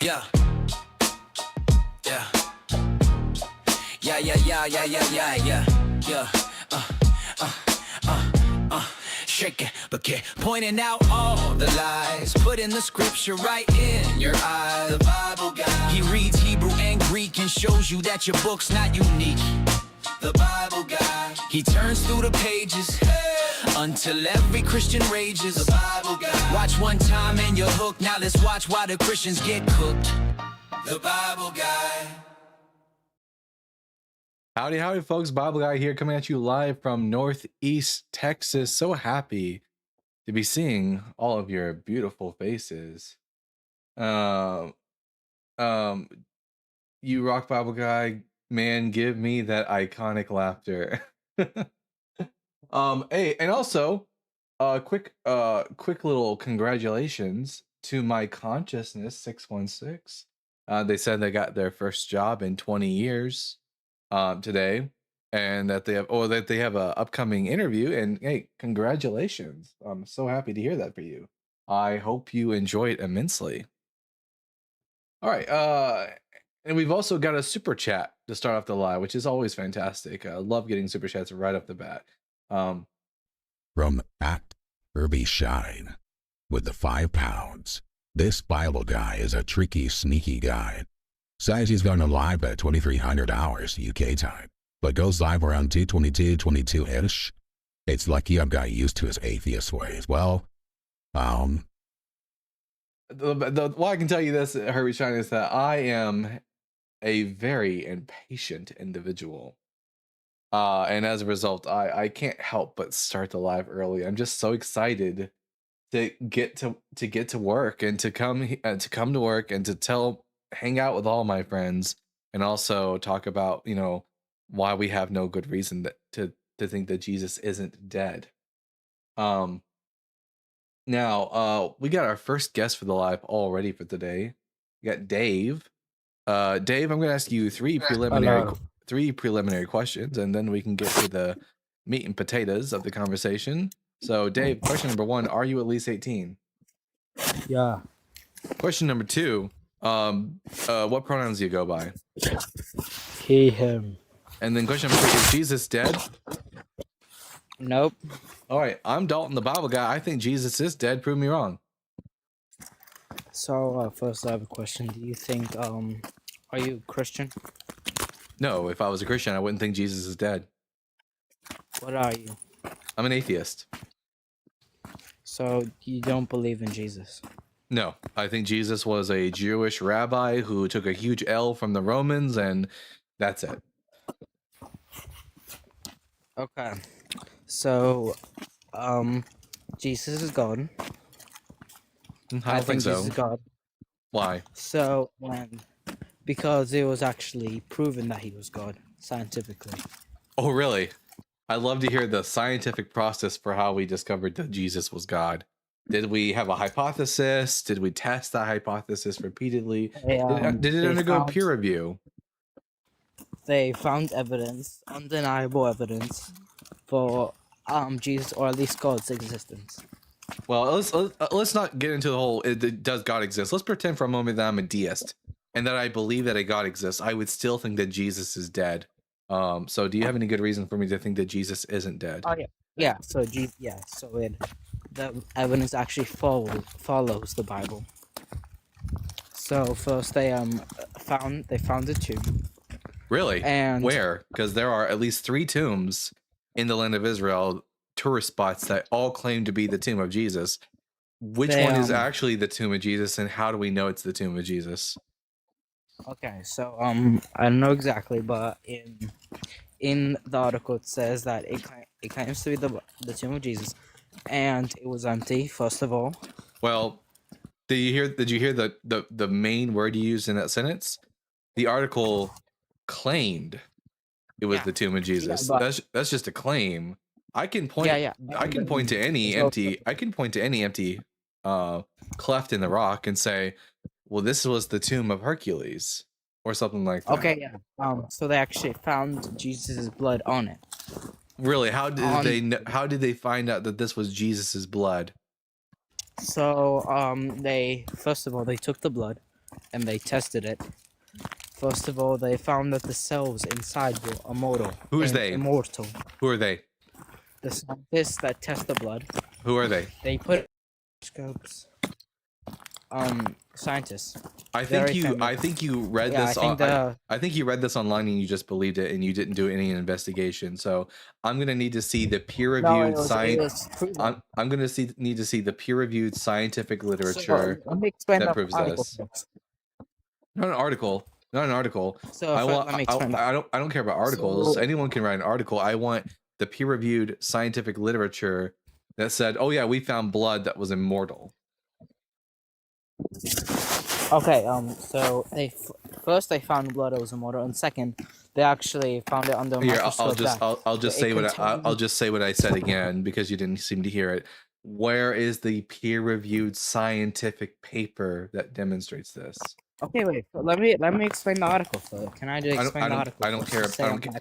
Yeah, yeah, yeah, yeah, yeah, yeah, yeah, yeah, yeah, yeah. Shake it, but get pointing out all the lies. Putting the scripture right in your eyes. The Bible guy. He reads Hebrew and Greek and shows you that your book's not unique. The Bible guy. He turns through the pages until every Christian rages. The Bible guy. Watch one time and you're hooked. Now let's watch why the Christians get cooked. The Bible guy. Howdy, howdy, folks. Bible Guy here, coming at you live from Northeast Texas. So happy to be seeing all of your beautiful faces. You rock, Bible Guy. Man, give me that iconic laughter. Hey, and also, quick little congratulations to my Consciousness 616. They said they got their first job in 20 years. Today, and that they have a upcoming interview. And hey, congratulations! I'm so happy to hear that for you. I hope you enjoy it immensely. All right, and we've also got a super chat to start off the live, which is always fantastic. I love getting super chats right off the bat. From at Herbie Shine with the £5. This Bible guy is a tricky, sneaky guy. Says he's going to live at 2300 hours UK time, but goes live around 2:22-22-ish. It's lucky I've got used to his atheist ways. Well, well, I can tell you this, Herbie Shine, is that I am a very impatient individual. And as a result, I can't help but start the live early. I'm just so excited to get to work and to come to work and to hang out with all my friends and also talk about, why we have no good reason to think that Jesus isn't dead. Now, we got our first guest for the live already for today. We got Dave. Dave, I'm going to ask you three preliminary questions, and then we can get to the meat and potatoes of the conversation. So, Dave, question number 1, are you at least 18? Yeah. Question number 2, what pronouns do you go by? He, him. And then question number 3, is Jesus dead? Nope. All right, I'm Dalton, the Bible guy. I think Jesus is dead. Prove me wrong. So, first I have a question. Do you think, are you Christian? No, if I was a Christian, I wouldn't think Jesus is dead. What are you? I'm an atheist. So, you don't believe in Jesus? No, I think Jesus was a Jewish rabbi who took a huge L from the Romans, and that's it. Okay. So, Jesus is God. I don't think so. Jesus is God. Why? So, because it was actually proven that he was God, scientifically. Oh, really? I'd love to hear the scientific process for how we discovered that Jesus was God. Did we have a hypothesis? Did we test that hypothesis repeatedly? Did it undergo peer review? They found evidence, undeniable evidence, for Jesus, or at least God's existence. Well, let's not get into the whole does God exist. Let's pretend for a moment that I'm a deist and that I believe that a God exists. I would still think that Jesus is dead. So do you have any good reason for me to think that Jesus isn't dead? Oh yeah. So the evidence actually follows the Bible. So first they found a tomb. Really? And where? Because there are at least 3 tombs in the land of Israel, tourist spots that all claim to be the tomb of Jesus. Which one is actually the tomb of Jesus, and how do we know it's the tomb of Jesus? Okay, so I don't know exactly, but in the article it says that it claims to be the tomb of Jesus, and it was empty. First of all. Well, did you hear the main word you used in that sentence? The article claimed it was the tomb of Jesus. Yeah, that's just a claim. I can point. I can point to any empty. I can point to any empty cleft in the rock and say, well, this was the tomb of Hercules or something like that. Okay, yeah. So they actually found Jesus's blood on it. Really? How did they find out that this was Jesus's blood? So they first of all they took the blood, and they tested it. First of all, they found that the cells inside were immortal. Who's and they? Immortal. Who are they? The scientists that test the blood, Who are they? they put scopes. Scientists. I Very think you. famous. I think you read Yeah, this. I think I think you read this online and you just believed it and you didn't do any investigation. So I'm gonna need to see the peer-reviewed science. I'm gonna need to see the peer-reviewed scientific literature. So, let me explain that the proves article this. first. Not an article. Not an article. So I first, want. let me explain. I don't care about articles. So- Anyone can write an article. I want the peer-reviewed scientific literature that said, "Oh yeah, we found blood that was immortal." Okay, so first they found blood that was immortal, and second, they actually found it under a Here, microscope. I'll just it say what I'll contains- just say what I said again because you didn't seem to hear it. Where is the peer-reviewed scientific paper that demonstrates this? Okay, wait. Let me explain the article first. Can I just explain the article? I don't first care. to say my points?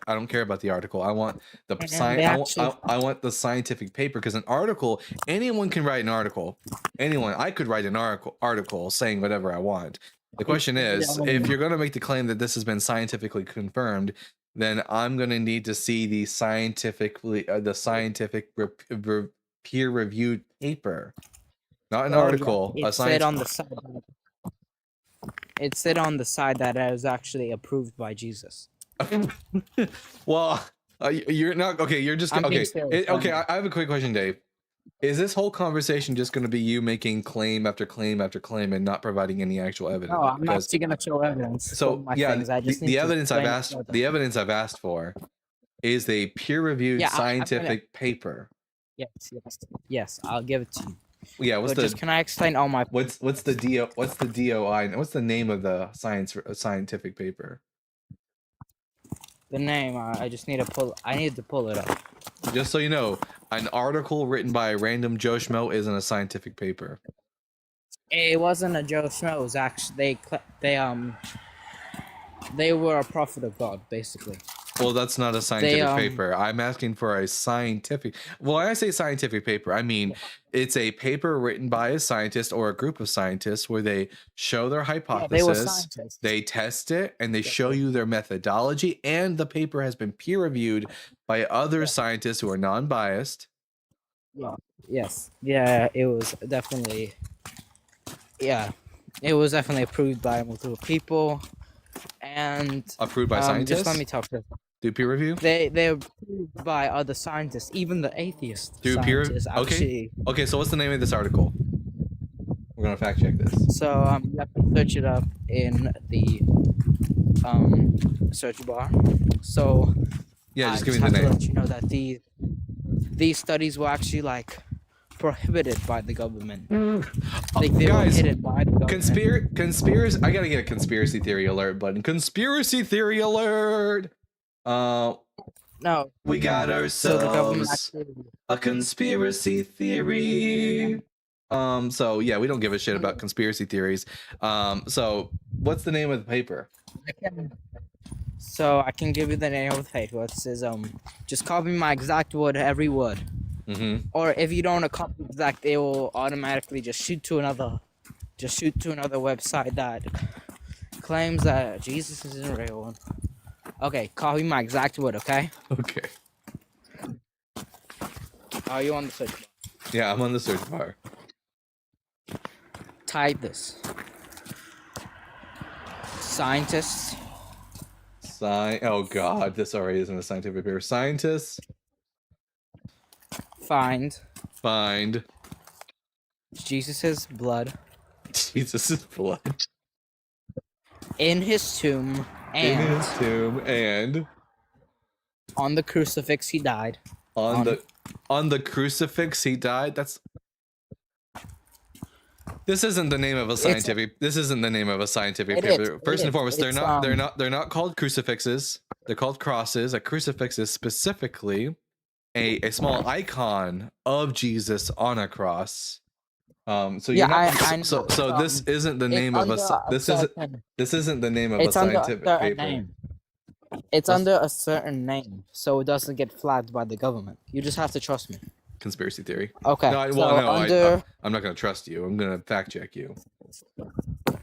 I don't care about the article. I want the And science. they actually- I want the scientific paper because an article. Anyone can write an article. Anyone. I could write an article saying whatever I want. The question is, if you're going to make the claim that this has been scientifically confirmed, then I'm going to need to see the scientific peer-reviewed paper, not an Oh, yeah. article. It A said science. on the side. It said on the side that it was actually approved by Jesus. Well, you're not okay. You're just I'm being okay. serious, Okay, I'm- I have a quick question, Dave. Is this whole conversation just going to be you making claim after claim after claim and not providing any actual evidence? No, I'm Because- actually gonna show evidence. so for my yeah, things. I just need the to evidence I've explain it asked, further. the evidence I've asked for, is a peer-reviewed Yeah, I'm gonna- scientific paper. Yes, I'll give it to you. Yeah, But just can I explain all my? what's the DOI? And what's the name of the scientific paper? The name. I just need to pull. I need to pull it up. Just so you know, an article written by a random Joe Schmo isn't a scientific paper. It wasn't a Joe Schmo. It was actually they were a prophet of God, basically. Well, that's not a scientific um, paper. I'm asking for a scientific. Well, when I say scientific paper, I mean it's a paper written by a scientist or a group of scientists where they show their Yeah, they were hypothesis, scientists. they test it, and they show you their methodology. And the paper has been peer reviewed by other scientists who are non-biased. Yes. Yeah. It was definitely. Yeah, it was definitely approved by multiple people, and Approved by scientists. just let me talk. Do peer review. They're approved by other scientists, even the atheist Do peer- scientists. okay. Actually, Okay, so what's the name of this article? We're gonna fact check this. so you have to search it up in the search bar. So Yeah, I just give me the have to name. let you know that these studies were actually like prohibited by the government. Like they were Guys, hidden by the government. Conspiracy. I gotta get a conspiracy theory alert button. Conspiracy theory alert. No, We got so the government ourselves actually. a conspiracy theory. So yeah, we don't give a shit about conspiracy theories. So what's the name of the paper? So I can give you the name of the paper. It says just copy my exact word, every word. Mm-hmm. Or if you don't copy exact, they will automatically just shoot to another website that claims that Jesus isn't real. Okay, copy my exact word. Okay, Okay. are you on the search bar? Yeah, I'm on the search bar. Type this. Scientists Oh god, this already isn't a scientific paper. Scientists find find Jesus's blood Jesus' blood in his tomb in and his tomb and on the crucifix he died. on the crucifix he died. This isn't the name of a scientific. This isn't the name of a scientific It is, paper. it First and is. foremost, It's, they're not called crucifixes. They're called crosses. A crucifix is specifically a small icon of Jesus on a cross. So Yeah, you're not, I know, so but, this isn't the It's name of under this isn't the name of It's a under a scientific certain paper. name. It's What's- under a certain name, so it doesn't get flagged by the government. You just have to trust me. Conspiracy theory. Okay. No, so under I'm not gonna trust you. I'm gonna fact check you.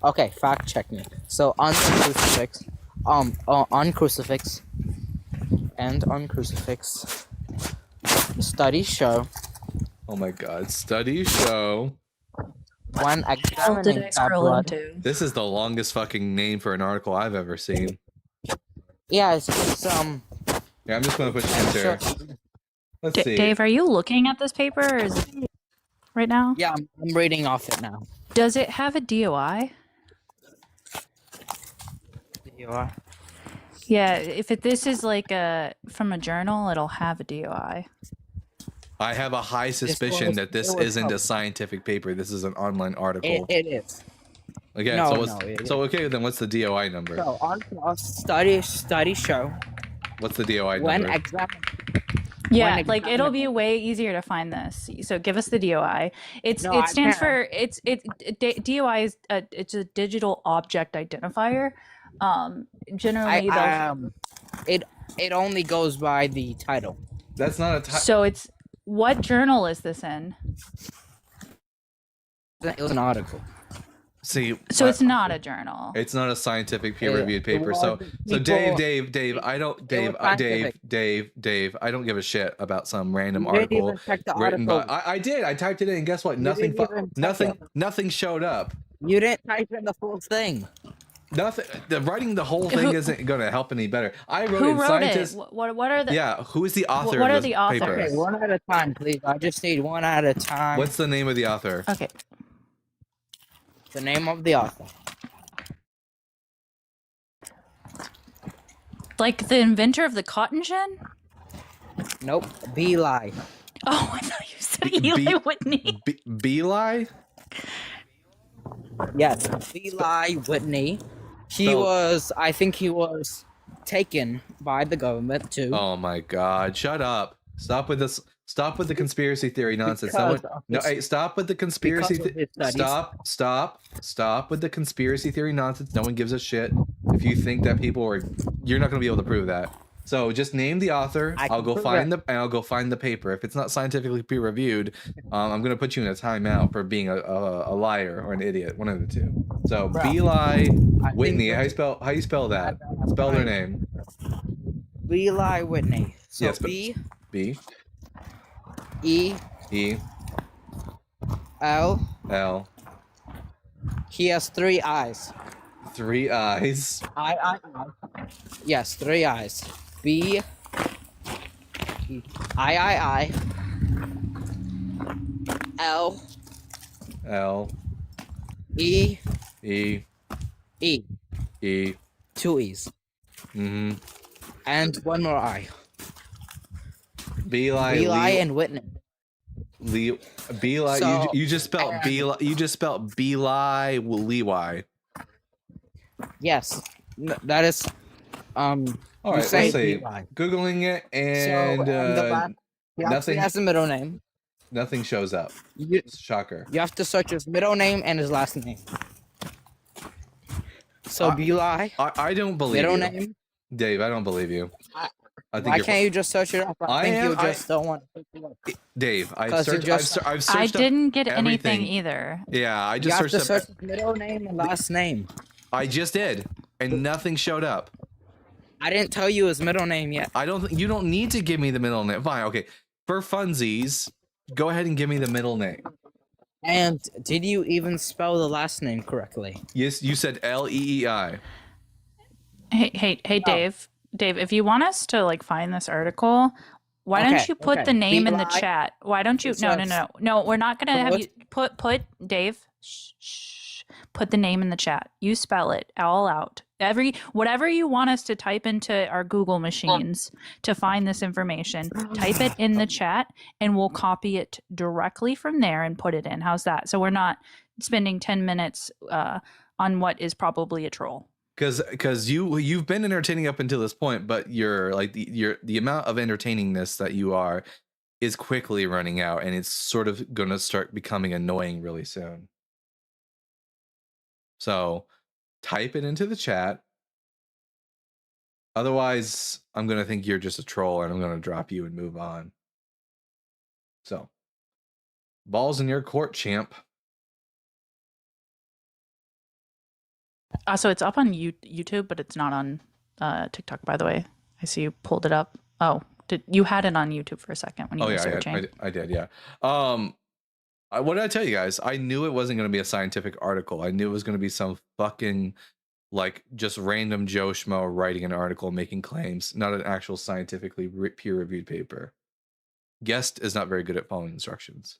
Okay, fact check me. So on the crucifix, on crucifix, and on crucifix, studies show Oh my god. Studies show. What when did examining I that scroll blood. into? This is the longest fucking name for an article I've ever seen. Yeah, it's Yeah, I'm just gonna push enter. Let's see. Dave, are you looking at this paper or is it right now? yeah, I'm reading off it now. Does it have a DOI? You are. Yeah, if this is like from a journal, it'll have a DOI. I have a high suspicion was- that this it was isn't a published. scientific paper. This is an online article. It is. Okay, no, so what's, no, it- so okay, then what's the DOI number? So on studies show What's the DOI when number? examining. Yeah, When like it'll be examining- way easier to find this. So give us the DOI. No, it I stands can't. for DOI is it's a digital object identifier. Generally, It only goes by the title. That's not a so it's what journal is this in? It was an article. See, So it's not a journal. it's not a scientific peer-reviewed paper. So People- Dave, I don't Dave, was scientific. Dave, I don't give a shit about some random You didn't article even check the written by. article. I did. I typed it in, and guess what? You Nothing. didn't even check Nothing. it. Nothing showed up. You didn't type in the full thing. Nothing. The writing the whole thing Who- isn't going to help any better. I wrote Who in wrote scientist. it? What are the? Yeah, who is the author what of are this the authors? paper? Okay, one at a time, please. I just need one at a time. What's the name of the author? Okay. the name of the author? Like the inventor of the cotton gin? Nope. Beli. Oh, I thought you said B- Eli B- Whitney. Beli? Yes, Beli Whitney. He Spelled- was. I think he was taken by the government too. Oh my God! Shut up! Stop with this. Stop with the conspiracy theory nonsense. No, Because of no, his- hey, stop with the conspiracy. because of his studies. Stop with the conspiracy theory nonsense. No one gives a shit if you think that people are. You're not going to be able to prove that. So just name the author. I I'll can go prove find I'll go find the paper. If it's not scientifically peer reviewed, I'm going to put you in a timeout for being a liar or an idiot. One of the two. So Bro, Beli I Whitney. think How you spell that? Spell their name. Beli Whitney. So Yes, but- B B E E L. L. He has 3 eyes. 3 eyes. I. Yes, 3 eyes. B. I. L. L E. E E. E. 2 E's. Mm-hmm. And 1 more I. Beli. Beli and Whitney. Beli. So- you just spelled Beli. You just spelled Beli Levi. Yes. That is. All you right. say Let's see. Beli. Googling it So, and the last, he nothing- actually has a middle name. nothing shows up. You, Shocker. you have to search his middle name and his last name. So Beli, I don't believe middle you, name. Dave. I don't believe you. I think Why you're can't you just search it up? I think you just don't want to. Dave. I've 'Cause you searched. just- I've I searched. up didn't get anything everything. either. Yeah, I You just have to searched. search Up, his middle name and last name. I just did, and nothing showed up. I didn't tell you his middle name yet. I don't. You don't need to give me the middle name. Fine. Okay. For funsies, go ahead and give me the middle name. And did you even spell the last name correctly? Yes, you said Leei. Hey, Dave. Dave, if you want us to like find this article, why don't Okay, you put okay. the name in the Beli- chat? Why don't you? It No, says- no. We're not gonna have Put you put Dave. Shh. Put the name in the chat. You spell it all out. Whatever you want us to type into our Google machines to find this information, type it in the chat, and we'll copy it directly from there and put it in. How's that? So we're not spending 10 minutes on what is probably a troll. Because you've been entertaining up until this point, but you're like the amount of entertainingness that you are is quickly running out, and it's sort of gonna start becoming annoying really soon. So type it into the chat. Otherwise, I'm gonna think you're just a troll, and I'm gonna drop you and move on. So, balls in your court, champ. So it's up on YouTube, but it's not on TikTok. By the way, I see you pulled it up. Oh, you had it on YouTube for a second when you Oh were yeah, searching? I did. Yeah. What did I tell you guys? I knew it wasn't going to be a scientific article. I knew it was going to be some fucking like just random Joe Schmo writing an article making claims, not an actual scientifically peer-reviewed paper. Guest is not very good at following instructions.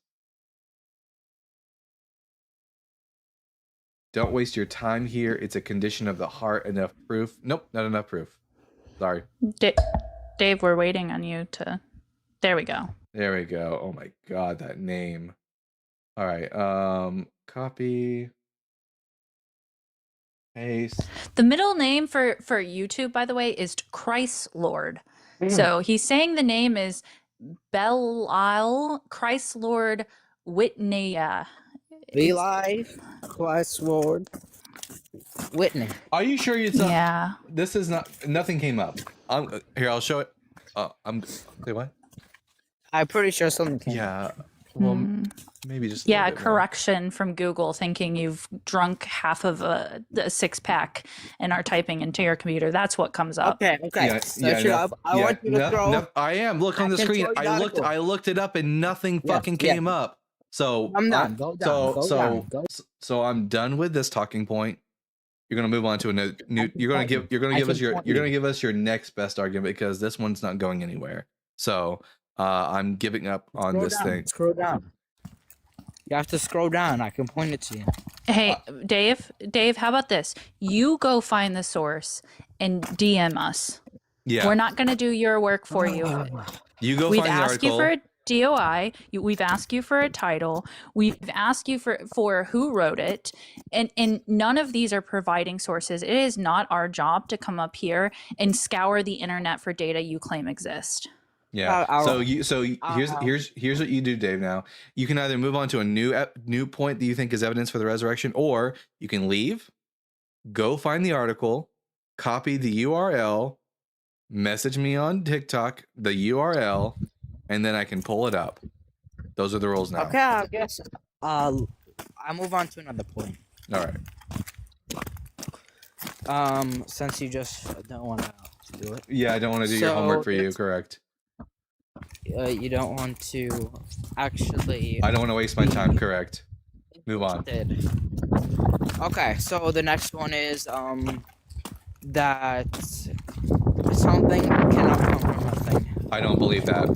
Don't waste your time here. It's a condition of the heart. Enough proof. Nope, not enough proof. Sorry. Dave, we're waiting on you to. There we go. There we go. Oh my god, that name. All right. Copy. Paste. The middle name for YouTube, by the way, is Christ Lord. So he's saying the name is Belial Christ Lord Whitney. Be live, Christ Lord Whitney. Are you sure it's not? Yeah. This is not. Nothing came up. Here. I'll show it. Wait, what? I'm pretty sure something came. Yeah. Well, maybe just. A Yeah, little bit more. correction from Google thinking you've drunk half of a 6-pack and are typing into your computer. That's what comes up. Okay. Yeah, Search it up. I want you to throw. I am. Look on the can screen. throw the I article. looked it up and nothing Yeah, fucking yeah. came up. So I'm done. Go down. Go down. Go. So I'm done with this talking point. You're gonna move on to a new. You're gonna give us your next best argument because this one's not going anywhere. So I'm giving up on Scroll this down. thing. Scroll down. You have to scroll down. I can point it to you. Hey, Dave, how about this? You go find the source and DM us. Yeah. We're not going to do your work for you. You go We've find the asked article. you for a DOI. We've asked you for a title. We've asked you for who wrote it. And none of these are providing sources. It is not our job to come up here and scour the internet for data you claim exist. Yeah. I'll- Here's what you do, Dave. Now you can either move on to a new point that you think is evidence for the resurrection, or you can leave, go find the article, copy the URL, message me on TikTok the URL, and then I can pull it up. Those are the rules now. Okay, I guess. I move on to another point. All right. Since you just don't want to do it, Yeah, I don't want to do your homework for you. it's- Correct. you don't want to actually. I don't want to waste my time. Correct. Move on. Okay, so the next one is that something cannot come from nothing. I don't believe that.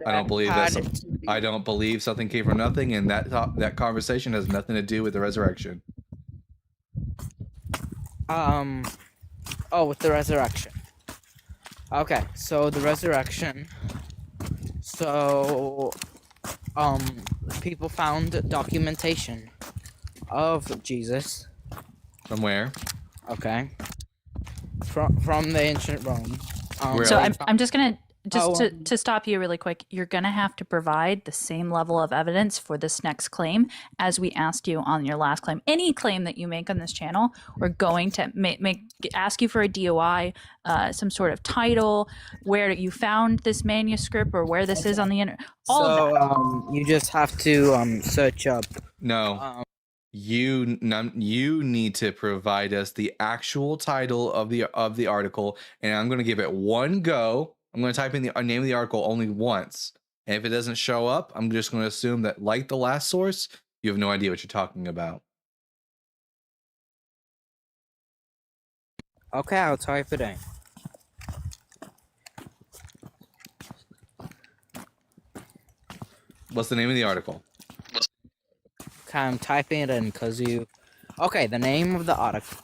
I don't believe Had that. to be- I don't believe something came from nothing, and that conversation has nothing to do with the resurrection. with the resurrection. Okay, so the resurrection. So people found documentation of Jesus. From where? Okay. From the ancient Rome. Where So else? I'm just gonna Oh, to stop you really quick. You're gonna have to provide the same level of evidence for this next claim as we asked you on your last claim. Any claim that you make on this channel, we're going to ask you for a DOI, some sort of title, where you found this manuscript or where this is on the internet. All of that. You just have to search up. No. You need to provide us the actual title of the article, and I'm going to give it one go. I'm going to type in the name of the article only once, and if it doesn't show up, I'm just going to assume that, like the last source, you have no idea what you're talking about. Okay, I'll type it in. What's the name of the article? Okay, I'm typing it in because you. Okay, the name of the article: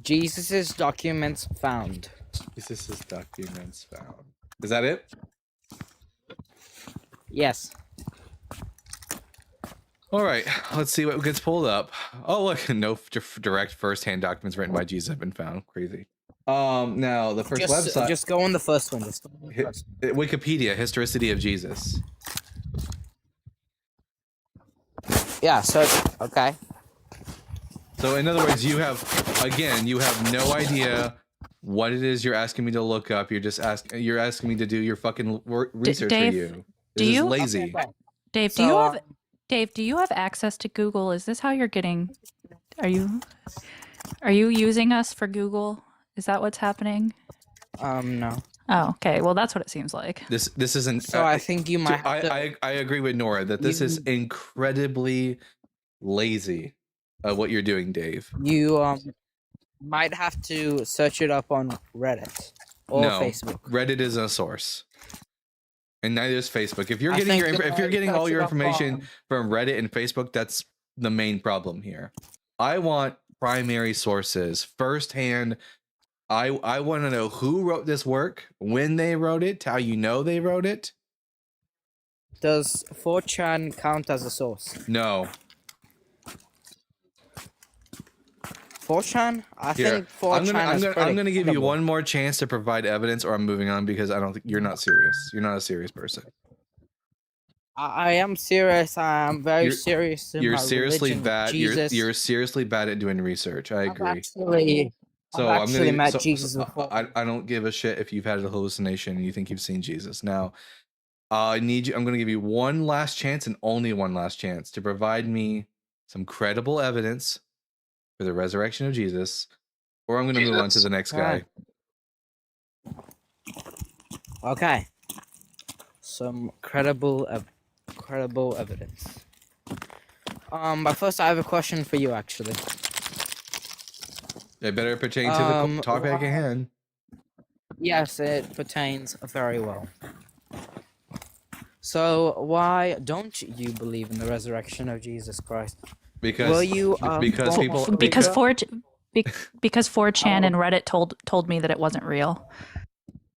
Jesus's documents found. This is documents found. Is that it? Yes. All right, let's see what gets pulled up. Oh, look, no direct first-hand documents written by Jesus have been found. Crazy. Now the first website. Just go on the first one. Just go on the first one. Wikipedia, historicity of Jesus. Yeah. So okay. So in other words, you have no idea what it is you're asking me to look up. You're asking me to do your fucking research Dave, for you. do This is you- lazy? Okay. Dave, Dave, do you have access to Google? Is this how you're getting? Are Are you using us for Google? Is that what's happening? No. Oh, okay. Well, that's what it seems like. This isn't. So I think you might have to. I agree with Nora that this is You- incredibly lazy. What you're doing, Dave. You might have to search it up on Reddit or No, Facebook. Reddit is a source, and neither is Facebook. If you're I getting think if you're getting all search your it up information on- from Reddit and Facebook, that's the main problem here. I want primary sources, firsthand. I want to know who wrote this work, when they wrote it, how you know they wrote it. Does 4chan count as a source? No. 4chan? I Here, think 4chan I'm gonna give you credible. one more chance to provide evidence, or I'm moving on because I don't think you're not serious. You're not a serious person. I am serious. I am very You're- serious. In You're my seriously religion. bad. Jesus. You're seriously bad at doing research. I agree. So I've actually met so Jesus before. I don't give a shit if you've had a hallucination and you think you've seen Jesus. Now, I need you. I'm going to give you one last chance and only one last chance to provide me some credible evidence for the resurrection of Jesus, or I'm going to move on to the next guy. Okay. Some credible evidence. But first I have a question for you actually. It better pertain to the topic at hand. Yes, it pertains very well. So why don't you believe in the resurrection of Jesus Christ? Because Will you, because people Because because- 4chan Oh. and Reddit told me that it wasn't real.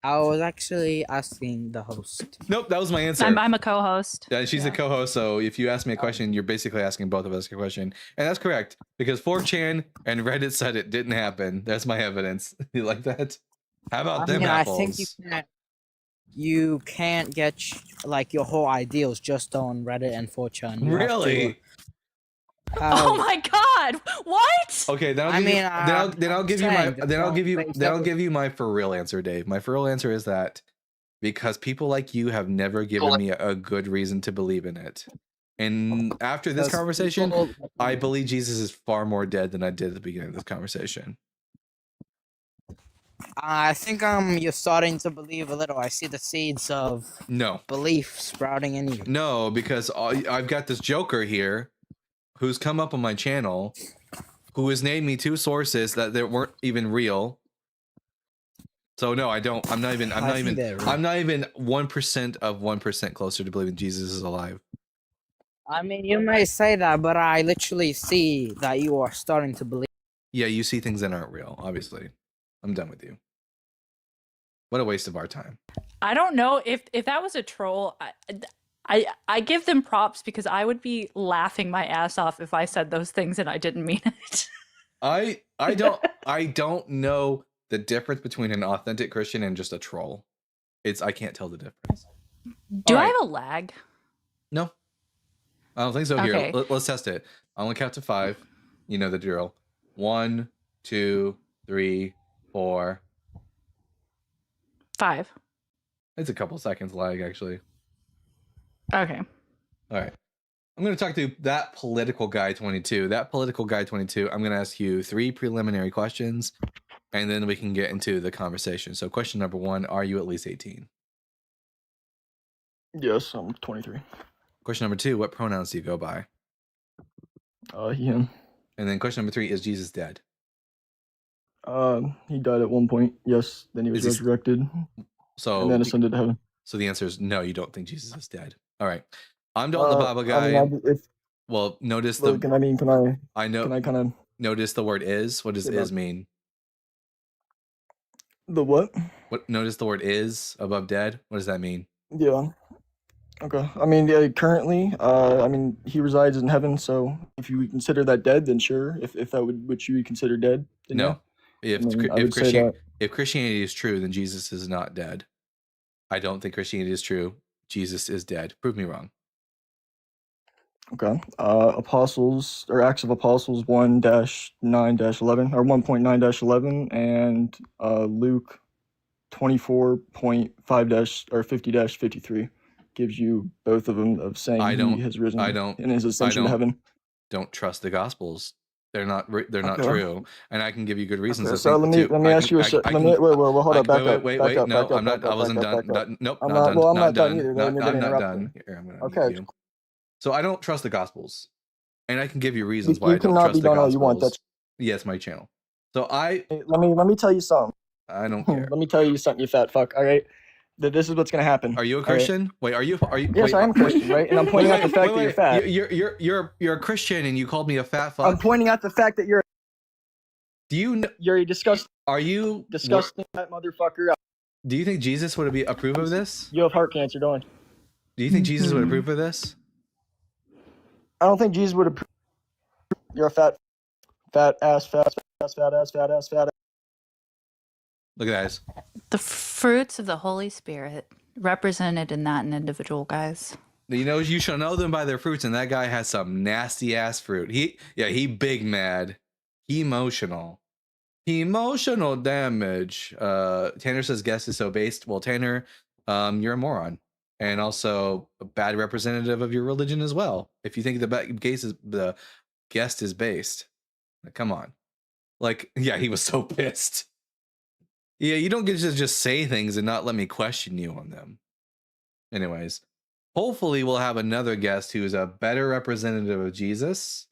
I was actually asking the host. Nope, that was my answer. I'm a co-host. Yeah, she's a Yeah. co-host, so if you ask me a question, you're basically asking both of us a question, and that's correct because 4chan and Reddit said it didn't happen. That's my evidence. You like that? How about them I apples? think you can't get like your whole ideals just on Reddit and 4chan. You have to Really? have- Oh my god! What? Okay, then I'll I give you, mean, then I'll I'm give you my saying then I'll give you based then I'll on- give you my for real answer, Dave. My for real answer is that because people like you have never given me a good reason to believe in it. And after this because conversation, people- I believe Jesus is far more dead than I did at the beginning of this conversation. I think you're starting to believe a little. I see the seeds of No. belief sprouting in you. No, because I've got this Joker here who's come up on my channel who has named me two sources that weren't even real. So no, I don't. I'm not even 1% of 1% closer to believing Jesus is alive. I mean, you may say that, but I literally see that you are starting to believe. Yeah, you see things that aren't real, obviously. I'm done with you. What a waste of our time. I don't know if that was a troll. I give them props because I would be laughing my ass off if I said those things and I didn't mean it. I don't know the difference between an authentic Christian and just a troll. I can't tell the difference. Do All I right. have a lag? No, I don't think so. Okay. Here, let's test it. I'm gonna count to 5. You know the drill. 1, 2, 3, 4. 5. It's a couple seconds lag, actually. Okay. All right. I'm going to talk to that political guy 22. That political guy 22, I'm going to ask you 3 preliminary questions, and then we can get into the conversation. So question number 1, are you at least 18? Yes, I'm 23. Question number 2, what pronouns do you go by? Him. And then question number 3, is Jesus dead? He died at one point. Yes. Then he was Is he- resurrected and So, then ascended to heaven. so the answer is no, you don't think Jesus is dead. All right. I'm Dalton the Bible guy. Well, notice the, Can I I know, kind of notice the word is. What does Yeah. is mean? the what? What? Notice the word is above dead. What does that mean? Yeah. Okay. I mean, yeah, currently, he resides in heaven. So if you would consider that dead, then sure. If that would which you would consider dead, then No. If I if would say Christian, that. if Christianity is true, then Jesus is not dead. I don't think Christianity is true. Jesus is dead. Prove me wrong. Okay. Apostles or Acts of Apostles 1-9-11 or 1.9-11 and Luke 24.5- or 50-53 gives you both of them of saying I don't- he has risen I don't- in his ascension don't- to heaven. Don't trust the Gospels. They're not Okay. true, and I can give you good reasons Okay, to so think let me I ask can, you a I, se- I let can, me wait, hold up, back up, wait, back up, no, back up, I'm not, back I up, wasn't back up, done, back up. nope, I'm not not. done, Well, I'm not not done done, either. Let me I'm not interrupt done. you. Here, I'm gonna Okay, mute you. So I don't trust the Gospels, and I can give you you, reasons why you I don't cannot be trust the done all you want. Gospels. Yes, my channel. So Let me tell you something. I don't care. Let me tell you something, you fat fuck. All right, this is what's gonna happen. Are you a all right? Christian? Wait, are you? Yes, Wait, I am a Christian, right? And I'm pointing out the fact that you're fat. You're a Christian, and you called me a fat fuck. I'm pointing out the fact that Do you? you're a disgusting Are you fat motherfucker. Do you think Jesus would approve of this? You have heart cancer, don't you? Do you think Jesus would approve of this? I don't think Jesus would approve. You're a fat ass. Look at that. The fruits of the Holy Spirit represented in that individual, guys. You shall know them by their fruits, and that guy has some nasty ass fruit. He big mad. He emotional. Emotional damage. Tanner says guest is so based. Well, Tanner, you're a moron. And also a bad representative of your religion as well. If you think the guest is based. Like, come on. Like, yeah, he was so pissed. Yeah, you don't get to just say things and not let me question you on them. Anyways, hopefully we'll have another guest who is a better representative of Jesus.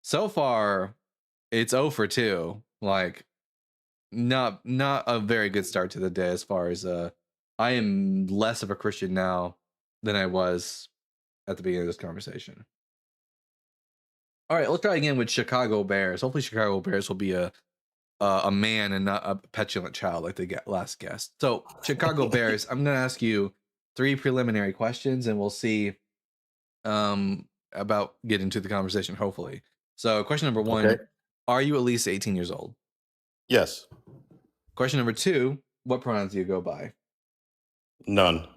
So far, it's 0 for 2. Like, not a very good start to the day as far as I am less of a Christian now than I was at the beginning of this conversation. All right, let's try again with Chicago Bears. Hopefully Chicago Bears will be a man and not a petulant child like the last guest. So Chicago Bears, I'm going to ask you 3 preliminary questions and we'll see about getting to the conversation, hopefully. So question number 1, Okay. Are you at least 18 years old? Yes. Question number 2, what pronouns do you go by? None.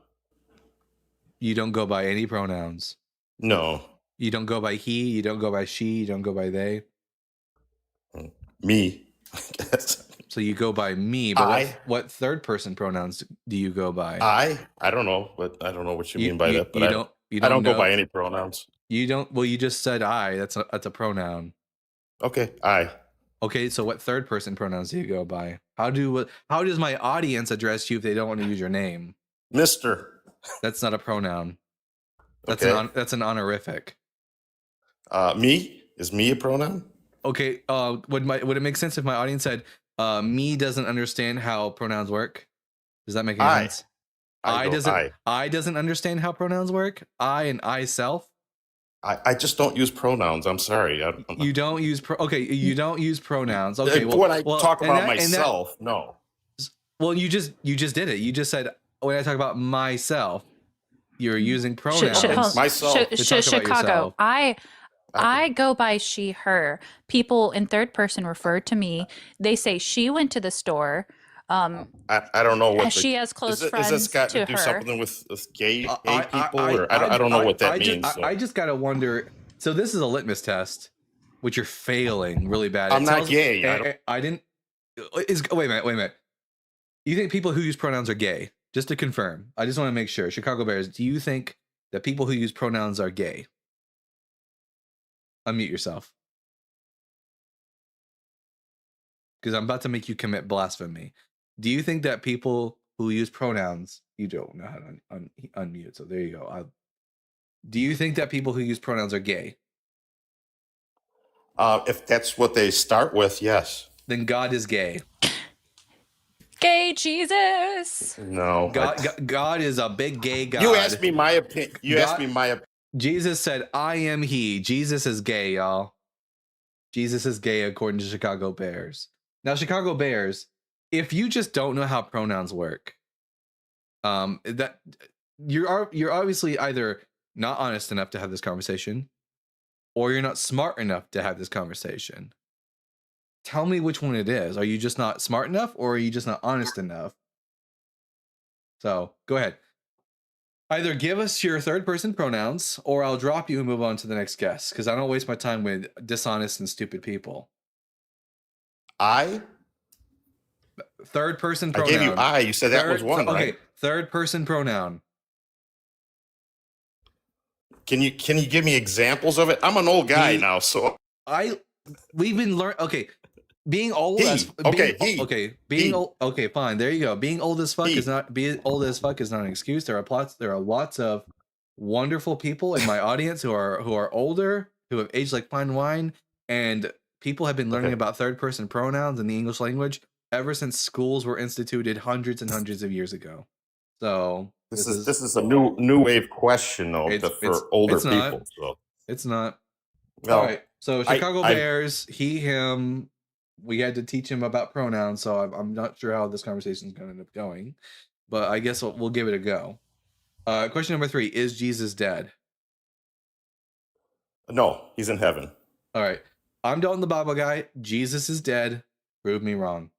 You don't go by any pronouns. No. You don't go by he, you don't go by she, you don't go by they. Me. I guess. So you go by me, but I. what third person pronouns do you go by? I don't know, but I don't know what you mean by that. But you I don't don't know. go by any pronouns. You don't. Well, you just said I. That's a pronoun. Okay. I. Okay, so what third person pronouns do you go by? How does my audience address you if they don't want to use your name? Mister. That's not a pronoun. That's Okay. that's an honorific. Me? Is me a pronoun? Okay. Would it make sense if my audience said, "Me doesn't understand how pronouns work"? Does that make any I. sense? I doesn't understand how pronouns work. I and I self. I just don't use pronouns. I'm sorry. You don't use you don't use pronouns. Okay. Well, when I talk and about that- and that- myself, no. Well, you just did it. You just said when I talk about myself, you're using pronouns. Myself. To talk about Chicago. yourself. I go by she, her. People in third person refer to me. They say she went to the store. I don't know what She has close friends Is this got to to do her. something with gay people? I don't know what that means. I just gotta wonder. So this is a litmus test, which you're failing really bad. I'm not gay. I didn't. Wait a minute. You think people who use pronouns are gay? Just to confirm, I just want to make sure. Chicago Bears, do you think that people who use pronouns are gay? Unmute yourself. Because I'm about to make you commit blasphemy. Do you think that people who use pronouns, you don't know how to unmute, so there you go. Do you think that people who use pronouns are gay? If that's what they start with, yes. Then God is gay. Gay Jesus. No. God is a big gay God. You asked me my opinion. Jesus said, I am he. Jesus is gay, y'all. Jesus is gay according to Chicago Bears. Now, Chicago Bears, if you just don't know how pronouns work, that you're obviously either not honest enough to have this conversation, or you're not smart enough to have this conversation. Tell me which one it is. Are you just not smart enough, or are you just not honest enough? So go ahead. Either give us your third person pronouns, or I'll drop you and move on to the next guest, because I don't waste my time with dishonest and stupid people. I? Third person pronoun. I gave you I. You said that was one, right? Okay, third person pronoun. Can you give me examples of it? I'm an old guy now, so we've been learning. Okay, being old. Being old. Okay, fine. There you go. Being old as fuck is not an excuse. There are lots of wonderful people in my audience who are older, who have aged like fine wine, and people have been learning about third person pronouns in the English language ever since schools were instituted hundreds and hundreds of years ago. So this is a new wave question though for older people. So it's not. Well, all right. So Chicago Bears, he, him. We had to teach him about pronouns, so I'm not sure how this conversation is going to end up going, but I guess we'll give it a go. Question number 3: is Jesus dead? No, he's in heaven. All right. I'm Dalton the Bible guy. Jesus is dead. Prove me wrong.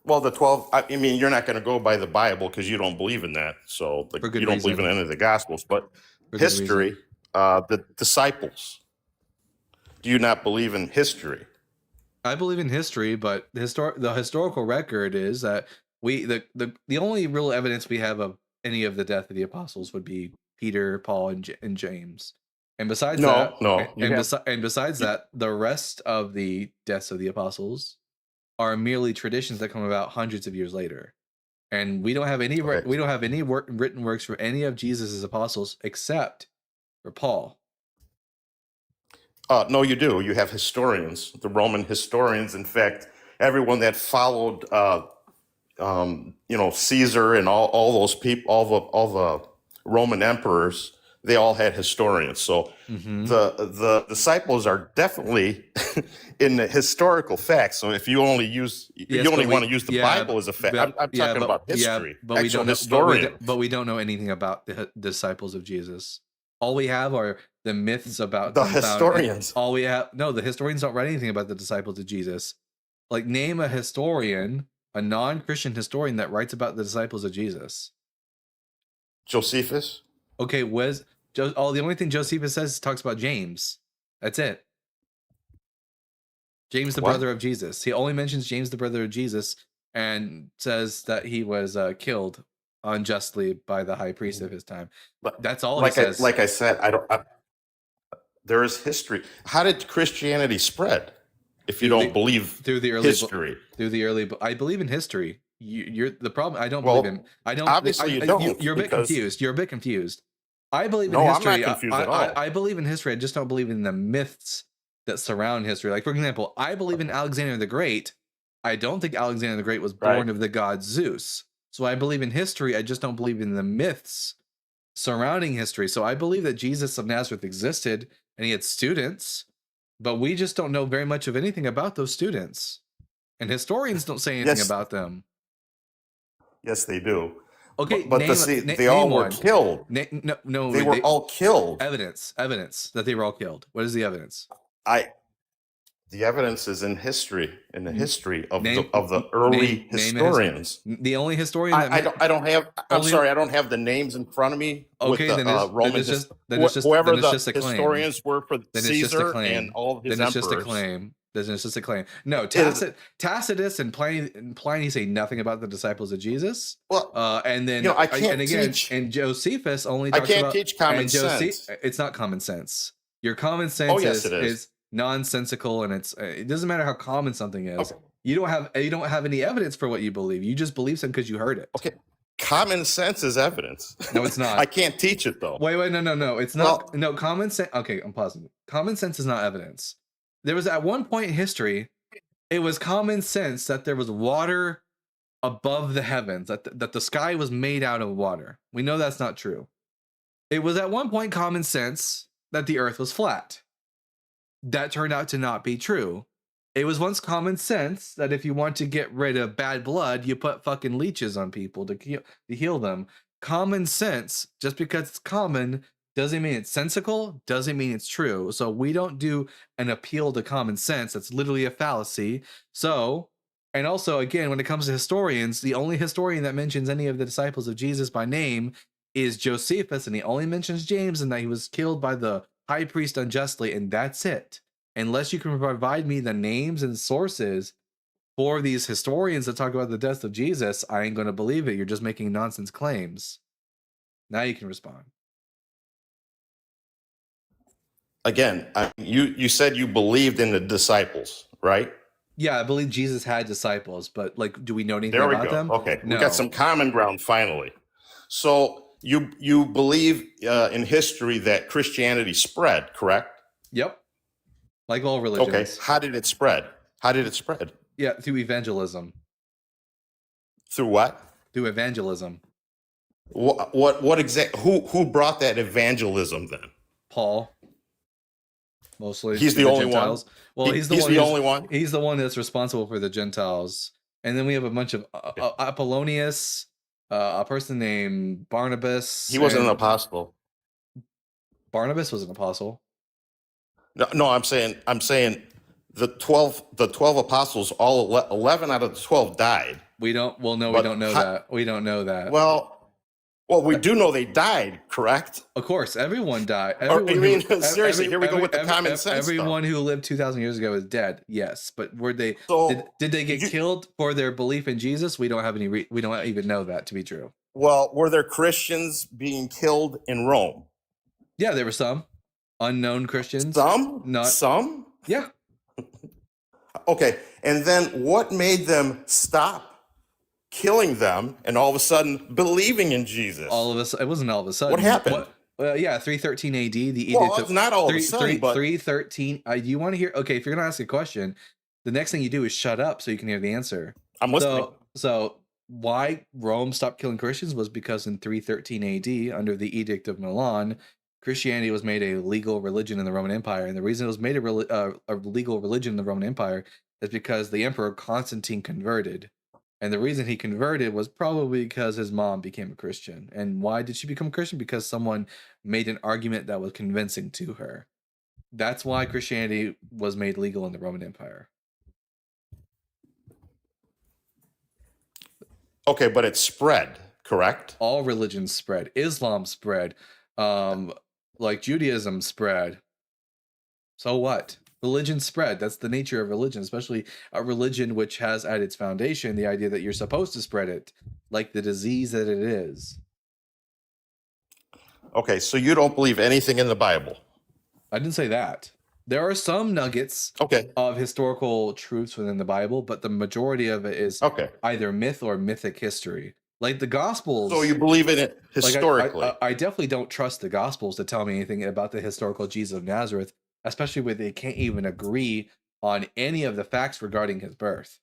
Well, the 12. I mean, you're not going to go by the Bible because you don't believe in that. So you don't believe in any of the Gospels, but history. The disciples. Do you not believe in history? I believe in history, but the historical record is that the only real evidence we have of any of the death of the apostles would be Peter, Paul, and James. And besides besides that, the rest of the deaths of the apostles are merely traditions that come about hundreds of years later. And we don't have any written works for any of Jesus's apostles except for Paul. No, you do. You have historians, the Roman historians. In fact, everyone that followed, Caesar and all those people, all the Roman emperors, they all had historians. So the disciples are definitely in the historical facts. So if you only want to use the Bible as a fact, I'm talking about history. But we don't know anything about the disciples of Jesus. All we have are the myths about the historians. The historians don't write anything about the disciples of Jesus. Like, name a historian, a non-Christian historian that writes about the disciples of Jesus. Josephus. Okay, the only thing Josephus says talks about James. That's it. James, the brother of Jesus. He only mentions James, the brother of Jesus, and says that he was killed unjustly by the high priest of his time. But that's all he says. Like I said, there is history. How did Christianity spread? If you don't believe through the early history, I believe in history. You're the problem. I don't believe in. I don't. Obviously, you don't. You're a bit confused. You're a bit confused. I believe in history. I'm not confused at all. I believe in history. I just don't believe in the myths that surround history. Like, for example, I believe in Alexander the Great. I don't think Alexander the Great was born of the god Zeus. So I believe in history. I just don't believe in the myths surrounding history. So I believe that Jesus of Nazareth existed and he had students, but we just don't know very much of anything about those students. And historians don't say anything about them. Yes, they do. Okay, but they all were killed. They were all killed. Evidence that they were all killed. What is the evidence? The evidence is in history, in the history of the early historians. The only historian I don't have. I'm sorry, I don't have the names in front of me. Okay, with the Roman whoever the historians were for Caesar and all of his emperors. Then it's just a claim. No, Tacitus and Pliny say nothing about the disciples of Jesus. Well, and then I can't teach. And Josephus only talks about. Teach common sense. It's not common sense. Your common sense is nonsensical, and it doesn't matter how common something is. Okay. You don't have any evidence for what you believe. You just believe something because you heard it. Okay. Common sense is evidence. No, it's not. I can't teach it though. Wait, no. It's not. No, common sense. Okay, I'm pausing. Common sense is not evidence. There was at one point in history, it was common sense that there was water above the heavens, that the sky was made out of water. We know that's not true. It was at one point common sense that the earth was flat. That turned out to not be true. It was once common sense that if you want to get rid of bad blood, you put fucking leeches on people to heal them. Common sense, just because it's common, doesn't mean it's sensical, doesn't mean it's true. So we don't do an appeal to common sense. That's literally a fallacy. So, and also, again, when it comes to historians, the only historian that mentions any of the disciples of Jesus by name is Josephus, and he only mentions James and that he was killed by the high priest unjustly, and that's it. Unless you can provide me the names and sources for these historians that talk about the death of Jesus, I ain't going to believe it. You're just making nonsense claims. Now you can respond. again, you said you believed in the disciples, right? Yeah, I believe Jesus had disciples, but like, do we know anything There we about go. them? Okay, we No. got some common ground finally. So you believe in history that Christianity spread, correct? Yep. Like all religions. Okay. How did it spread? How did it spread? Yeah, through evangelism. Through what? Through evangelism. What exact? Who brought that evangelism then? Paul. Mostly. He's to the only Gentiles. one. Well, he's the He's one. the who's- only one. He's the one that's responsible for the Gentiles, and then we have a bunch of Apollonius, a person named Barnabas. He wasn't an and- apostle. Barnabas was an apostle. No, I'm saying the 12 apostles, all 11 out of the 12 died. We don't. Well, no, we But don't know how- that. We don't know that. Well, we do know they died, correct? Of course, everyone died. Or, Everyone I mean, who- seriously, here we go with the common sense Everyone who lived 2,000 years ago is dead. Yes, but were they? So Did they get you- killed for their belief in Jesus? We don't have any. We don't even know that to be true. Well, were there Christians being killed in Rome? Yeah, there were some unknown Christians. Some? Not- Some? Yeah, Okay. And then what made them stop killing them and all of a sudden believing in Jesus? all of us. It wasn't all of a sudden. What happened? Well, yeah, 313 AD. The Well, edict it's not all of a sudden, but 313. You want to hear? Okay, if you're gonna ask a question, the next thing you do is shut up so you can hear the answer. I'm listening. So why Rome stopped killing Christians was because in 313 AD, under the Edict of Milan, Christianity was made a legal religion in the Roman Empire, and the reason it was made a legal religion in the Roman Empire is because the Emperor Constantine converted, and the reason he converted was probably because his mom became a Christian. And why did she become a Christian? Because someone made an argument that was convincing to her. That's why Christianity was made legal in the Roman Empire. Okay, but it spread, correct? All religions spread. Islam spread. Like Judaism spread. So what? Religion spread. That's the nature of religion, especially a religion which has at its foundation the idea that you're supposed to spread it, like the disease that it is. Okay, so you don't believe anything in the Bible. I didn't say that. There are some nuggets Okay. of historical truths within the Bible, but the majority of it is Okay. either myth or mythic history. Like the Gospels. So you believe in it Like, historically. I definitely don't trust the Gospels to tell me anything about the historical Jesus of Nazareth, especially when they can't even agree on any of the facts regarding his birth.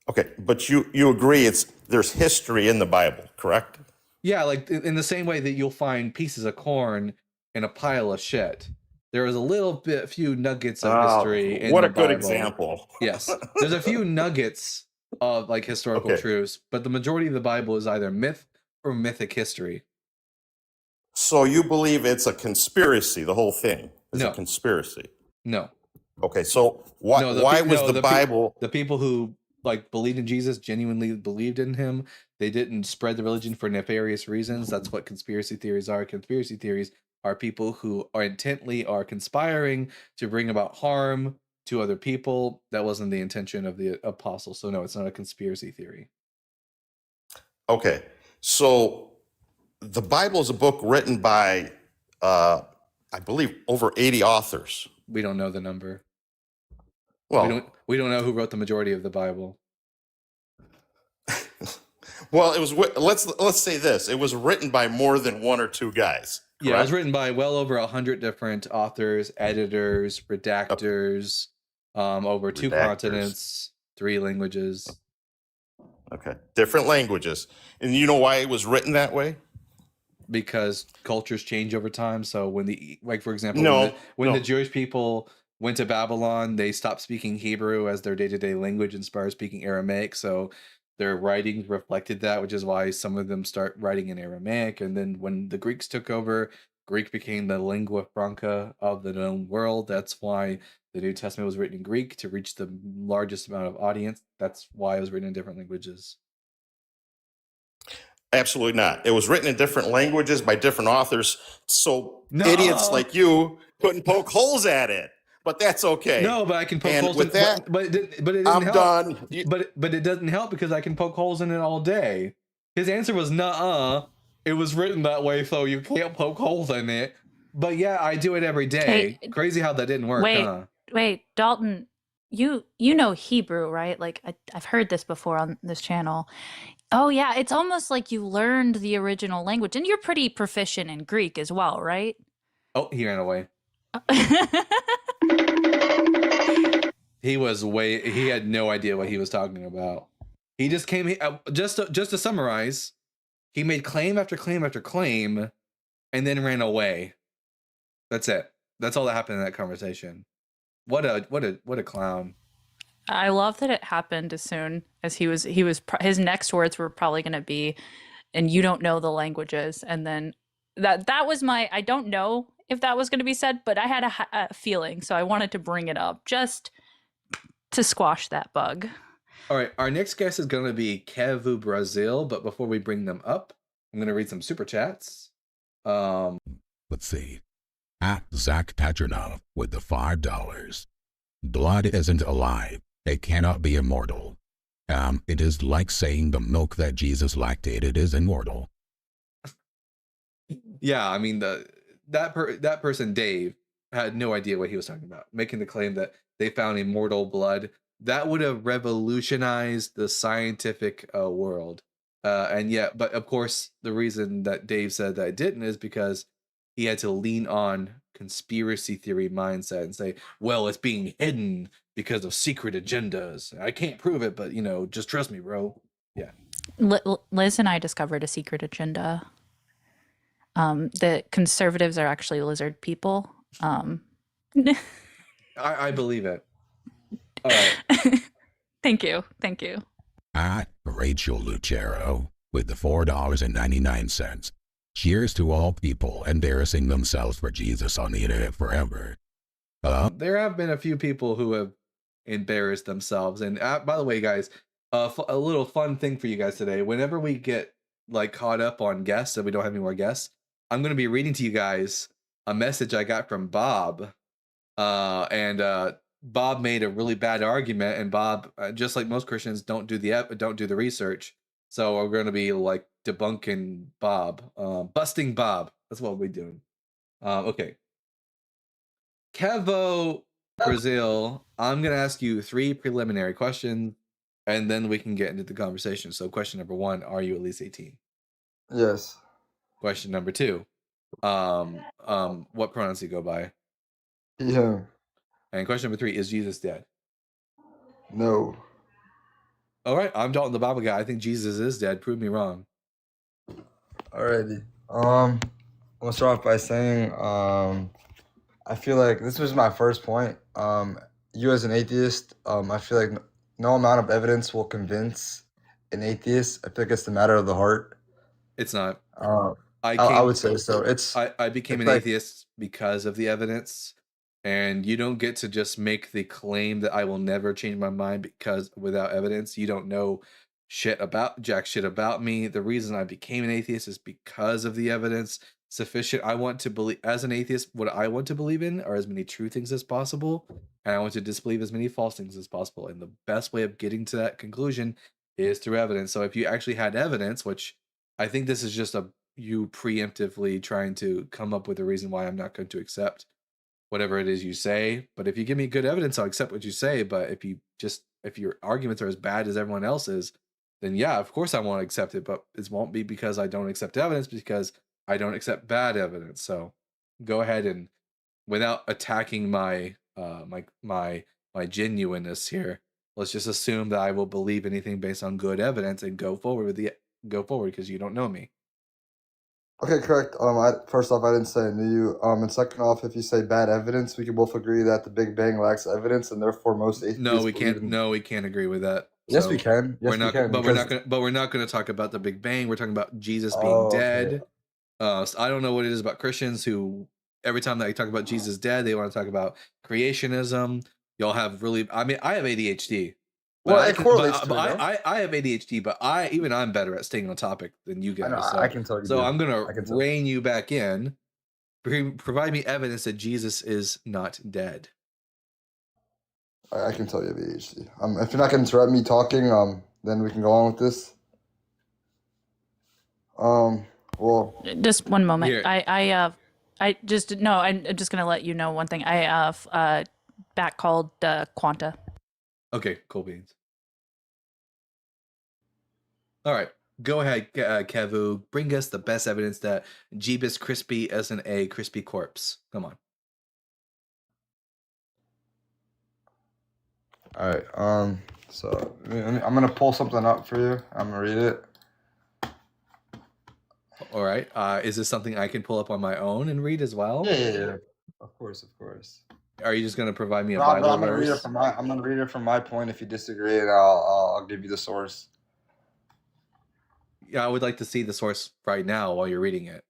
Okay, but you agree there's history in the Bible, correct? Yeah, like in the same way that you'll find pieces of corn in a pile of shit. There is a few nuggets of history in what the a good Bible. example. Yes, there's a few nuggets of like historical Okay. truths, but the majority of the Bible is either myth or mythic history. So you believe it's a conspiracy, the whole thing is No. a conspiracy. No, Okay, so why No, was the pe- Bible the people who like believed in Jesus genuinely believed in him. They didn't spread the religion for nefarious reasons. That's what conspiracy theories are. Conspiracy theories are people who are intently are conspiring to bring about harm to other people. That wasn't the intention of the apostle. So no, it's not a conspiracy theory. Okay, so the Bible is a book written by, I believe, over 80 authors. We don't know the number. Well, We don't know who wrote the majority of the Bible. well, it was. Let's say this: it was written by more than one or two guys. Yeah, it was correct? written by well over 100 different authors, editors, redactors, over 2 Redactors. continents, 3 languages. Okay, different languages, and you know why it was written that way? Because cultures change over time. So when for example, No, when no. the Jewish people went to Babylon, they stopped speaking Hebrew as their day-to-day language and started speaking Aramaic. So their writings reflected that, which is why some of them start writing in Aramaic. And then when the Greeks took over, Greek became the lingua franca of the known world. That's why the New Testament was written in Greek to reach the largest amount of audience. That's why it was written in different languages. Absolutely not. It was written in different languages by different authors, so No. idiots like you couldn't poke holes at it. But that's okay. No, but I can poke And holes with in that, but it doesn't I'm help. done. But it doesn't help because I can poke holes in it all day. His answer was nuh-uh. It was written that way, so you can't poke holes in it. But yeah, I do it every day. Hey, Crazy how that didn't work, wait, huh? wait, Dalton, you know Hebrew, right? Like I've heard this before on this channel. Oh yeah, it's almost like you learned the original language, and you're pretty proficient in Greek as well, right? Oh, he ran away. He had no idea what he was talking about. He just came just to summarize, he made claim after claim after claim and then ran away. That's it. That's all that happened in that conversation. What a clown. I love that it happened as soon as his next words were probably going to be, and you don't know the languages. And then that was I don't know if that was going to be said, but I had a feeling, so I wanted to bring it up just to squash that bug. All right, our next guest is going to be Kevu Brazil, but before we bring them up, I'm going to read some super chats. Let's see. At Zach Petronov with the $5. Blood isn't alive. It cannot be immortal. It is like saying the milk that Jesus lactated is immortal. Yeah, I mean that person Dave had no idea what he was talking about, making the claim that they found immortal blood. That would have revolutionized the scientific world. And yet, but of course, the reason that Dave said that it didn't is because he had to lean on conspiracy theory mindset and say, well, it's being hidden because of secret agendas. I can't prove it, but just trust me, bro. Yeah. Liz and I discovered a secret agenda. The conservatives are actually lizard people. I believe it. All right. Thank you. At Rachel Lucero with the $4.99. Cheers to all people embarrassing themselves for Jesus on the internet forever. There have been a few people who have embarrassed themselves. And by the way, guys, a little fun thing for you guys today. Whenever we get caught up on guests and we don't have any more guests, I'm going to be reading to you guys a message I got from Bob. And Bob made a really bad argument, and Bob, just like most Christians, don't do the research. So we're going to be debunking Bob, busting Bob. That's what we're doing. Okay. Kevo Brazil, I'm going to ask you 3 preliminary questions, and then we can get into the conversation. So question number 1, are you at least 18? Yes. Question number 2, what pronouns do you go by? Yeah. And question number 3, is Jesus dead? No. All right, I'm Dalton the Bible guy. I think Jesus is dead. Prove me wrong. Alrighty. I'm gonna start off by saying, I feel like this was my first point. You as an atheist, I feel like no amount of evidence will convince an atheist. I feel like it's the matter of the heart. It's not. I would say so. I became it's an like- atheist because of the evidence, and you don't get to just make the claim that I will never change my mind because without evidence. You don't know jack shit about me. The reason I became an atheist is because of the evidence sufficient. I want to believe, as an atheist, what I want to believe in are as many true things as possible, and I want to disbelieve as many false things as possible. And the best way of getting to that conclusion is through evidence. So if you actually had evidence, which I think this is just you preemptively trying to come up with a reason why I'm not going to accept whatever it is you say. But if you give me good evidence, I'll accept what you say. But if your arguments are as bad as everyone else's, then yeah, of course I won't accept it. But it won't be because I don't accept evidence, because I don't accept bad evidence. So go ahead and, without attacking my my genuineness here, let's just assume that I will believe anything based on good evidence and go forward because you don't know me. Okay, correct. First off, I didn't say I knew you. And second off, if you say bad evidence, we can both agree that the Big Bang lacks evidence, and therefore most atheists. No, we believe can't. in- No, we can't agree with that. Yes, So we can. Yes, we're not. we can. But we're because- not going. But we're not going to talk about the Big Bang. We're talking about Jesus being Oh, okay. dead. So I don't know what it is about Christians who every time that you talk about Jesus dead, they want to talk about creationism. Y'all have really. I mean, I have ADHD. But Well, I it can- correlates but to it, no? I have ADHD, but I'm better at staying on topic than you I guys. know, so I can tell you. so do. I'm I gonna can tell. rein you back in. Provide me evidence that Jesus is not dead. I can tell you have ADHD. If you're not going to interrupt me talking, then we can go on with this. Well, Just one moment. Here. I'm just gonna let you know one thing. I back called Quanta. Okay, cool beans. All right, go ahead, Kevu. Bring us the best evidence that Jeebus Crispy isn't a crispy corpse. Come on. all right. So I'm gonna pull something up for you. I'm gonna read it. All right. Is this something I can pull up on my own and read as well? Yeah. Of course. Are you just going to provide me a No, Bible I'm gonna read it verse? from I'm gonna read it from my point. If you disagree, and I'll give you the source. Yeah, I would like to see the source right now while you're reading it.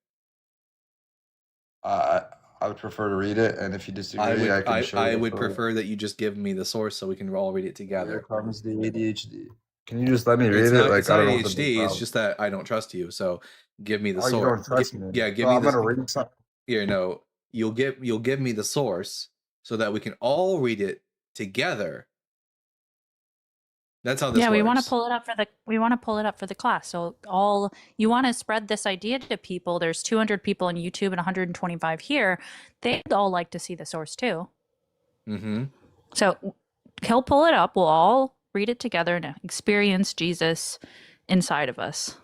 I would prefer to read it, and if you disagree, I can show you. I the would source. prefer that you just give me the source so we can all read it Here together. comes the ADHD. Can you just let me read It's it? not, Like it's I not don't know what the big ADHD. It's problem- just that I don't trust you. So give me the Oh, you source. don't trust me. Yeah, give So me I'm the. gonna read something. Here, no, you'll give me the source so that we can all read it together. That's how this works. We want to pull it up for the class. So you want to spread this idea to people. There's 200 people on YouTube and 125 here. They'd all like to see the source too. Mm-hmm. So he'll pull it up. We'll all read it together and experience Jesus inside of us.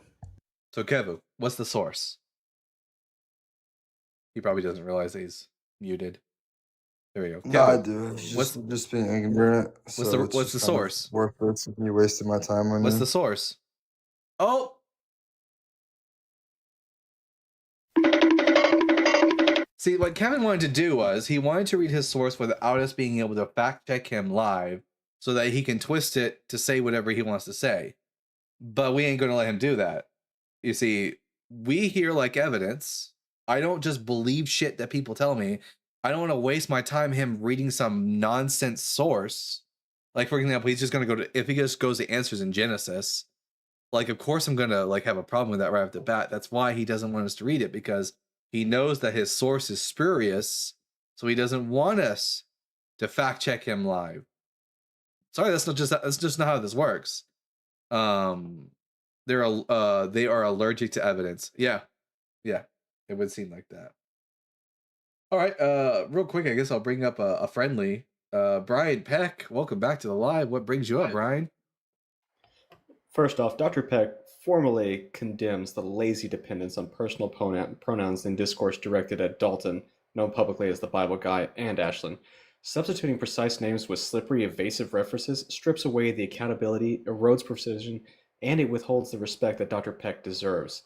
So Kevu, what's the source? He probably doesn't realize that he's muted. There we go. No, I Kevu, do. It's what's- just being ignorant. what's so the- it's what's just the kind of source? Worthless if you wasted my time on What's you. the source? Oh! See, what Kevin wanted to do was he wanted to read his source without us being able to fact check him live so that he can twist it to say whatever he wants to say. But we ain't going to let him do that. You see, we hear like evidence. I don't just believe shit that people tell me. I don't want to waste my time him reading some nonsense source. Like, for example, he's just going to go to, if he just goes to answers in Genesis, like, of course I'm going to like have a problem with that right off the bat. That's why he doesn't want us to read it, because he knows that his source is spurious, so he doesn't want us to fact check him live. Sorry, that's just not how this works. They are allergic to evidence. Yeah, it would seem like that. All right, real quick, I guess I'll bring up a friendly. Brian Peck, welcome back to the live. What brings you up, Brian? First off, Dr. Peck formally condemns the lazy dependence on personal pronouns in discourse directed at Dalton, known publicly as the Bible Guy, and Ashlyn. Substituting precise names with slippery, evasive references strips away the accountability, erodes precision, and it withholds the respect that Dr. Peck deserves.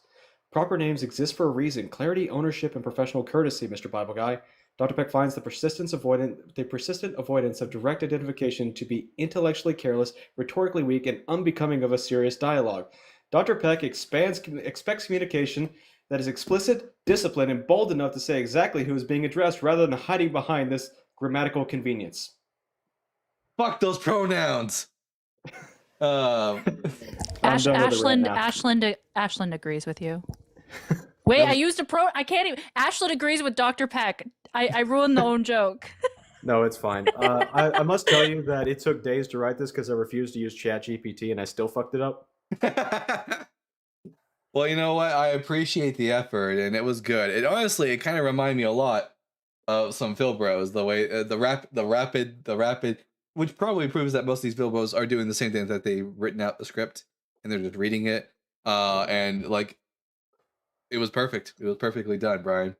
Proper names exist for a reason: clarity, ownership, and professional courtesy, Mr. Bible Guy. Dr. Peck finds the persistent avoidance of direct identification to be intellectually careless, rhetorically weak, and unbecoming of a serious dialogue. Dr. Peck expects communication that is explicit, disciplined, and bold enough to say exactly who is being addressed rather than hiding behind this grammatical convenience. Fuck those pronouns. Ashlyn agrees with you. Wait, I used I can't even. Ashlyn agrees with Dr. Peck. I ruined the own joke. No, it's fine. I must tell you that it took days to write this because I refused to use ChatGPT and I still fucked it up. Well, you know what? I appreciate the effort, and it was good. It honestly, it kind of reminded me a lot of some Phil Bros. The way the rapid, which probably proves that most of these Phil Bros are doing the same thing, that they've written out the script and they're just reading it. And like, it was perfect. It was perfectly done, Brian.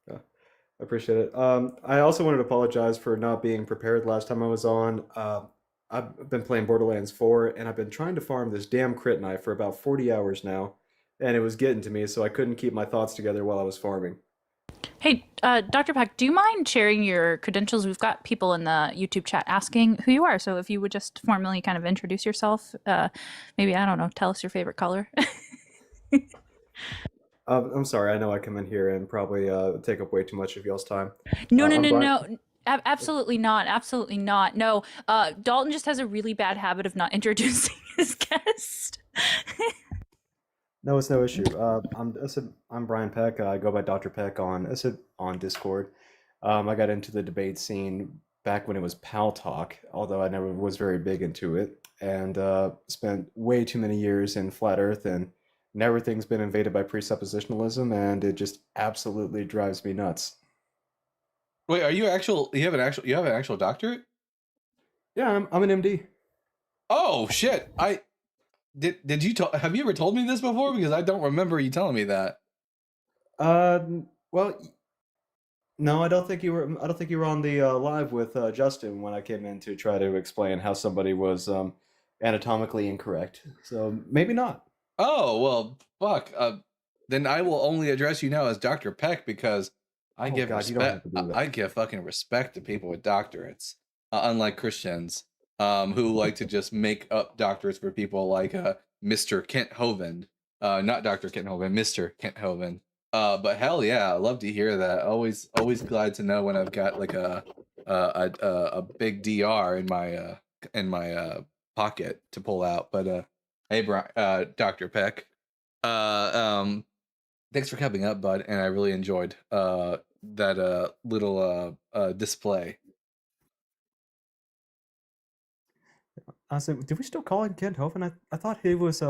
I appreciate it. I also wanted to apologize for not being prepared last time I was on. I've been playing Borderlands 4, and I've been trying to farm this damn crit knife for about 40 hours now, and it was getting to me, so I couldn't keep my thoughts together while I was farming. Hey, Dr. Peck, do you mind sharing your credentials? We've got people in the YouTube chat asking who you are, so if you would just formally kind of introduce yourself, maybe, I don't know, tell us your favorite color. I'm sorry, I know I come in here and probably take up way too much of y'all's time. No. Absolutely not. Absolutely not. No, Dalton just has a really bad habit of not introducing his guest. No, it's no issue. I'm Brian Peck. I go by Dr. Peck on Discord. I got into the debate scene back when it was Pal Talk, although I never was very big into it, and spent way too many years in Flat Earth and and everything's been invaded by presuppositionalism, and it just absolutely drives me nuts. Wait, are you actual? You have an actual doctorate? Yeah, I'm an MD. Oh shit! Did you have you ever told me this before? Because I don't remember you telling me that. Well, no, I don't think you were. I don't think you were on the live with Justin when I came in to try to explain how somebody was anatomically incorrect. So maybe not. Oh well, fuck. Then I will only address you now as Dr. Peck because I Oh, give God, you don't have respect. to do that. I give fucking respect to people with doctorates, unlike Christians, who like to just make up doctorates for people like Mr. Kent Hovind, not Dr. Kent Hovind, Mr. Kent Hovind. But hell yeah, I love to hear that. Always glad to know when I've got like a big DR in my pocket to pull out. But hey, Dr. Peck, thanks for coming up, bud, and I really enjoyed that little display. So did we still call him Kent Hovind? I thought he was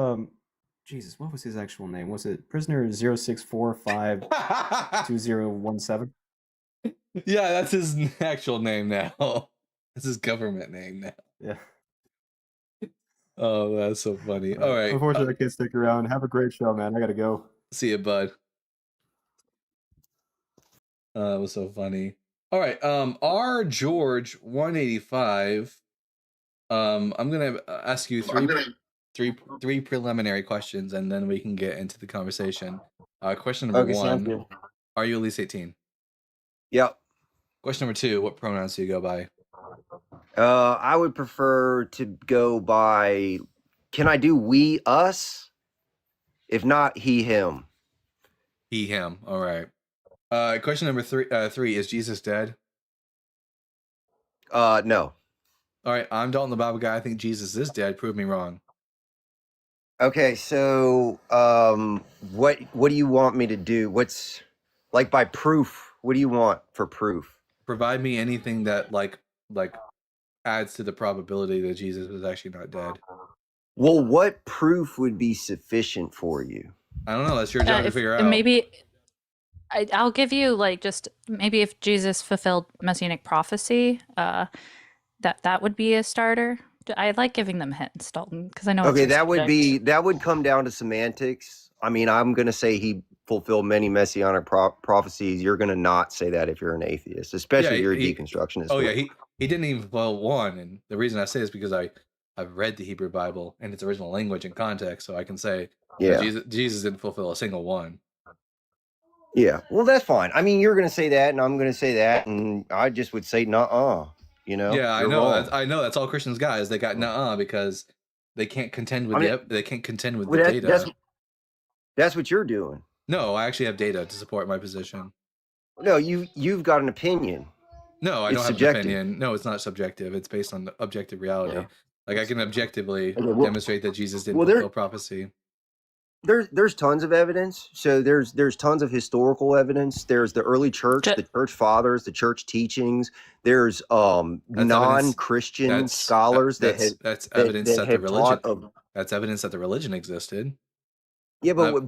Jesus, what was his actual name? Was it prisoner 06452017? Yeah, that's his actual name now. That's his government name now. Yeah. Oh, that's so funny. All right. Unfortunately, I can't stick around. Have a great show, man. I gotta go. See you, bud. It was so funny. All right. R George 185. I'm gonna ask you three preliminary questions, and then we can get into the conversation. Question number sounds one: good. Are you at least 18? Yep. Question number two: What pronouns do you go by? I would prefer to go by. Can I do we, us? If not, he, him. He, him. All right. Question number three: Is Jesus dead? No. All right. I'm Dalton the Bible Guy. I think Jesus is dead. Prove me wrong. Okay, so what do you want me to do? What's like by proof? What do you want for proof? Provide me anything that like adds to the probability that Jesus is actually not dead. Well, what proof would be sufficient for you? I don't know. That's your job to figure out. Maybe I'll give you like just maybe if Jesus fulfilled messianic prophecy, that would be a starter. I like giving them hints, Dalton, because I know. Okay, that would come down to semantics. I mean, I'm going to say he fulfilled many messianic prophecies. You're going to not say that if you're an atheist, especially if you're a deconstructionist. Oh yeah, he didn't even fulfill one, and the reason I say is because I've read the Hebrew Bible in its original language and context, so I can say Jesus didn't fulfill a single one. Yeah, well, that's fine. I mean, you're going to say that, and I'm going to say that, and I just would say nuh-uh. You know? Yeah, I know. I know. That's all Christians got is they got nuh-uh because they can't contend with the data. That's what you're doing. No, I actually have data to support my position. No, you've got an opinion. No, I don't have an opinion. No, it's not subjective. It's based on the objective reality. Yeah. Like I can objectively demonstrate that Jesus didn't fulfill prophecy. There's tons of evidence. So there's tons of historical evidence. There's the early church, the church fathers, the church teachings. There's non-Christian scholars that's evidence that the religion that's evidence that the religion existed. Yeah, but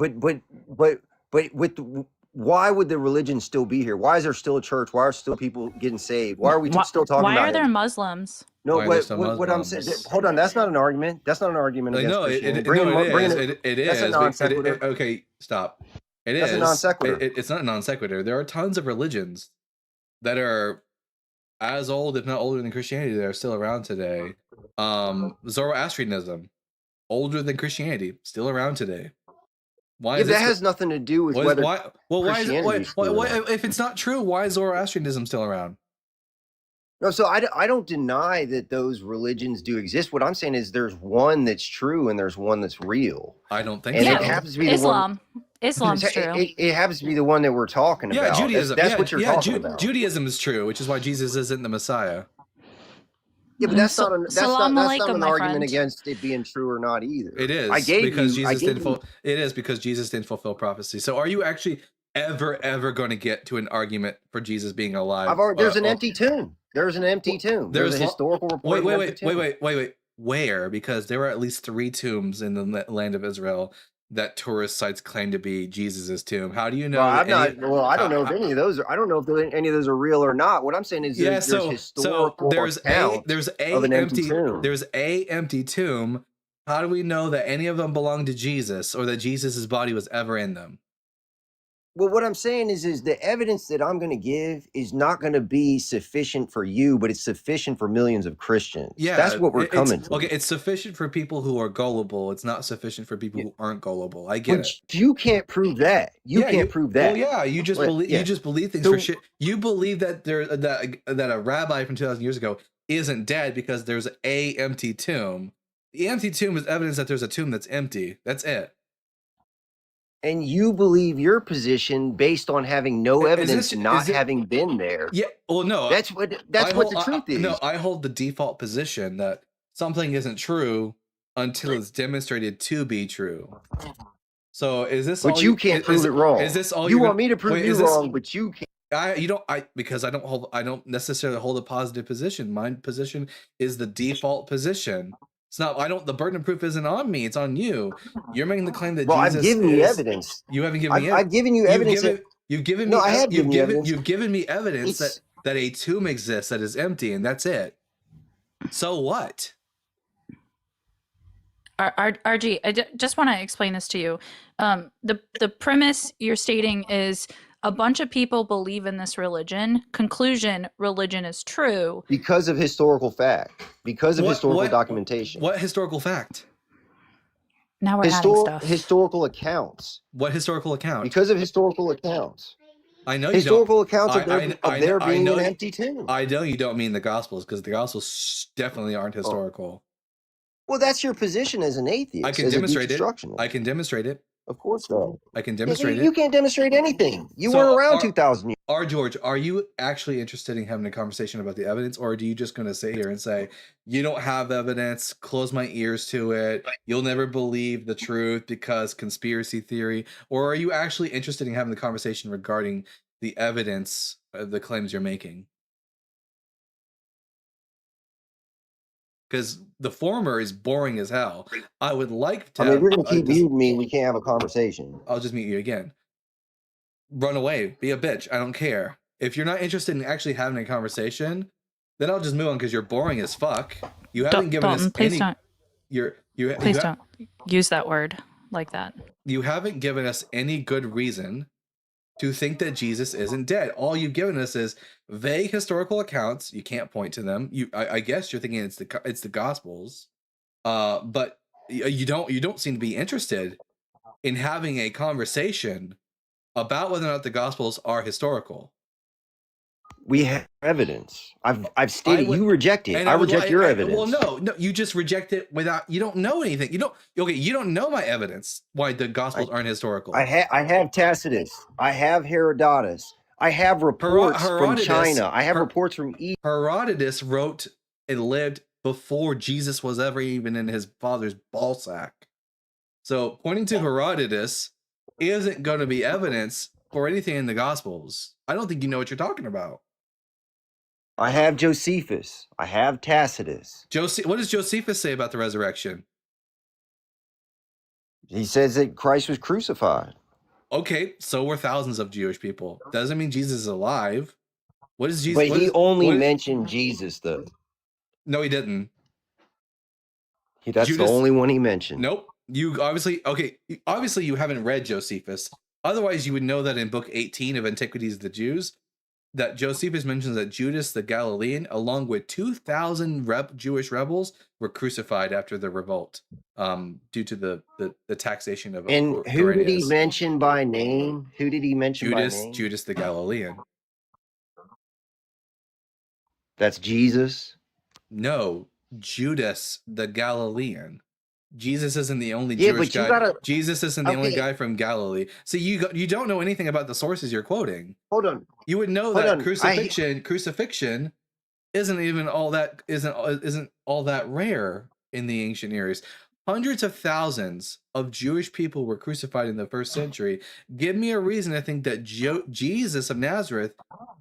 why would the religion still be here? Why is there still a church? Why are still people getting saved? Why are we still talking about? Why are there Muslims? No, what I'm saying. Hold on, that's not an argument. That's not an argument against Christianity. It is. That's a non sequitur. Okay, stop. That's a non sequitur. It's not a non sequitur. There are tons of religions that are as old, if not older than Christianity, that are still around today. Zoroastrianism, older than Christianity, still around today. Why? That has nothing to do with whether. Why is it? If it's not true, why is Zoroastrianism still around? No, so I don't deny that those religions do exist. What I'm saying is there's one that's true and there's one that's real. I don't think so. Yeah, it happens to be Islam. The one, Islam's true. It happens to be the one that we're talking about. Judaism. That's what you're talking about. Judaism is true, which is why Jesus isn't the Messiah. Yeah, but that's not an alaikum, argument against it being true or not either. It is because Jesus didn't fulfill prophecy. So are you actually ever going to get to an argument for Jesus being alive? There's an empty tomb. There's an empty tomb. There's a historical report. Wait. Where? Because there were at least 3 tombs in the land of Israel that tourist sites claim to be Jesus's tomb? How do you know Well, that I'm not. any? Well, I don't know if how- any of those are. I don't know if any of those are real or not. What I'm saying is Yeah, there's so historical there's account of an empty tomb. there's a empty tomb. How do we know that any of them belong to Jesus or that Jesus's body was ever in them? Well, what I'm saying is the evidence that I'm going to give is not going to be sufficient for you, but it's sufficient for millions of Christians. Yeah, That's what we're it's coming to. okay. It's sufficient for people who are gullible. It's not sufficient for people who aren't gullible. I get But it. you can't prove that. You Yeah, can't prove that. Well, yeah, you just Well, believe yeah. you just believe things So- for shit. You believe that that a rabbi from 2,000 years ago isn't dead because there's a empty tomb. The empty tomb is evidence that there's a tomb that's empty. That's it. And you believe your position based on having no Is evidence, this- not is it- having been there. Yeah. Well, no. That's what I the hold- truth is. No, I hold the default position that something isn't true until it's demonstrated to be true. So is this? But all you can't prove it wrong. Is this all you you're want gonna- me to prove wait, you is this- wrong, but you can't. Because I don't necessarily hold a positive position. My position is the default position. It's not. The burden of proof isn't on me. It's on you. You're making the claim that Well, Jesus I've given you is- evidence. You haven't given me. I've given you You've evidence. You've given No, me. I have given you evidence. You've given me evidence It's- that a tomb exists that is empty, and that's it. So what? RG, just want to explain this to you. The premise you're stating is a bunch of people believe in this religion. Conclusion: religion is true. Because of historical fact. Because of historical documentation. What historical fact? Now we're adding stuff. Historical accounts. What historical account? Because of historical accounts. I know you Historical don't. accounts of there being know an you- empty tomb. I know you don't mean the Gospels because the Gospels definitely aren't historical. Well, that's your position as an atheist. I can as a demonstrate it. deconstructionist. I can demonstrate it. Of course not. I can Yeah, demonstrate you it. can't demonstrate anything. You So, weren't around are- 2,000 years. George, are you actually interested in having a conversation about the evidence, or are you just going to sit here and say, you don't have evidence, close my ears to it, you'll never believe the truth because conspiracy theory, or are you actually interested in having the conversation regarding the evidence of the claims you're making? Because the former is boring as hell. I would like to. I mean, if you're going to keep dis- muting me, we can't have a conversation. I'll just mute you again. Run away. Be a bitch. I don't care. If you're not interested in actually having a conversation, then I'll just move on because you're boring as fuck. You haven't given Dalton, us please any. don't. Please don't use that word like that. You haven't given us any good reason to think that Jesus isn't dead. All you've given us is vague historical accounts. You can't point to them. I guess you're thinking it's the Gospels, but you don't seem to be interested in having a conversation about whether or not the Gospels are historical. We have evidence. I've stated would- you reject it. And I would reject like- your I- evidence. Well, no, you just reject it without. You don't know anything. You don't know my evidence why the Gospels aren't historical. I have Tacitus. I have Herodotus. I have reports from Herodotus- China. I have reports from Egypt. Herodotus wrote and lived before Jesus was ever even in his father's ballsack. So pointing to Herodotus isn't going to be evidence for anything in the Gospels. I don't think you know what you're talking about. I have Josephus. I have Tacitus. What does Josephus say about the resurrection? He says that Christ was crucified. Okay, so were thousands of Jewish people. Doesn't mean Jesus is alive. What is Jesus? But what he is- only what is- mentioned Jesus, though. No, he didn't. That's Judas- the only one he mentioned. Nope. You obviously you haven't read Josephus. Otherwise, you would know that in book 18 of Antiquities of the Jews, that Josephus mentions that Judas the Galilean, along with 2,000 Jewish rebels, were crucified after the revolt, due to the taxation of. And who did he Quirinius. mention by name? Who did he mention by name? Judas the Galilean. That's Jesus. No, Judas the Galilean. Jesus isn't the only Yeah, Jewish but you guy. gotta- Jesus isn't the only Okay. guy from Galilee. So you don't know anything about the sources you're quoting. Hold on. You would know Hold that on, crucifixion isn't even all that isn't all that rare in the ancient Near East. Hundreds of thousands of Jewish people were crucified in the first century. Give me a reason to think that Jesus of Nazareth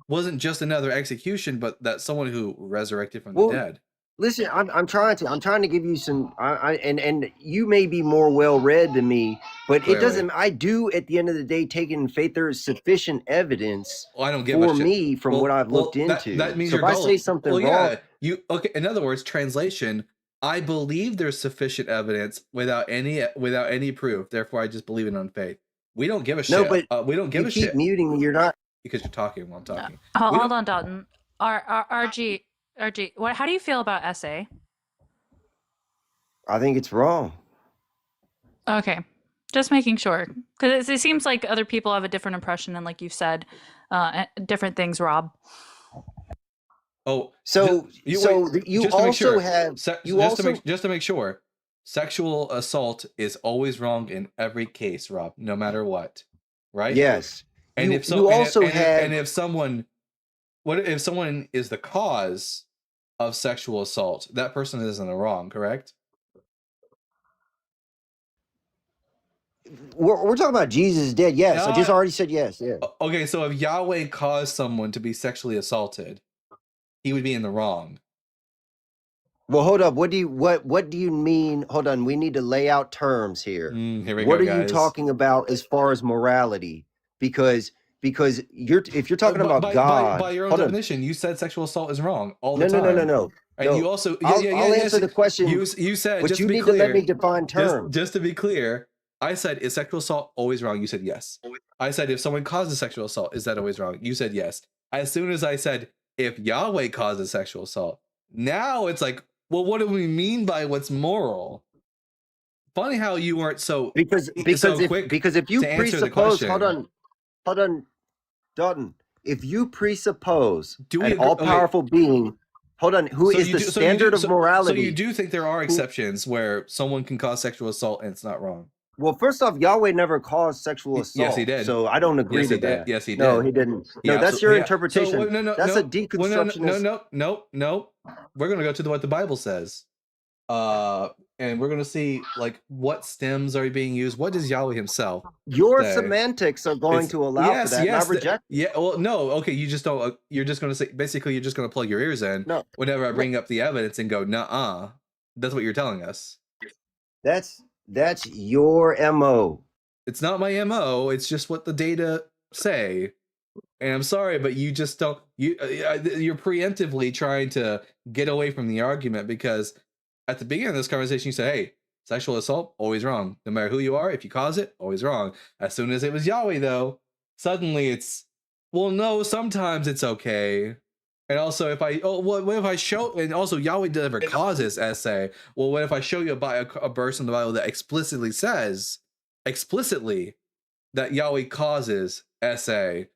wasn't just another execution, but that someone who resurrected from the Well, dead. Listen, I'm trying to give you some, and you may be more well read than me, but it Clearly. doesn't. I do at the end of the day take it in faith. There is sufficient evidence Well, I don't give a for shit. me from what I've looked that, into. That means so you're if I say something well, wrong, yeah, you okay. In other words, translation. I believe there's sufficient evidence without any proof. Therefore, I just believe it on faith. We don't give a no, shit. but We don't give you a keep shit muting me. You're not. because you're talking while I'm talking. We Hold don't- on, Dalton. RG, how do you feel about essay? I think it's wrong. Okay, just making sure, because it seems like other people have a different impression, and like you said, different things, Rob. Oh, So just also to make sure, have just to make sure, sexual assault is always wrong in every case, Rob, no matter what, right? yes. And you, if so, you and also if, have and if someone, what if someone is the cause of sexual assault? That person is in the wrong, correct? we're talking about Jesus is dead. Yes, I just Yeah. already said yes. Yeah. Okay, so if Yahweh caused someone to be sexually assaulted, he would be in the wrong. Well, hold up. What do you mean? Hold on. We need to lay out terms here. Here we What go, are you guys. talking about as far as morality? Because if you're talking about by, God, by your own hold on. definition, you said sexual assault is wrong all No, the time. no. And No. you also, I'll answer the question. You said, But just you to be need clear, to let me define terms. just to be clear, I said, is sexual assault always wrong? You said yes. I said, if someone causes sexual assault, is that always wrong? You said yes. As soon as I said, if Yahweh causes sexual assault, now it's like, well, what do we mean by what's moral? Funny how you weren't so because if you to answer the presuppose, question. hold on, Dalton. If you presuppose Do we an agree- all-powerful being, hold on, who So is you the do- so standard of morality? So you do think there are exceptions where someone can cause sexual assault and it's not wrong? Well, first off, Yahweh never caused sexual assault. Yes, he did. So I don't agree Yes, he to did. that. Yes, he did. No, he didn't. He No, that's your absolutely- interpretation. So, That's a deconstructionist. No. We're gonna go to what the Bible says, and we're gonna see like what stems are being used. What does Yahweh Himself? Your say? semantics are going It's- to allow for that. And I reject. Yeah. Well, no. Okay. You just don't. You're just gonna say. Basically, you're just gonna plug your ears in. No. Whenever I bring up the evidence and go, "Nuh-uh," that's what you're telling us. That's your MO. It's not my MO. It's just what the data say. And I'm sorry, but you just don't. You're preemptively trying to get away from the argument because at the beginning of this conversation, you said, "Hey, sexual assault always wrong. No matter who you are, if you cause it, always wrong." As soon as it was Yahweh, though, suddenly it's, well, no. Sometimes it's okay. And also, what if I show? And also, Yahweh never causes essay. Well, what if I show you a verse in the Bible that explicitly says that Yahweh causes essay?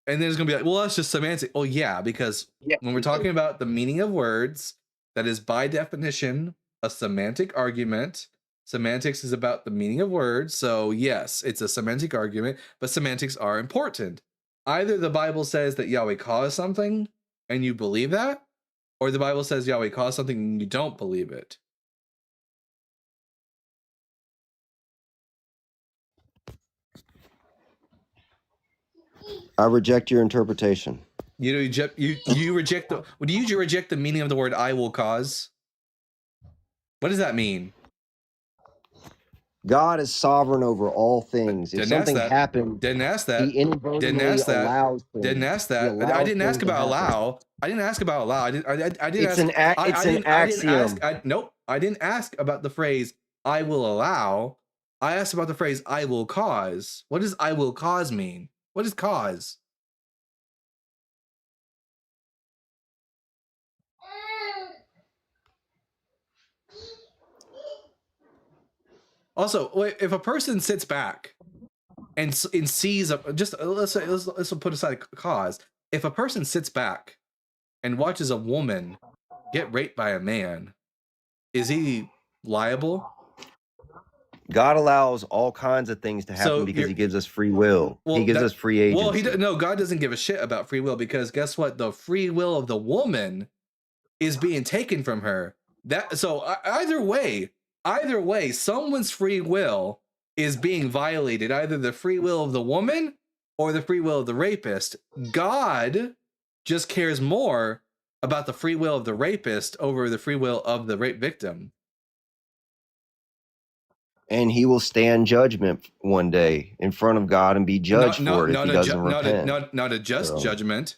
And then it's gonna be like, well, that's just semantic. Oh yeah, because when we're talking about the meaning of words, that is by definition a semantic argument. Semantics is about the meaning of words. So yes, it's a semantic argument, but semantics are important. Either the Bible says that Yahweh caused something and you believe that, or the Bible says Yahweh caused something and you don't believe it. I reject your interpretation. You reject do you reject the meaning of the word "I will cause"? What does that mean? God is sovereign over all things. If Didn't ask something that. happened, Didn't ask that. He inadvertently Didn't ask that. allows things. Didn't ask He that. allows I didn't ask things to about happen. allow. I didn't ask about allow. I didn't It's ask. an axiom. Nope. I didn't ask about the phrase "I will allow." I asked about the phrase "I will cause." What does "I will cause" mean? What is cause? Also, wait, if a person sits back and sees let's put aside cause. If a person sits back and watches a woman get raped by a man, is he liable? God allows all kinds of things to happen So because you're- He gives us free will. Well, He gives us free agency. Well, no, God doesn't give a shit about free will because guess what? The free will of the woman is being taken from her. Either way, someone's free will is being violated. Either the free will of the woman or the free will of the rapist. God just cares more about the free will of the rapist over the free will of the rape victim. And he will stand judgment one day in front of God and be judged for it if he doesn't repent. Not a just judgment.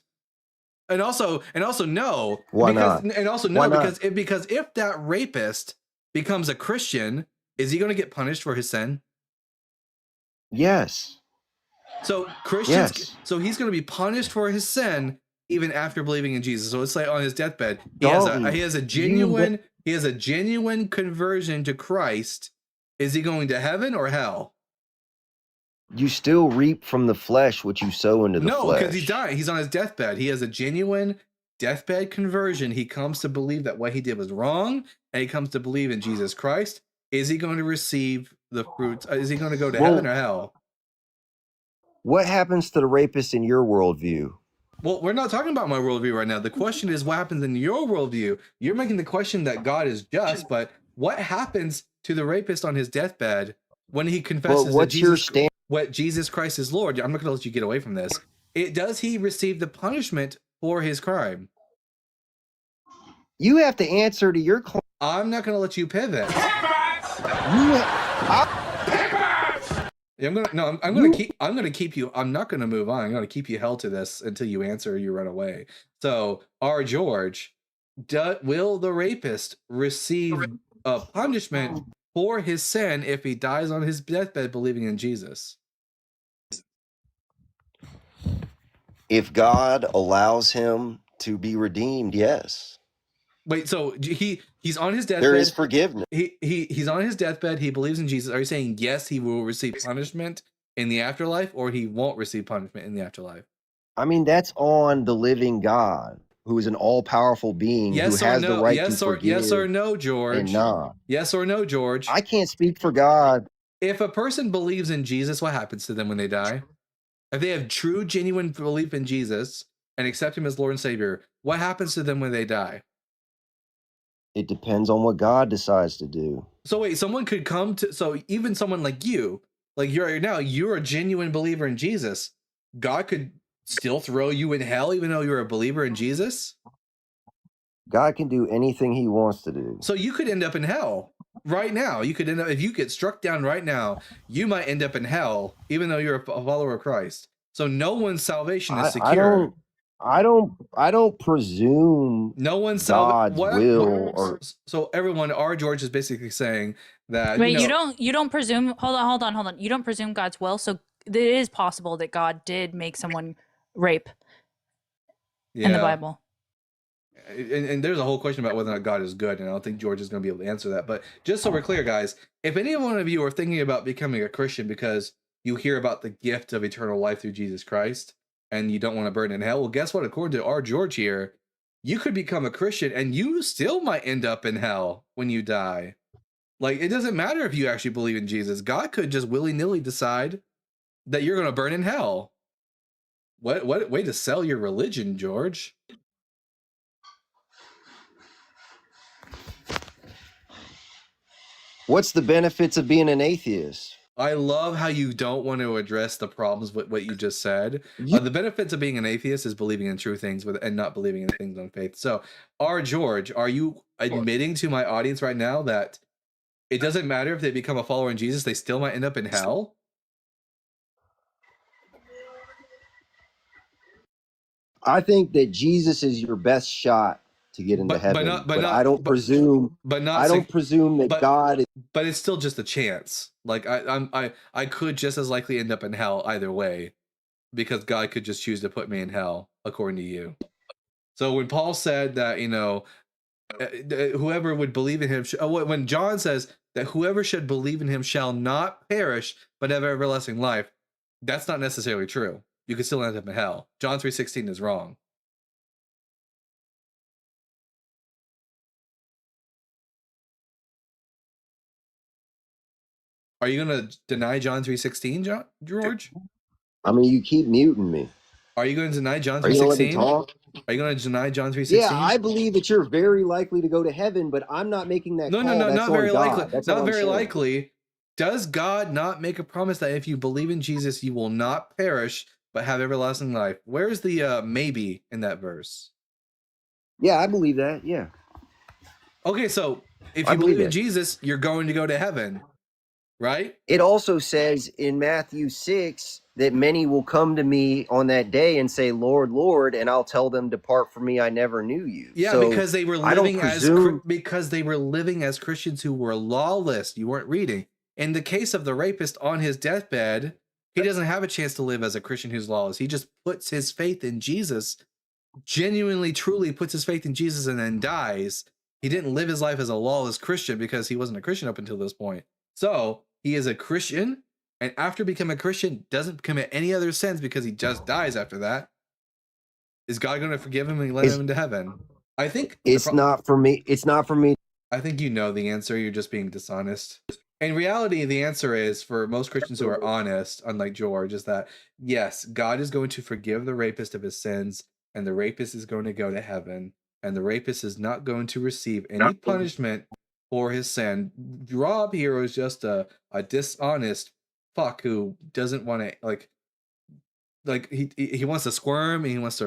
And also no. Why because, not? And also Why no, not? because if that rapist becomes a Christian, is he going to get punished for his sin? Yes. So Christians, Yes. so he's going to be punished for his sin even after believing in Jesus. So it's like on his deathbed, he has a genuine conversion to Christ. Is he going to heaven or hell? You still reap from the flesh what you sow into the flesh. No, because he's dying. He's on his deathbed. He has a genuine deathbed conversion. He comes to believe that what he did was wrong, and he comes to believe in Jesus Christ. Is he going to receive the fruits? Is he going to go to heaven or hell? What happens to the rapist in your worldview? Well, we're not talking about my worldview right now. The question is what happens in your worldview. You're making the question that God is just, but what happens to the rapist on his deathbed when he confesses that Jesus Christ is Lord? I'm not going to let you get away from this. Does he receive the punishment for his crime? You have to answer to your claim. I'm not going to let you pivot. I'm gonna keep you. I'm not gonna move on. I'm gonna keep you held to this until you answer or you run away. So, R. George, will the rapist receive a punishment for his sin if he dies on his deathbed believing in Jesus? If God allows him to be redeemed, yes. Wait, so he's on his deathbed. There is forgiveness. He's on his deathbed. He believes in Jesus. Are you saying yes, he will receive punishment in the afterlife, or he won't receive punishment in the afterlife? I mean, that's on the living God, who is an all-powerful being who has the right to forgive. Yes or no, George? And not. Yes or no, George? I can't speak for God. If a person believes in Jesus, what happens to them when they die? If they have true, genuine belief in Jesus and accept him as Lord and Savior, what happens to them when they die? It depends on what God decides to do. So wait, someone could come to, so even someone like you, like you're a genuine believer in Jesus. God could still throw you in hell even though you're a believer in Jesus? God can do anything he wants to do. So you could end up in hell right now. You could end up, if you get struck down right now, you might end up in hell even though you're a follower of Christ. So no one's salvation is secure. I don't presume no one's God's will or so everyone. R. George is basically saying that. Wait, you don't presume. Hold on. You don't presume God's will. So it is possible that God did make someone rape in the Bible. And there's a whole question about whether or not God is good, and I don't think George is going to be able to answer that. But just so we're clear, guys, if any one of you are thinking about becoming a Christian because you hear about the gift of eternal life through Jesus Christ, and you don't want to burn in hell, well, guess what? According to R. George here, you could become a Christian and you still might end up in hell when you die. Like, it doesn't matter if you actually believe in Jesus. God could just willy-nilly decide that you're going to burn in hell. What way to sell your religion, George? What's the benefits of being an atheist? I love how you don't want to address the problems with what you just said. The benefits of being an atheist is believing in true things and not believing in things on faith. So, R. George, are you admitting to my audience right now that it doesn't matter if they become a follower in Jesus, they still might end up in hell? I think that Jesus is your best shot to get into heaven. I don't presume that God is. But it's still just a chance. Like I could just as likely end up in hell either way, because God could just choose to put me in hell, according to you. So when Paul said that, whoever would believe in him, when John says that whoever should believe in him shall not perish but have everlasting life, that's not necessarily true. You could still end up in hell. John 3:16 is wrong. Are you going to deny John 3:16, George? I mean, you keep muting me. Are you going to deny John 3:16? Are you going to let me talk? Are you going to deny John 3:16? Yeah, I believe that you're very likely to go to heaven, but I'm not making that call. No, That's not very God. likely. Not very likely. Does God not make a promise that if you believe in Jesus, you will not perish but have everlasting life? Where's the maybe in that verse? Yeah, I believe that. Yeah. Okay, so if I you believe believe in it. Jesus, you're going to go to heaven, right? It also says in Matthew 6 that many will come to me on that day and say, Lord, Lord, and I'll tell them, depart from me, I never knew you. Yeah, So because they were I don't living presume. because they were living as Christians who were lawless. You weren't reading. In the case of the rapist on his deathbed, he doesn't have a chance to live as a Christian who's lawless. He just puts his faith in Jesus, genuinely, truly puts his faith in Jesus, and then dies. He didn't live his life as a lawless Christian because he wasn't a Christian up until this point. So he is a Christian, and after becoming a Christian, doesn't commit any other sins because he just dies after that. Is God going to forgive him and let him into heaven? I think It's not for me. It's not for me. I think you know the answer. You're just being dishonest. In reality, the answer is, for most Christians who are honest, unlike George, is that yes, God is going to forgive the rapist of his sins, and the rapist is going to go to heaven, and the rapist is not going to receive any punishment for his sin. Rob here is just a dishonest fuck who doesn't want to like he wants to squirm, and he wants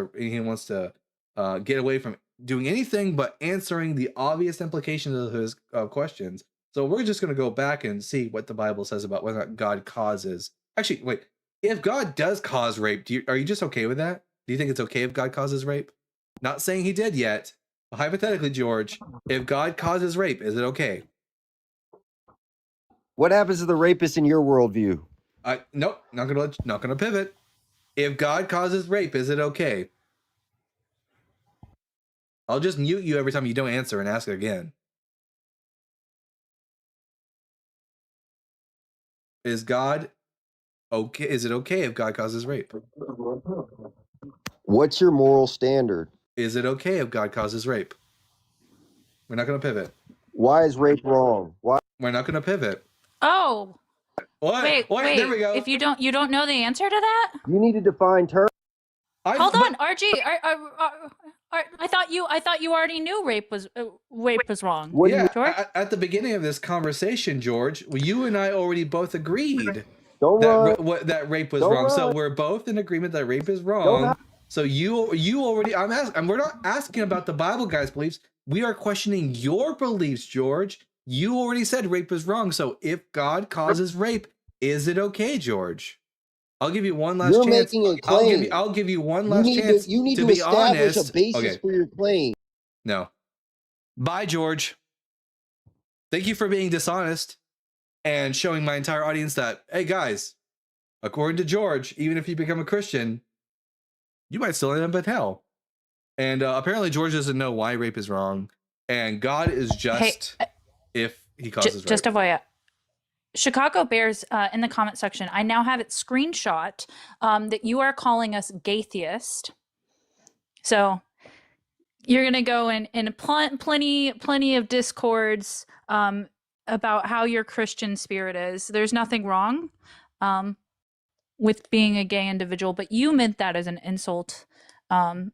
to get away from doing anything but answering the obvious implications of his questions. So we're just going to go back and see what the Bible says about whether or not God causes. Actually, wait. If God does cause rape, are you just okay with that? Do you think it's okay if God causes rape? Not saying he did yet. But hypothetically, George, if God causes rape, is it okay? What happens to the rapist in your worldview? Nope. Not gonna pivot. If God causes rape, is it okay? I'll just mute you every time you don't answer and ask it again. Is God okay? Is it okay if God causes rape? What's your moral standard? Is it okay if God causes rape? We're not going to pivot. Why is rape wrong? Why? We're not going to pivot. Oh, What? wait. There we go. If you don't know the answer to that, You need to define terms. hold on, RG. I thought you already knew rape was wrong. What do Yeah, you? George? at the beginning of this conversation, George, you and I already both agreed Don't run. that rape was Don't wrong. So run. we're both in agreement that rape is Don't wrong. run. So you already. I'm asking. We're not asking about the Bible guy's beliefs. We are questioning your beliefs, George. You already said rape is wrong. So if God causes rape, is it okay, George? I'll give you one last You're chance. making a claim. I'll give you one last You chance. need to be establish honest. a basis Okay. for your claim. No. Bye, George. Thank you for being dishonest and showing my entire audience that, hey, guys, according to George, even if you become a Christian, you might still end up in hell. And apparently George doesn't know why rape is wrong. And God is just if he causes rape. Just FYI. Chicago Bears in the comment section. I now have it screenshot that you are calling us gaytheist. So you're gonna go in plenty of discords about how your Christian spirit is. There's nothing wrong with being a gay individual, but you meant that as an insult. And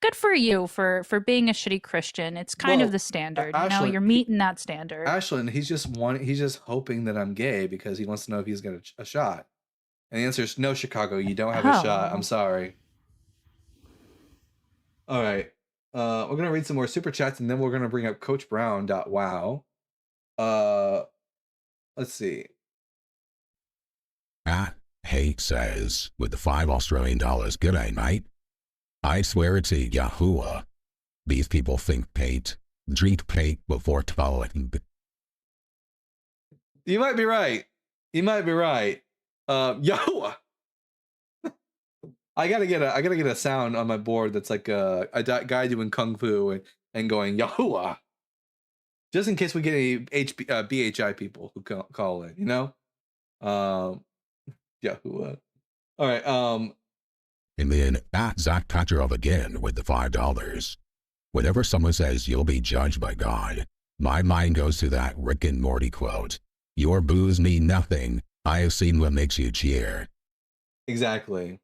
good for you for being a shitty Christian. It's kind of the standard. Ashlyn, you're meeting that standard. Ashlyn, he's just hoping that I'm gay because he wants to know if he's got a shot. And the answer is no, Chicago, you don't have a shot. I'm sorry. All right. We're going to read some more super chats, and then we're going to bring up Coach Brown.wow. Let's see. Hate says, with the $5 Australian, g'day, mate. I swear it's a Yahuwah. These people think Pate. Drink Pate before twirling. You might be right. Yahuwah. I gotta get a sound on my board that's like a guy doing kung fu and going Yahuwah, just in case we get any BHI people who call in, you know. Yahuwah. All right. And then Zach Kacherov again with the $5. Whenever someone says you'll be judged by God, my mind goes to that Rick and Morty quote: "Your boos mean nothing. I have seen what makes you cheer." Exactly.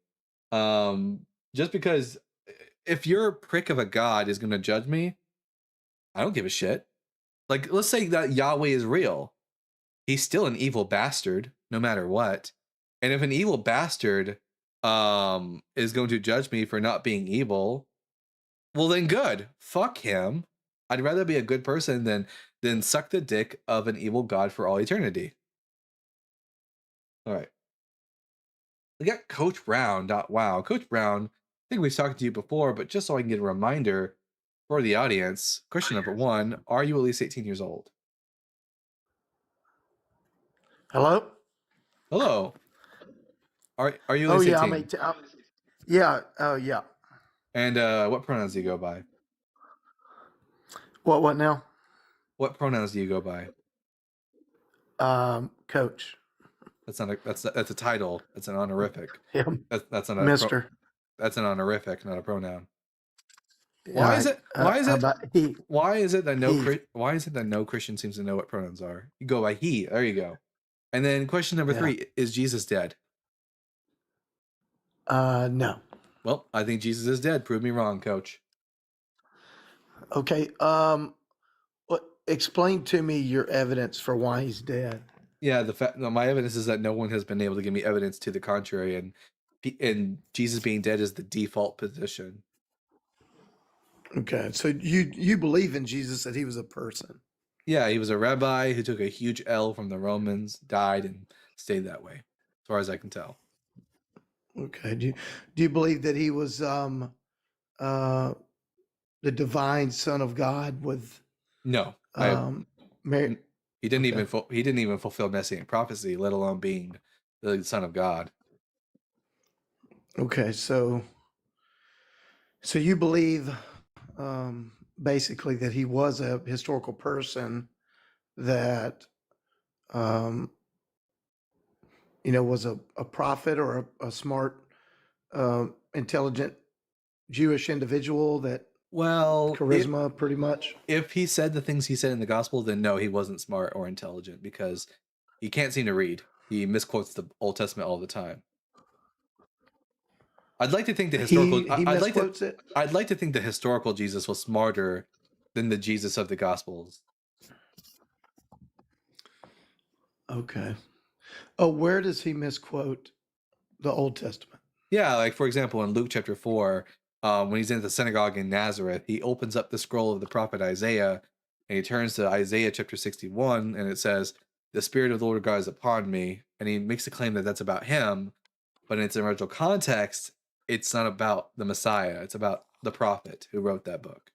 Just because if your prick of a god is going to judge me, I don't give a shit. Like, let's say that Yahweh is real. He's still an evil bastard, no matter what. And if an evil bastard is going to judge me for not being evil, Well, then good. Fuck him. I'd rather be a good person than suck the dick of an evil god for all eternity. All right. We got Coach Brown. Wow. Coach Brown, I think we've talked to you before, but just so I can get a reminder for the audience, question number 1, are you at least 18 years old? Hello? Hello. Are you at Oh, least yeah, 18? I'm 18. Yeah, oh, yeah. And what pronouns do you go by? What now? What pronouns do you go by? Coach. That's not that's a title. That's an honorific. Yeah, That's not a Mister. that's an honorific, not a pronoun. Yeah, Why is it? Why is how it? about he? Why is it that He. why is it that no Christian seems to know what pronouns are? You go by he. There you go. And then question number Yeah. 3: is Jesus dead? No. Well, I think Jesus is dead. Prove me wrong, Coach. Okay. Explain to me your evidence for why he's dead. Yeah, my evidence is that no one has been able to give me evidence to the contrary, and Jesus being dead is the default position. Okay. So you believe in Jesus, that he was a person. Yeah, he was a rabbi who took a huge L from the Romans, died, and stayed that way, as far as I can tell. Okay. Do you believe that he was the divine Son of God with No, Mary? he didn't Okay. even fulfill messianic prophecy, let alone being the Son of God. Okay. So you believe basically that he was a historical person that was a prophet or a smart, intelligent Jewish individual that Well, charisma, pretty much. if he said the things he said in the gospel, then no, he wasn't smart or intelligent because he can't seem to read. He misquotes the Old Testament all the time. I'd like to think the historical. He misquotes it. I'd like to think the historical Jesus was smarter than the Jesus of the Gospels. Okay. Oh, where does he misquote the Old Testament? Yeah, like for example, in Luke chapter 4, when he's in the synagogue in Nazareth, he opens up the scroll of the prophet Isaiah, and he turns to Isaiah chapter 61, and it says, "The Spirit of the Lord God is upon me," and he makes the claim that that's about him, but in its original context, it's not about the Messiah. It's about the prophet who wrote that book.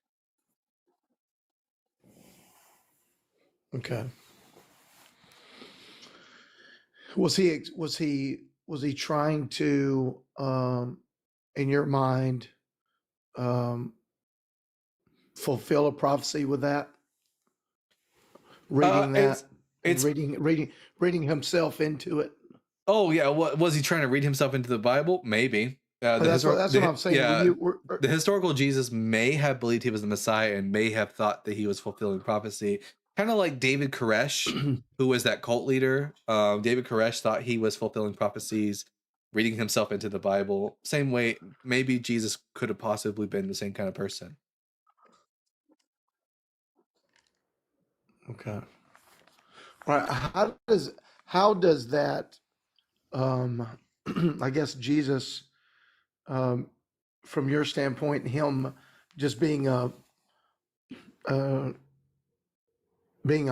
Okay. Was he trying to, in your mind, fulfill a prophecy with that? Reading that, it's reading himself into it. Oh yeah, was he trying to read himself into the Bible? Maybe. That's what I'm saying. Yeah, the historical Jesus may have believed he was the Messiah and may have thought that he was fulfilling prophecy. Kind of like David Koresh, who was that cult leader. David Koresh thought he was fulfilling prophecies, reading himself into the Bible. Same way, maybe Jesus could have possibly been the same kind of person. Okay. All right. How does that? I guess Jesus, from your standpoint, him just being a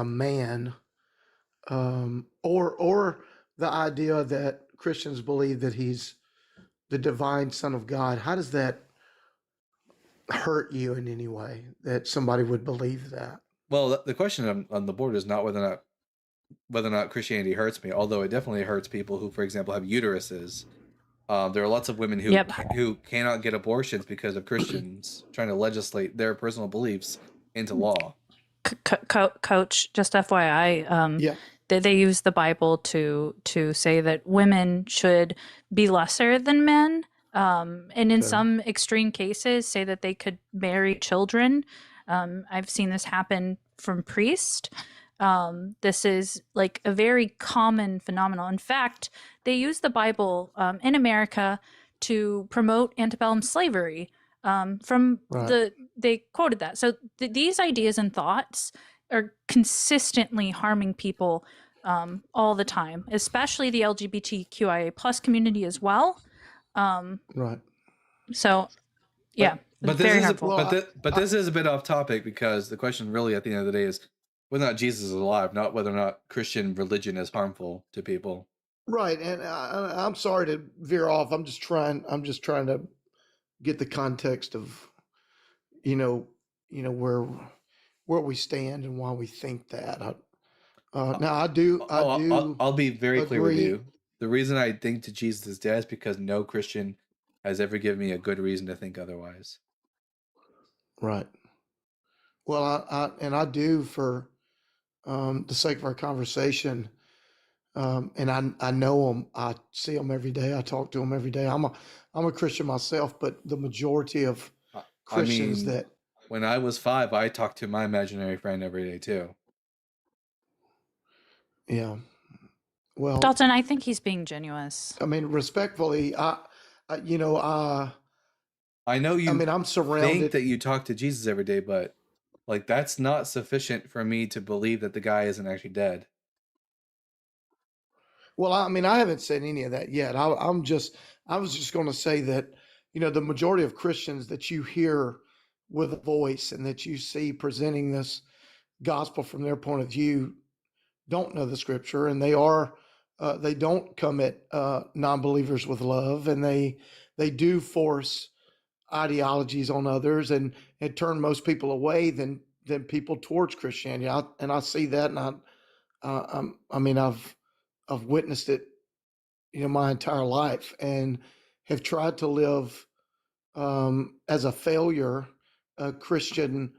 man, or the idea that Christians believe that he's the divine Son of God. How does that hurt you in any way that somebody would believe that? Well, the question on the board is not whether or not Christianity hurts me, although it definitely hurts people who, for example, have uteruses. There are lots of women who cannot get abortions because of Christians trying to legislate their personal beliefs into law. Coach, just FYI, they use the Bible to say that women should be lesser than men, and in some extreme cases say that they could marry children. I've seen this happen from priests. This is like a very common phenomenon. In fact, they use the Bible in America to promote antebellum slavery. They quoted that. So these ideas and thoughts are consistently harming people all the time, especially the LGBTQIA+ community as well. Right. So, yeah. But Very this is harmful. but this is a bit off topic because the question really at the end of the day is whether or not Jesus is alive, not whether or not Christian religion is harmful to people. Right, and I'm sorry to veer off. I'm just trying to get the context of you know where we stand and why we think that. Now I do I'll be very clear with agree. you. The reason I think that Jesus is dead is because no Christian has ever given me a good reason to think otherwise. Right. Well, I do for the sake of our conversation. And I know them. I see them every day. I talk to them every day. I'm a Christian myself, but the majority of Christians I mean, that when I was 5, I talked to my imaginary friend every day too. yeah. Well, Dalton, I think he's being genuous. I mean, respectfully, I I know I you mean, I'm think surrounded. that you talk to Jesus every day, but like that's not sufficient for me to believe that the guy isn't actually dead. Well, I mean, I haven't said any of that yet. I was just going to say that, the majority of Christians that you hear with a voice and that you see presenting this gospel from their point of view don't know the scripture, and they don't come at non-believers with love, and they do force ideologies on others and turn most people away than people towards Christianity. I see that, and I mean, I've witnessed it, my entire life, and have tried to live as a failure, a Christian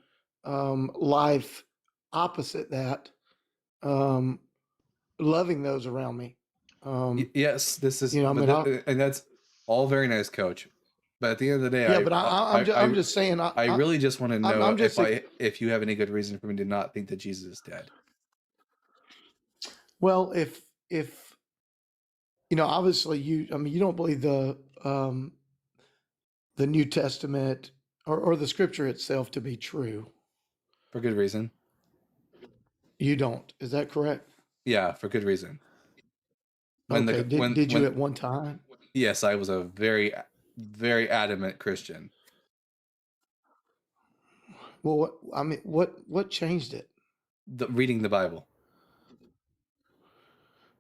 life opposite that, loving those around me. Yes, this is, I mean, and that's all very nice, Coach. But at the end of the day, yeah, but I'm just saying, I really just want to know I'm just if you have any good reason for me to not think that Jesus is dead. well, if obviously you don't believe the New Testament or the Scripture itself to be true. For good reason. You don't. Is that correct? Yeah, for good reason. Okay. Did you at one time? Yes, I was a very, very adamant Christian. Well, what changed it? Reading the Bible.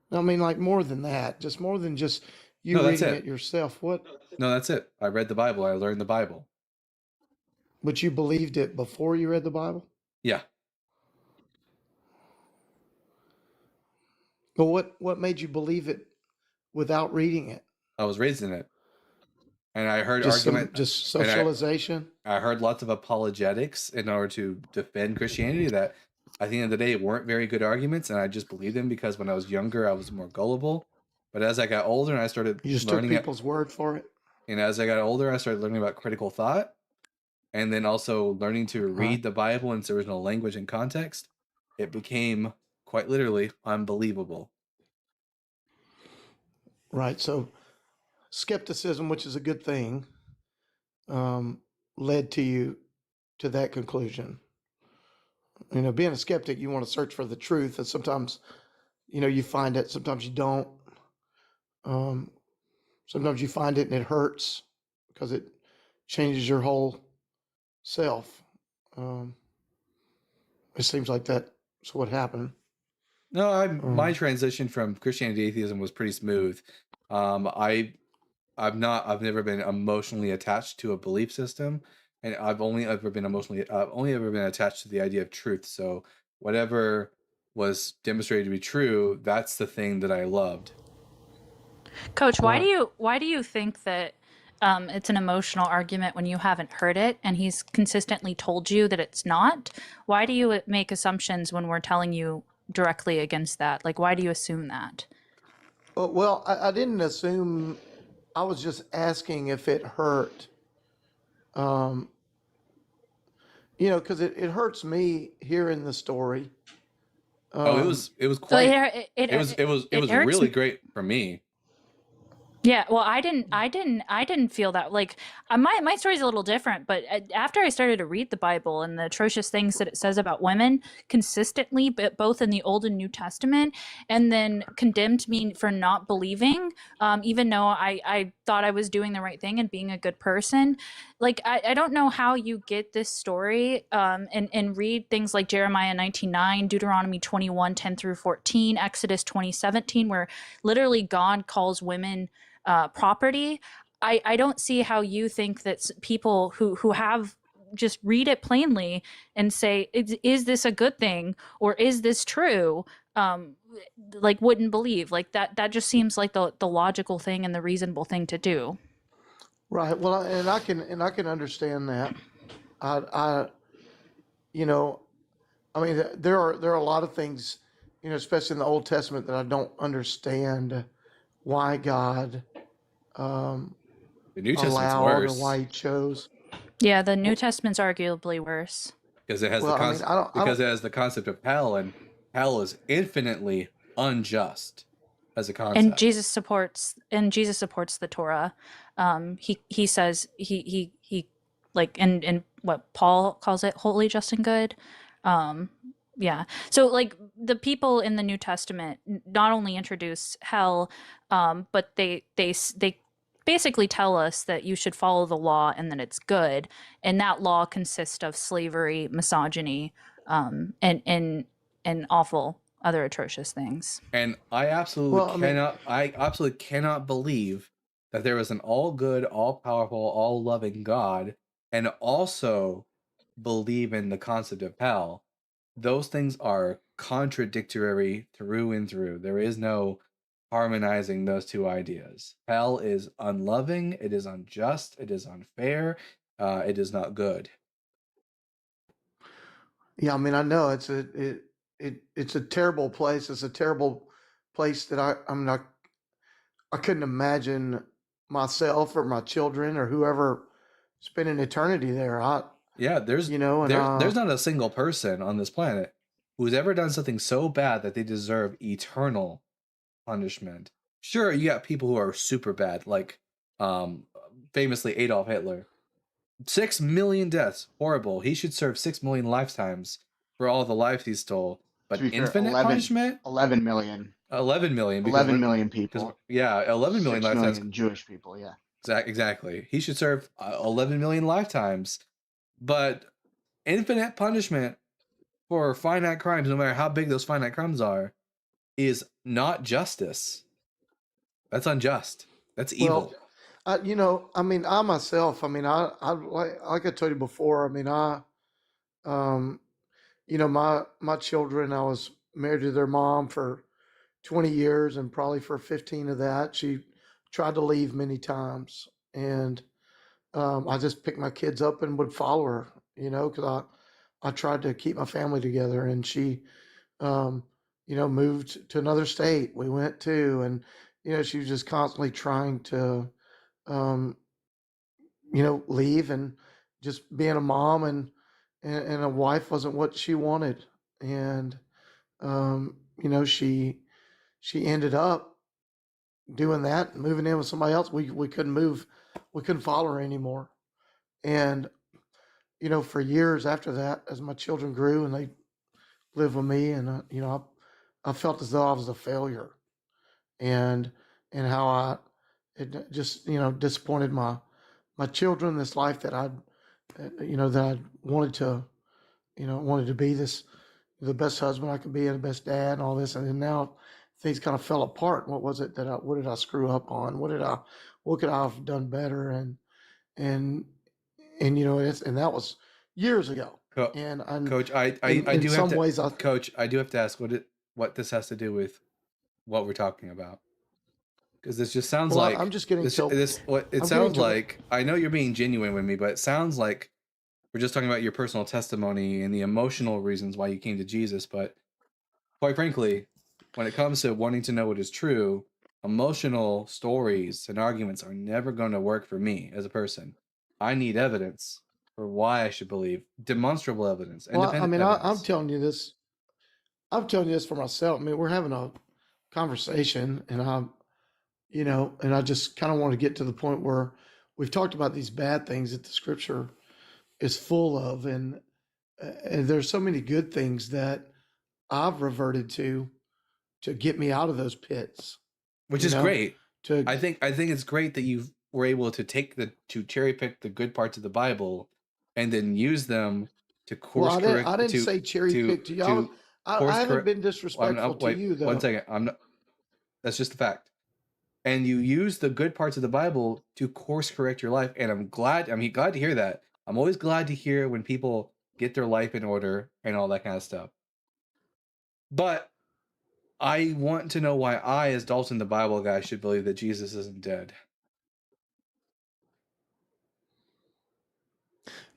I mean, like more than that, just more than just you No, that's reading it. it yourself. What? No, that's it. I read the Bible. I learned the Bible. But you believed it before you read the Bible? Yeah. But what made you believe it without reading it? I was raised in it. And I heard Just argument. just and socialization. I heard lots of apologetics in order to defend Christianity that at the end of the day weren't very good arguments, and I just believed them because when I was younger I was more gullible. But as I got older and I started You just took learning people's word for it. and as I got older I started learning about critical thought, and then also learning to read the Bible in its original language and context, it became quite literally unbelievable. Right. So skepticism, which is a good thing, led to you to that conclusion. Being a skeptic, you want to search for the truth, and sometimes, you find it. Sometimes you don't. Sometimes you find it and it hurts because it changes your whole self. It seems like that's what happened. No, my transition from Christianity to atheism was pretty smooth. I've never been emotionally attached to a belief system, and I've only ever been attached to the idea of truth. So whatever was demonstrated to be true, that's the thing that I loved. Coach, why do you think that it's an emotional argument when you haven't heard it and he's consistently told you that it's not? Why do you make assumptions when we're telling you directly against that? Like, why do you assume that? Well, I didn't assume. I was just asking if it hurt. Because it hurts me hearing the story. It was So quite it it was hurts really great for me. Yeah, well, I didn't feel that. Like, my story's a little different, but after I started to read the Bible and the atrocious things that it says about women consistently, but both in the Old and New Testament, and then condemned me for not believing, even though I thought I was doing the right thing and being a good person. Like, I don't know how you get this story, and read things like Jeremiah 19:9, Deuteronomy 21:10 through 14, Exodus 20:17, where literally God calls women property. I don't see how you think that people who have just read it plainly and say, is this a good thing or is this true? Like, wouldn't believe. Like, that just seems like the logical thing and the reasonable thing to do. Right. Well, and I can understand that. I you know, I mean, there are a lot of things, especially in the Old Testament, that I don't understand why God um, The New Testament's allowed or why worse He chose. Yeah, the New Testament's arguably worse. because it has Well, the I mean, concept I don't. it has the concept of hell, and hell is infinitely unjust as a And concept. Jesus supports the Torah. He says he like, and what Paul calls it, holy, just, and good. Yeah. So, like, the people in the New Testament not only introduce hell, but they basically tell us that you should follow the law and that it's good, and that law consists of slavery, misogyny, and awful other atrocious things. And I Well, I mean, absolutely cannot believe that there is an all good, all powerful, all loving God, and also believe in the concept of hell. Those things are contradictory through and through. There is no harmonizing those two ideas. Hell is unloving, it is unjust, it is unfair, it is not good. yeah. I mean, I know it's a terrible place. It's a terrible place that I couldn't imagine myself or my children or whoever spending eternity there. Yeah, And there's not a single person on this planet who's ever done something so bad that they deserve eternal punishment. Sure, you got people who are super bad, like famously Adolf Hitler. 6 million deaths, horrible. He should serve 6 million lifetimes for all the lives he stole. But To be fair, infinite 11, punishment? 11 million. 11 million. 11 million people. Yeah, 11 million 6 lifetimes. million Jewish people, yeah. Exactly. He should serve 11 million lifetimes. But infinite punishment for finite crimes, no matter how big those finite crimes are, is not justice. That's unjust. That's evil. Well, I mean, I myself, I mean, I like I told you before, I mean, um, my children, I was married to their mom for 20 years, and probably for 15 of that, she tried to leave many times. And I just picked my kids up and would follow her, because I tried to keep my family together. And she, um, moved to another state. We went to, and, she was just constantly trying to, um, leave, and just being a mom and a wife wasn't what she wanted. And, she ended up doing that, moving in with somebody else. We couldn't move, we couldn't follow her anymore. And, for years after that, as my children grew and they lived with me, and, I felt as though I was a failure, and how it just, disappointed my children, this life that that I wanted to be the best husband I could be and the best dad and all this. And then now things kind of fell apart. What was it what did I screw up on? What could I have done better? And and that was years ago. And Coach, I in do some have to, ways, Coach, I do have to ask what this has to do with what we're talking about. Because this just sounds like I'm just getting this. to, What it I'm getting sounds to like. I know you're being genuine with me, but it sounds like we're just talking about your personal testimony and the emotional reasons why you came to Jesus. But quite frankly, when it comes to wanting to know what is true, emotional stories and arguments are never going to work for me as a person. I need evidence for why I should believe, demonstrable evidence, well, I independent mean, I'm evidence. telling you this. I'm telling you this for myself. I mean, we're having a conversation, and you know, and I just kind of want to get to the point where we've talked about these bad things that the scripture is full of, and there's so many good things that I've reverted to get me out of those pits, which you is know, great. to I think it's great that you were able to to cherry pick the good parts of the Bible and then use them to well, course I correct didn't say cherry pick to y'all. I course haven't correct. been Well, disrespectful to wait you one though. second. I'm not. That's just the fact. And you use the good parts of the Bible to course correct your life, and I'm glad to hear that. I'm always glad to hear when people get their life in order and all that kind of stuff. But I want to know why I, as Dalton the Bible guy, should believe that Jesus isn't dead.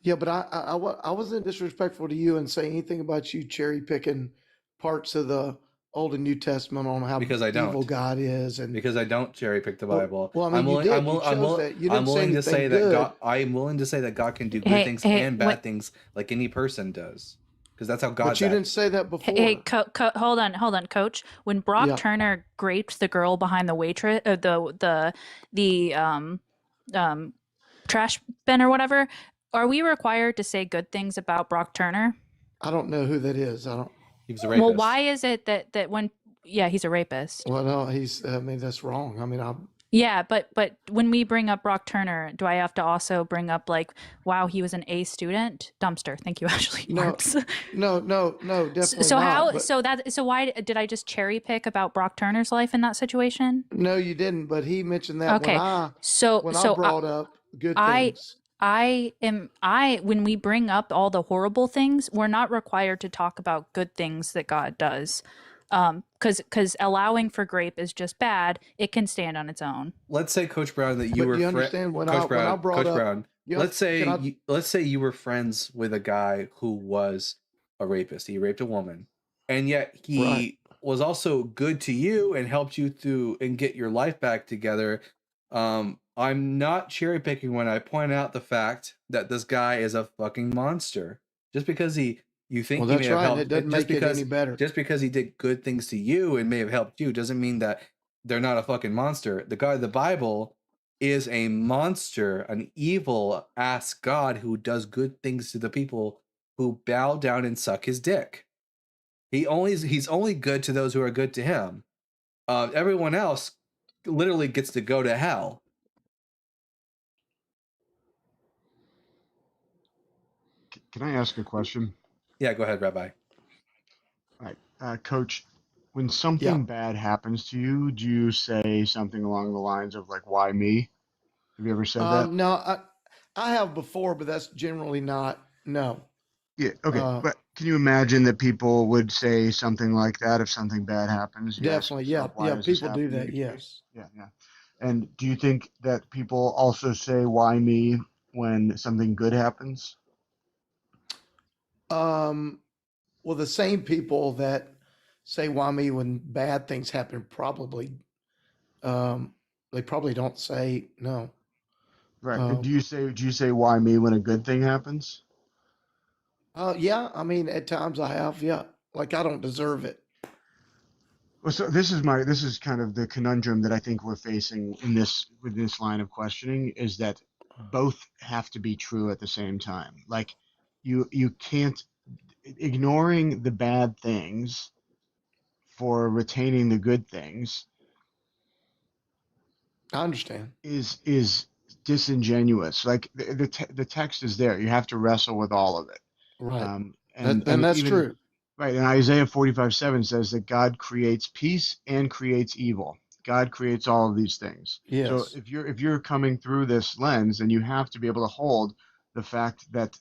Yeah, but I wasn't disrespectful to you and saying anything about you cherry picking parts of the Old and New Testament on how Because I evil don't. God is, and Because I don't cherry pick the Bible. well, I mean, you did. You chose that. You I'm didn't say willing to say anything that good. God. I'm willing to say that God can do good Hey, things hey, and what? bad things, like any person does. Because that's how But God's you at. didn't say that before. Hey, hold on, Coach. When Brock Yeah. Turner graped the girl behind the waitress, the trash bin or whatever, are we required to say good things about Brock Turner? I don't know who that is. I don't. He was a rapist. Well, why is it that when he's a rapist? Well, no, I mean, that's wrong. I mean, Yeah, but when we bring up Brock Turner, do I have to also bring up like, wow, he was an A student? Dumpster. Thank you, Ashley. no, no, definitely So not. so why did I just cherry pick about Brock Turner's life in that situation? No, you didn't. But he mentioned that Okay, when so I brought up good I things. when we bring up all the horrible things, we're not required to talk about good things that God does. Because allowing for grape is just bad. It can stand on its own. Let's say, Coach Brown, that you But were do you understand when Coach I brought Coach up? Brown. You know, Let's say can I- let's say you were friends with a guy who was a rapist. He raped a woman, and yet he Right. was also good to you and helped you through and get your life back together. I'm not cherry picking when I point out the fact that this guy is a fucking monster. Just because you think Well, he may that's have right. helped, It doesn't just make it because any better. just because he did good things to you and may have helped you doesn't mean that they're not a fucking monster. The God of the Bible is a monster, an evil ass God who does good things to the people who bow down and suck his dick. He's only good to those who are good to him. Everyone else literally gets to go to hell. Can I ask a question? Yeah, go ahead, Rabbi. All right, Coach. When something bad happens to you, do you say something along the lines of like, "Why me"? Have you ever said that? No, I have before, but that's generally not. No. Yeah. Okay. But can you imagine that people would say something like that if something bad happens? You ask Definitely. yourself, Yeah. "Why Yeah. does this People happen do to that. me?" Yes. Yeah. Yeah. And do you think that people also say "Why me" when something good happens? Well, the same people that say "why me" when bad things happen probably, they probably don't say no. Right. And do you say "Why me" when a good thing happens? Yeah. I mean, at times I have. Yeah. Like I don't deserve it. Well, so this is kind of the conundrum that I think we're facing with this line of questioning is that both have to be true at the same time. Like you can't ignoring the bad things for retaining the good things I understand. is disingenuous. Like the text is there. You have to wrestle with all of it. Right. And That's even true. right, and Isaiah 45:7 says that God creates peace and creates evil. God creates all of these things. So Yes. if you're coming through this lens, then you have to be able to hold the fact that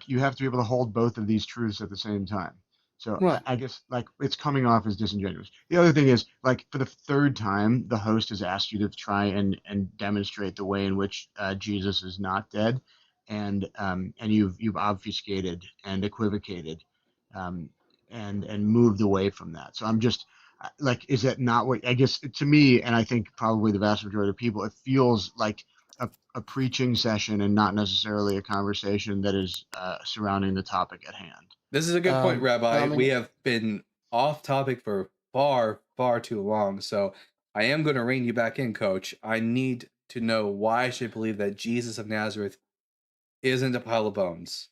you have to be able to hold both of these truths at the same time. So Right. I guess like it's coming off as disingenuous. The other thing is like for the third time, the host has asked you to try and demonstrate the way in which Jesus is not dead, and you've obfuscated and equivocated, and moved away from that. So I'm just like, is that not what I guess to me, and I think probably the vast majority of people, it feels like a preaching session and not necessarily a conversation that is surrounding the topic at hand. This is a good point, Rabbi. I mean- We have been off topic for far, far too long. So I am going to rein you back in, Coach. I need to know why I should believe that Jesus of Nazareth isn't a pile of bones.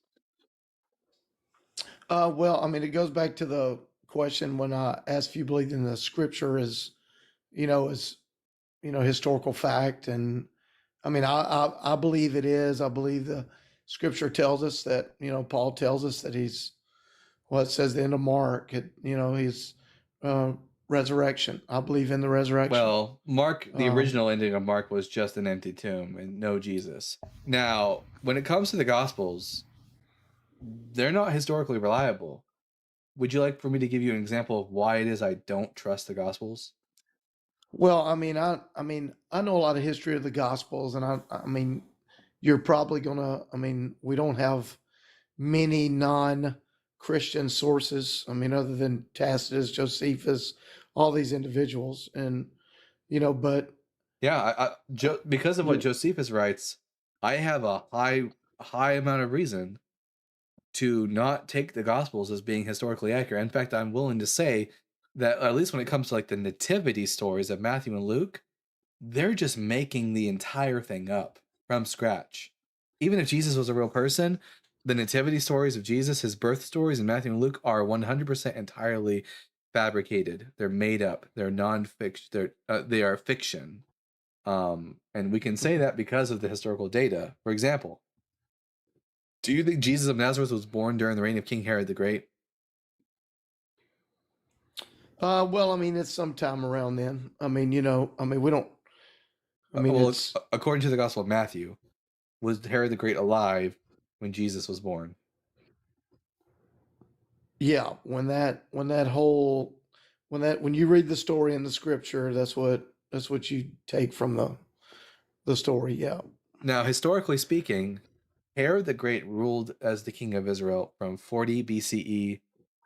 Well, I mean, it goes back to the question when I asked if you believe in the scripture as, as, historical fact. And I mean, I believe it is. I believe the scripture tells us that, Paul tells us that he's, it says the end of Mark, he's resurrection. I believe in the resurrection. Well, Mark, the original ending of Mark was just an empty tomb and no Jesus. Now, when it comes to the Gospels, they're not historically reliable. Would you like for me to give you an example of why it is I don't trust the Gospels? Well, I mean, I know a lot of history of the Gospels, and I mean, you're probably gonna. I mean, we don't have many non-Christian sources. I mean, other than Tacitus, Josephus, all these individuals, and but yeah, because of what Josephus writes, I have a high amount of reason to not take the Gospels as being historically accurate. In fact, I'm willing to say that at least when it comes to like the nativity stories of Matthew and Luke, they're just making the entire thing up from scratch. Even if Jesus was a real person, the nativity stories of Jesus, his birth stories in Matthew and Luke are 100% entirely fabricated. They're made up. They're non-fiction. They are fiction. And we can say that because of the historical data. For example, do you think Jesus of Nazareth was born during the reign of King Herod the Great? well, I mean, it's sometime around then. I mean, we don't. I mean, well, it's according to the Gospel of Matthew, was Herod the Great alive when Jesus was born? yeah. When you read the story in the scripture, that's what you take from the story. Yeah. Now, historically speaking, Herod the Great ruled as the king of Israel from 40 BCE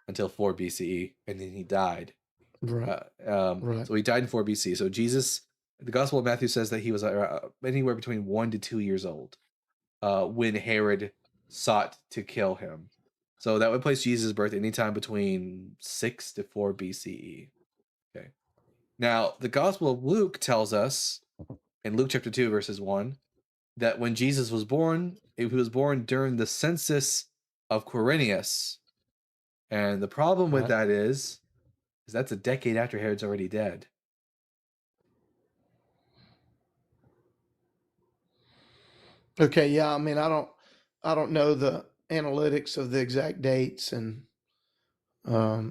until 4 BCE, and then he died. Right. Right. So he died in 4 BC. So Jesus, the Gospel of Matthew says that he was anywhere between 1 to 2 years old when Herod sought to kill him. So that would place Jesus' birth anytime between 6 to 4 BCE. Okay. Now, the Gospel of Luke tells us in Luke chapter 2, verses 1, that when Jesus was born, he was born during the census of Quirinius. And the problem with that is that's a decade after Herod's already dead. Okay, yeah. I mean, I don't know the analytics of the exact dates, and I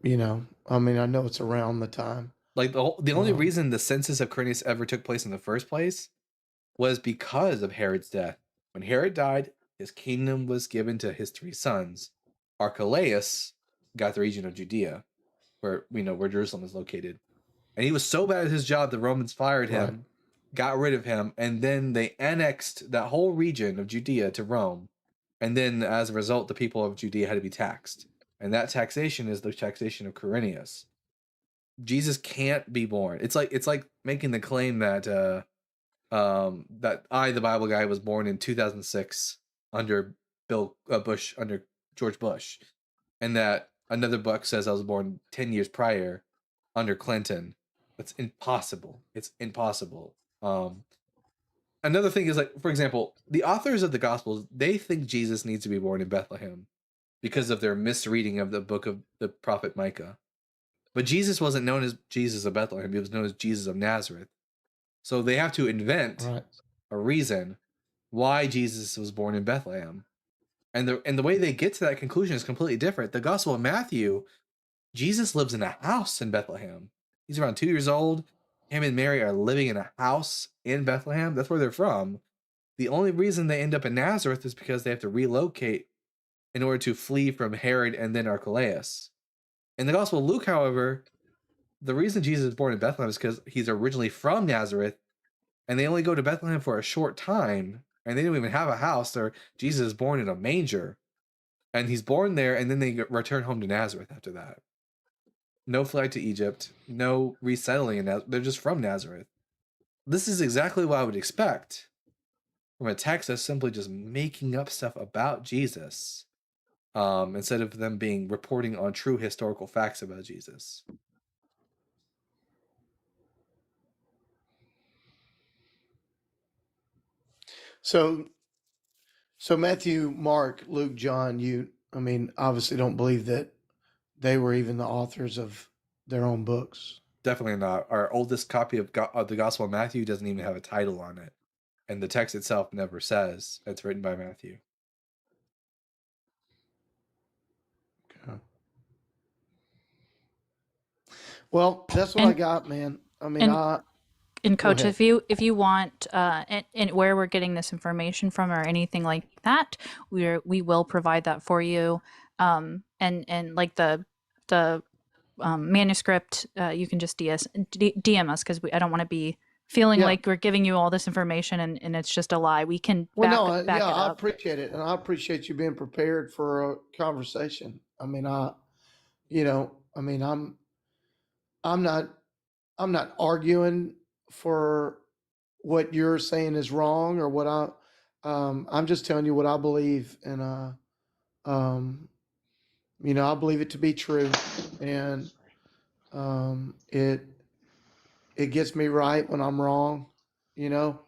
mean, I know it's around the time. Like the only reason the census of Quirinius ever took place in the first place was because of Herod's death. When Herod died, his kingdom was given to his 3 sons. Archelaus got the region of Judea, where where Jerusalem is located. And he was so bad at his job, the Romans fired him, got rid of him, and then they annexed that whole region of Judea to Rome. And then as a result, the people of Judea had to be taxed. And that taxation is the taxation of Quirinius. Jesus can't be born. It's like making the claim that that I, the Bible guy, was born in 2006 under under George Bush, and that another book says I was born 10 years prior under Clinton. That's impossible. It's impossible. Another thing is, like, for example, the authors of the Gospels, they think Jesus needs to be born in Bethlehem because of their misreading of the book of the prophet Micah. But Jesus wasn't known as Jesus of Bethlehem. He was known as Jesus of Nazareth. So they have to invent a reason why Jesus was born in Bethlehem. And the way they get to that conclusion is completely different. The Gospel of Matthew, Jesus lives in a house in Bethlehem. He's around 2 years old. Him and Mary are living in a house in Bethlehem. That's where they're from. The only reason they end up in Nazareth is because they have to relocate in order to flee from Herod and then Archelaus. In the Gospel of Luke, however, the reason Jesus is born in Bethlehem is because he's originally from Nazareth, and they only go to Bethlehem for a short time, and they don't even have a house. Jesus is born in a manger, and he's born there, and then they return home to Nazareth after that. No flight to Egypt, no resettling in Nazareth. They're just from Nazareth. This is exactly what I would expect from a text that's simply just making up stuff about Jesus, instead of them being reporting on true historical facts about Jesus. So, so Matthew, Mark, Luke, John, I mean, obviously don't believe that they were even the authors of their own books. Definitely not. Our oldest copy of the Gospel of Matthew doesn't even have a title on it. And the text itself never says it's written by Matthew. Okay. Well, that's what I got, man. I mean, And Go coach, ahead. if you want and where we're getting this information from or anything like that, we will provide that for you. And like the manuscript, you can just DM us because I don't want to be feeling Yeah. like we're giving you all this information and it's just a lie. We can Well, back, no, back yeah, it I up. appreciate it, and I appreciate you being prepared for a conversation. I mean, I mean, I'm not arguing for what you're saying is wrong or what I'm just telling you what I believe, and I believe it to be true, and it gets me right when I'm wrong, you know.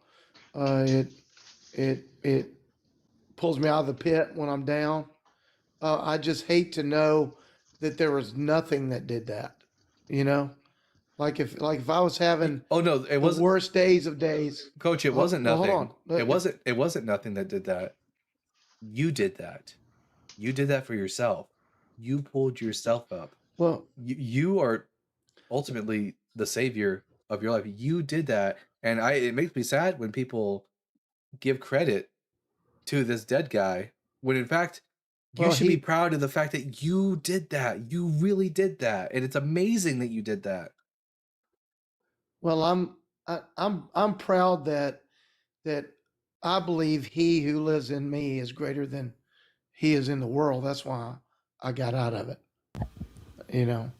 It pulls me out of the pit when I'm down. I just hate to know that there was nothing that did that, you know. Like if I was having Oh no, it the wasn't. worst days of days. Coach, it wasn't Well, nothing. hold on. It wasn't nothing that did that. You did that. You did that for yourself. You pulled yourself up. Well, You are ultimately the savior of your life. You did that, and it makes me sad when people give credit to this dead guy when in fact you Well, should be proud of the fact that you did that. You really did that, and it's amazing that you did that. well, I'm proud that I believe he who lives in me is greater than he is in the world. That's why I got out of it. You know.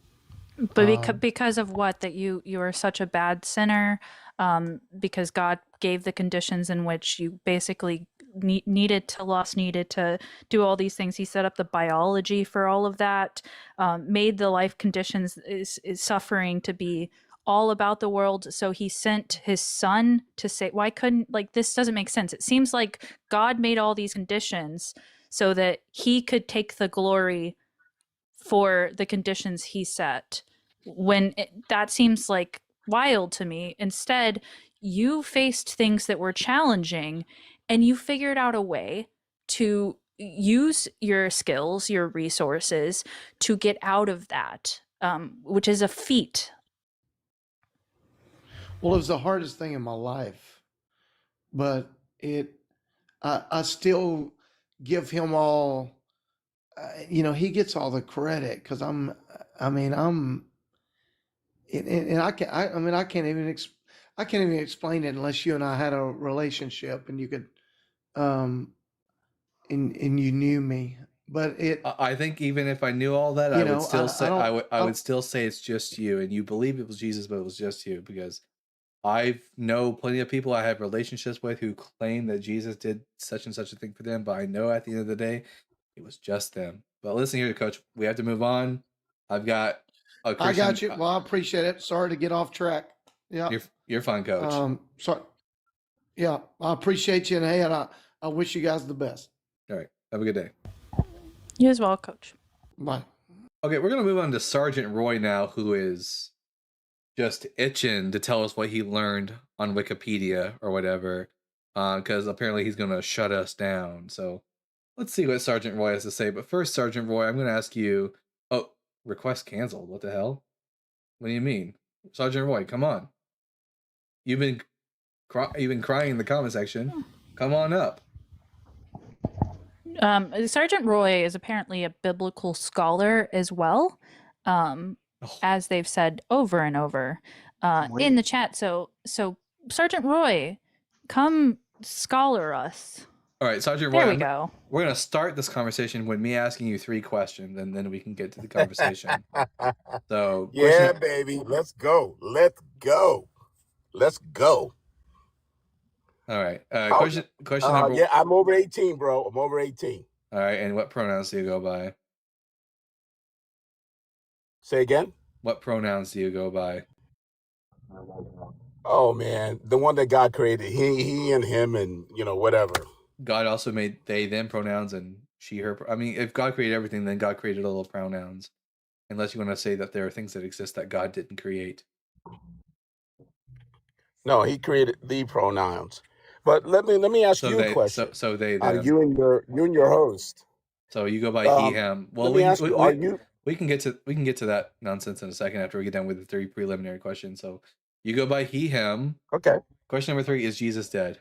But because of what, that you are such a bad sinner, because God gave the conditions in which you basically needed to do all these things. He set up the biology for all of that, made the life conditions is suffering to be all about the world. So he sent his son to say, why couldn't, like, this doesn't make sense. It seems like God made all these conditions so that he could take the glory for the conditions he set, when that seems like wild to me. Instead, you faced things that were challenging and you figured out a way to use your skills, your resources to get out of that, which is a feat. Well, it was the hardest thing in my life, but I still give him all. He gets all the credit because and I can't even explain it unless you and I had a relationship and you could, and you knew me. But I think even if I knew all that, You I would know, still I say don't- I would still say it's just you, and you believe it was Jesus, but it was just you, because I know plenty of people I have relationships with who claim that Jesus did such and such a thing for them, but I know at the end of the day, it was just them. But listen here, Coach, we have to move on. I've got a I Christian. got you. Well, I appreciate it. Sorry to get off track. Yeah. You're fine, Coach. So yeah, I appreciate you, and hey, and I wish you guys the best. All right, have a good day. You as well, Coach. Bye. Okay, we're gonna move on to Sergeant Roy now, who is just itching to tell us what he learned on Wikipedia or whatever, because apparently he's gonna shut us down. So let's see what Sergeant Roy has to say. But first, Sergeant Roy, I'm gonna ask you. Oh, request canceled. What the hell? What do you mean, Sergeant Roy? Come on. You've been crying in the comment section. Come on up. Sergeant Roy is apparently a biblical scholar as well, as they've said over and over in the chat. So Sergeant Roy, come scholar us. All right, Sergeant Roy. There we go. We're gonna start this conversation with me asking you 3 questions, and then we can get to the conversation. So Yeah, baby. Let's go. Let's go. Let's go. All right. Question number. Yeah, I'm over 18, bro. I'm over 18. All right. And what pronouns do you go by? Say again. What pronouns do you go by? Oh man, the one that God created, he and him and whatever. God also made they them pronouns and she her. I mean, if God created everything, then God created all the pronouns. Unless you want to say that there are things that exist that God didn't create. No, he created the pronouns. But let me ask So you a they question. so they them. You and your host. So you go by he him. Well, Let me ask you, are you we can get to that nonsense in a second after we get done with the 3 preliminary questions. So you go by he him. okay? Question number 3, is Jesus dead?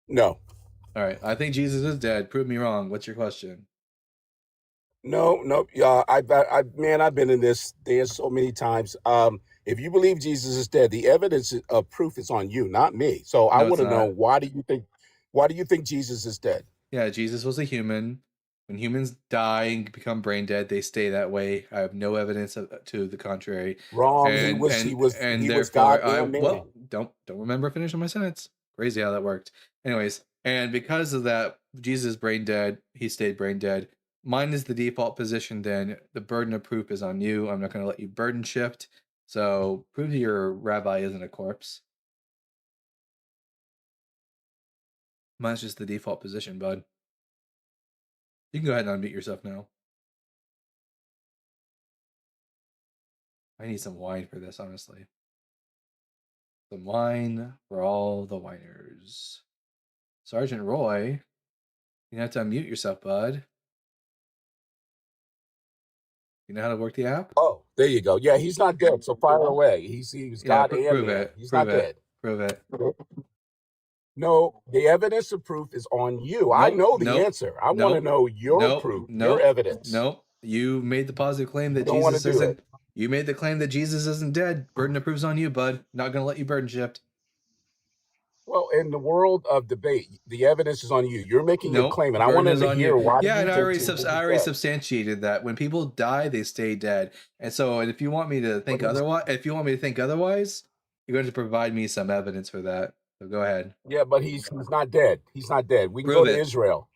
No. All right. I think Jesus is dead. Prove me wrong. What's your question? No. I've been in this dance so many times. If you believe Jesus is dead, the evidence of proof is on you, not me. So I No, it's want to know, not. why do you think Jesus is dead? Yeah, Jesus was a human. When humans die and become brain dead, they stay that way. I have no evidence to the contrary. Wrong. And he was therefore God and man. don't remember finishing my sentence. Crazy how that worked. Anyways, and because of that, Jesus is brain dead. He stayed brain dead. Mine is the default position. Then the burden of proof is on you. I'm not going to let you burden shift. So prove that your rabbi isn't a corpse. Mine's just the default position, bud. You can go ahead and unmute yourself now. I need some wine for this, honestly. Some wine for all the whiners. Sergeant Roy, you have to unmute yourself, bud. You know how to work the app? Oh, there you go. Yeah, he's not dead. So fire away. He was God and prove man. it. He's Prove not it. dead. Prove it. No, the evidence of proof is on you. I know the answer. I want to know your proof, your evidence. Nope. You made the positive claim that don't wanna Jesus do isn't. You made the claim that Jesus isn't dead. Burden of proof's on you, bud. Not gonna let you burden shift. Well, in the world of debate, the evidence is on you. You're making a Nope. claim, and I Burden want is to on hear you. why. Yeah, do and you I already, think Jesus is I already dead? substantiated that. When people die, they stay dead. And so, if you want me to think otherwise, you're going to provide me some evidence for that. So go ahead. Yeah, but he's not dead. He's not dead. We can Prove go to it. Israel.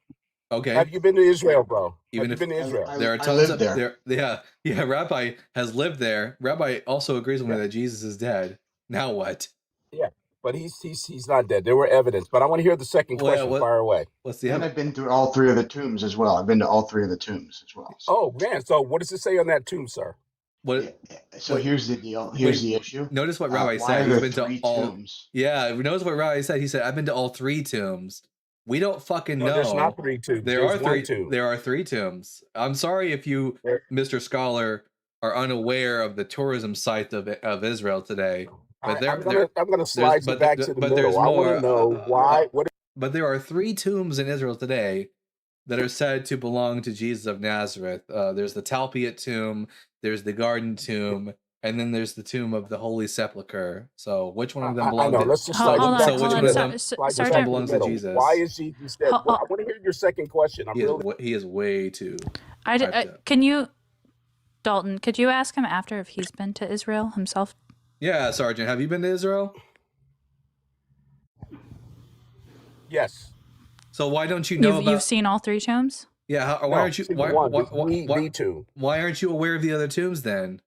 Okay. Have you been to Israel, bro? Even Have you if been to Israel? there are I tons lived of there. yeah, Rabbi has lived there. Rabbi also agrees with me that Jesus is dead. Now what? Yeah, but he's not dead. There were evidence, but I want to hear the second question. Fire away. What's the And I've been through all 3 of the tombs as well. I've been to all 3 of the tombs as well. So. Oh man, so what does it say on that tomb, sir? What? So here's the deal. Here's the issue. Notice what Rabbi why said. are He's there been to 3 all. tombs? Yeah, notice what Rabbi said. He said, "I've been to all 3 tombs." We don't fucking know. No, there's not 3 tombs. There There's are 1 3. tomb. There are 3 tombs. I'm sorry if you, Mr. Scholar, are unaware of the tourism site of Israel today. But I'm gonna slide you back to the middle. there's I more. want to know why. But there are 3 tombs in Israel today that are said to belong to Jesus of Nazareth. There's the Talpiot tomb, there's the Garden tomb, and then there's the tomb of the Holy Sepulchre. So which one of them I belongs? know. Let's just slide you back So to which the one of middle. them? Slide you Which back one to the belongs to middle. Jesus? Why is Jesus dead? Well, I want to hear your second question. He is way too. Can you, Dalton? Could you ask him after if he's been to Israel himself? Yeah, Sergeant. Have you been to Israel? Yes. So why don't you know You've seen all 3 tombs? Yeah. Why aren't you? tomb. Why aren't you aware of the other tombs then?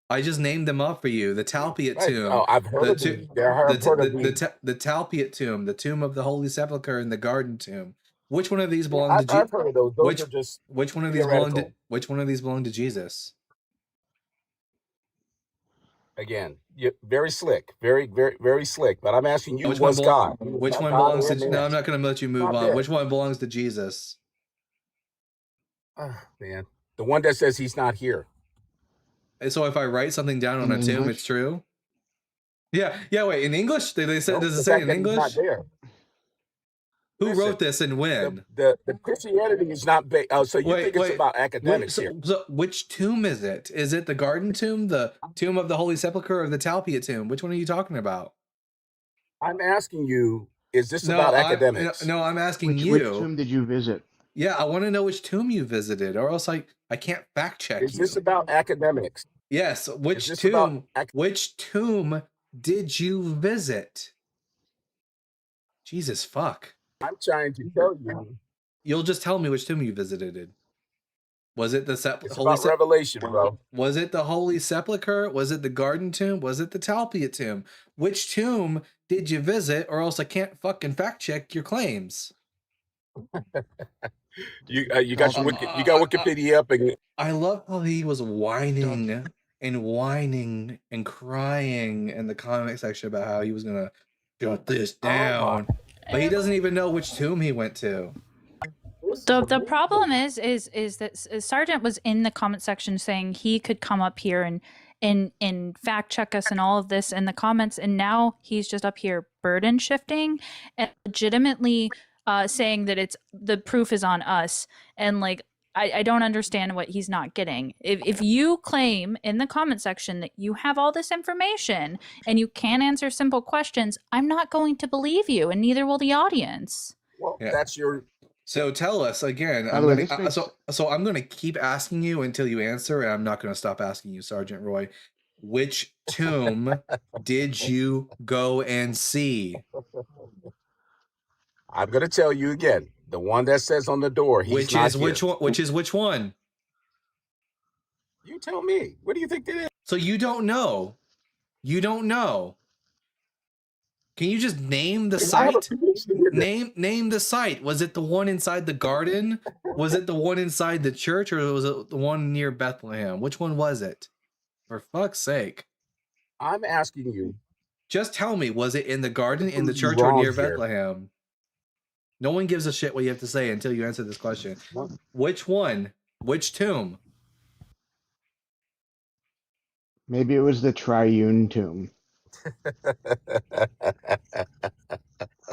I just named them up for you. The Talpiot tomb. Oh, I've heard of these. The Talpiot tomb, the tomb of the Holy Sepulchre, and the Garden tomb. Which one of these belong to Jesus? I've heard of those. Those are just which one of theoretical. Which one of these belong to Jesus? Again, very slick, very slick. But I'm asking you, Which was God? Which one belongs to? No, I'm not going to let you move on. Which one belongs to Jesus? Man, the one that says he's not here. And so if I write something down on a tomb, it's true. Yeah. Wait, in English, they said. Does it say in English? Not there. Who wrote this and when? The Christianity is not based. Oh, so you think it's about academics here? So which tomb is it? Is it the Garden tomb, the tomb of the Holy Sepulchre, or the Talpiot tomb? Which one are you talking about? I'm asking you, is this about academics? No, I'm asking you. Which tomb did you visit? Yeah, I want to know which tomb you visited, or else I can't fact check you. Is this about academics? Yes. Which tomb? Which tomb did you visit? Jesus fuck. I'm trying to tell you. You'll just tell me which tomb you visited. Was it the It's Holy about revelation, bro. Was it the Holy Sepulchre? Was it the Garden Tomb? Was it the Talpiot Tomb? Which tomb did you visit, or else I can't fucking fact check your claims? You got you got Wikipedia up and I love how he was whining and crying in the comment section about how he was gonna shut this down, but he doesn't even know which tomb he went to. The problem is that Sergeant was in the comment section saying he could come up here and fact check us and all of this in the comments, and now he's just up here burden shifting and legitimately saying that it's the proof is on us, and like I don't understand what he's not getting. If you claim in the comment section that you have all this information and you can't answer simple questions, I'm not going to believe you, and neither will the audience. well, that's your So tell us again. By the way, this makes- So I'm gonna keep asking you until you answer, and I'm not gonna stop asking you, Sergeant Roy. Which tomb did you go and see? I'm gonna tell you again. The one that says on the door, he's Which not is here. which one? Which is which one? You tell me. What do you think that is? So you don't know. You don't know. Can you just name the I have a site? prediction here that- Name the site. Was it the one inside the garden? Was it the one inside the church, or was it the one near Bethlehem? Which one was it? For fuck's sake. I'm asking you. Just tell me, was it in the garden, in the You're church, or wrong near here. Bethlehem? No one gives a shit what you have to say until you answer this question. Which one? Which tomb? Maybe it was the Triune Tomb.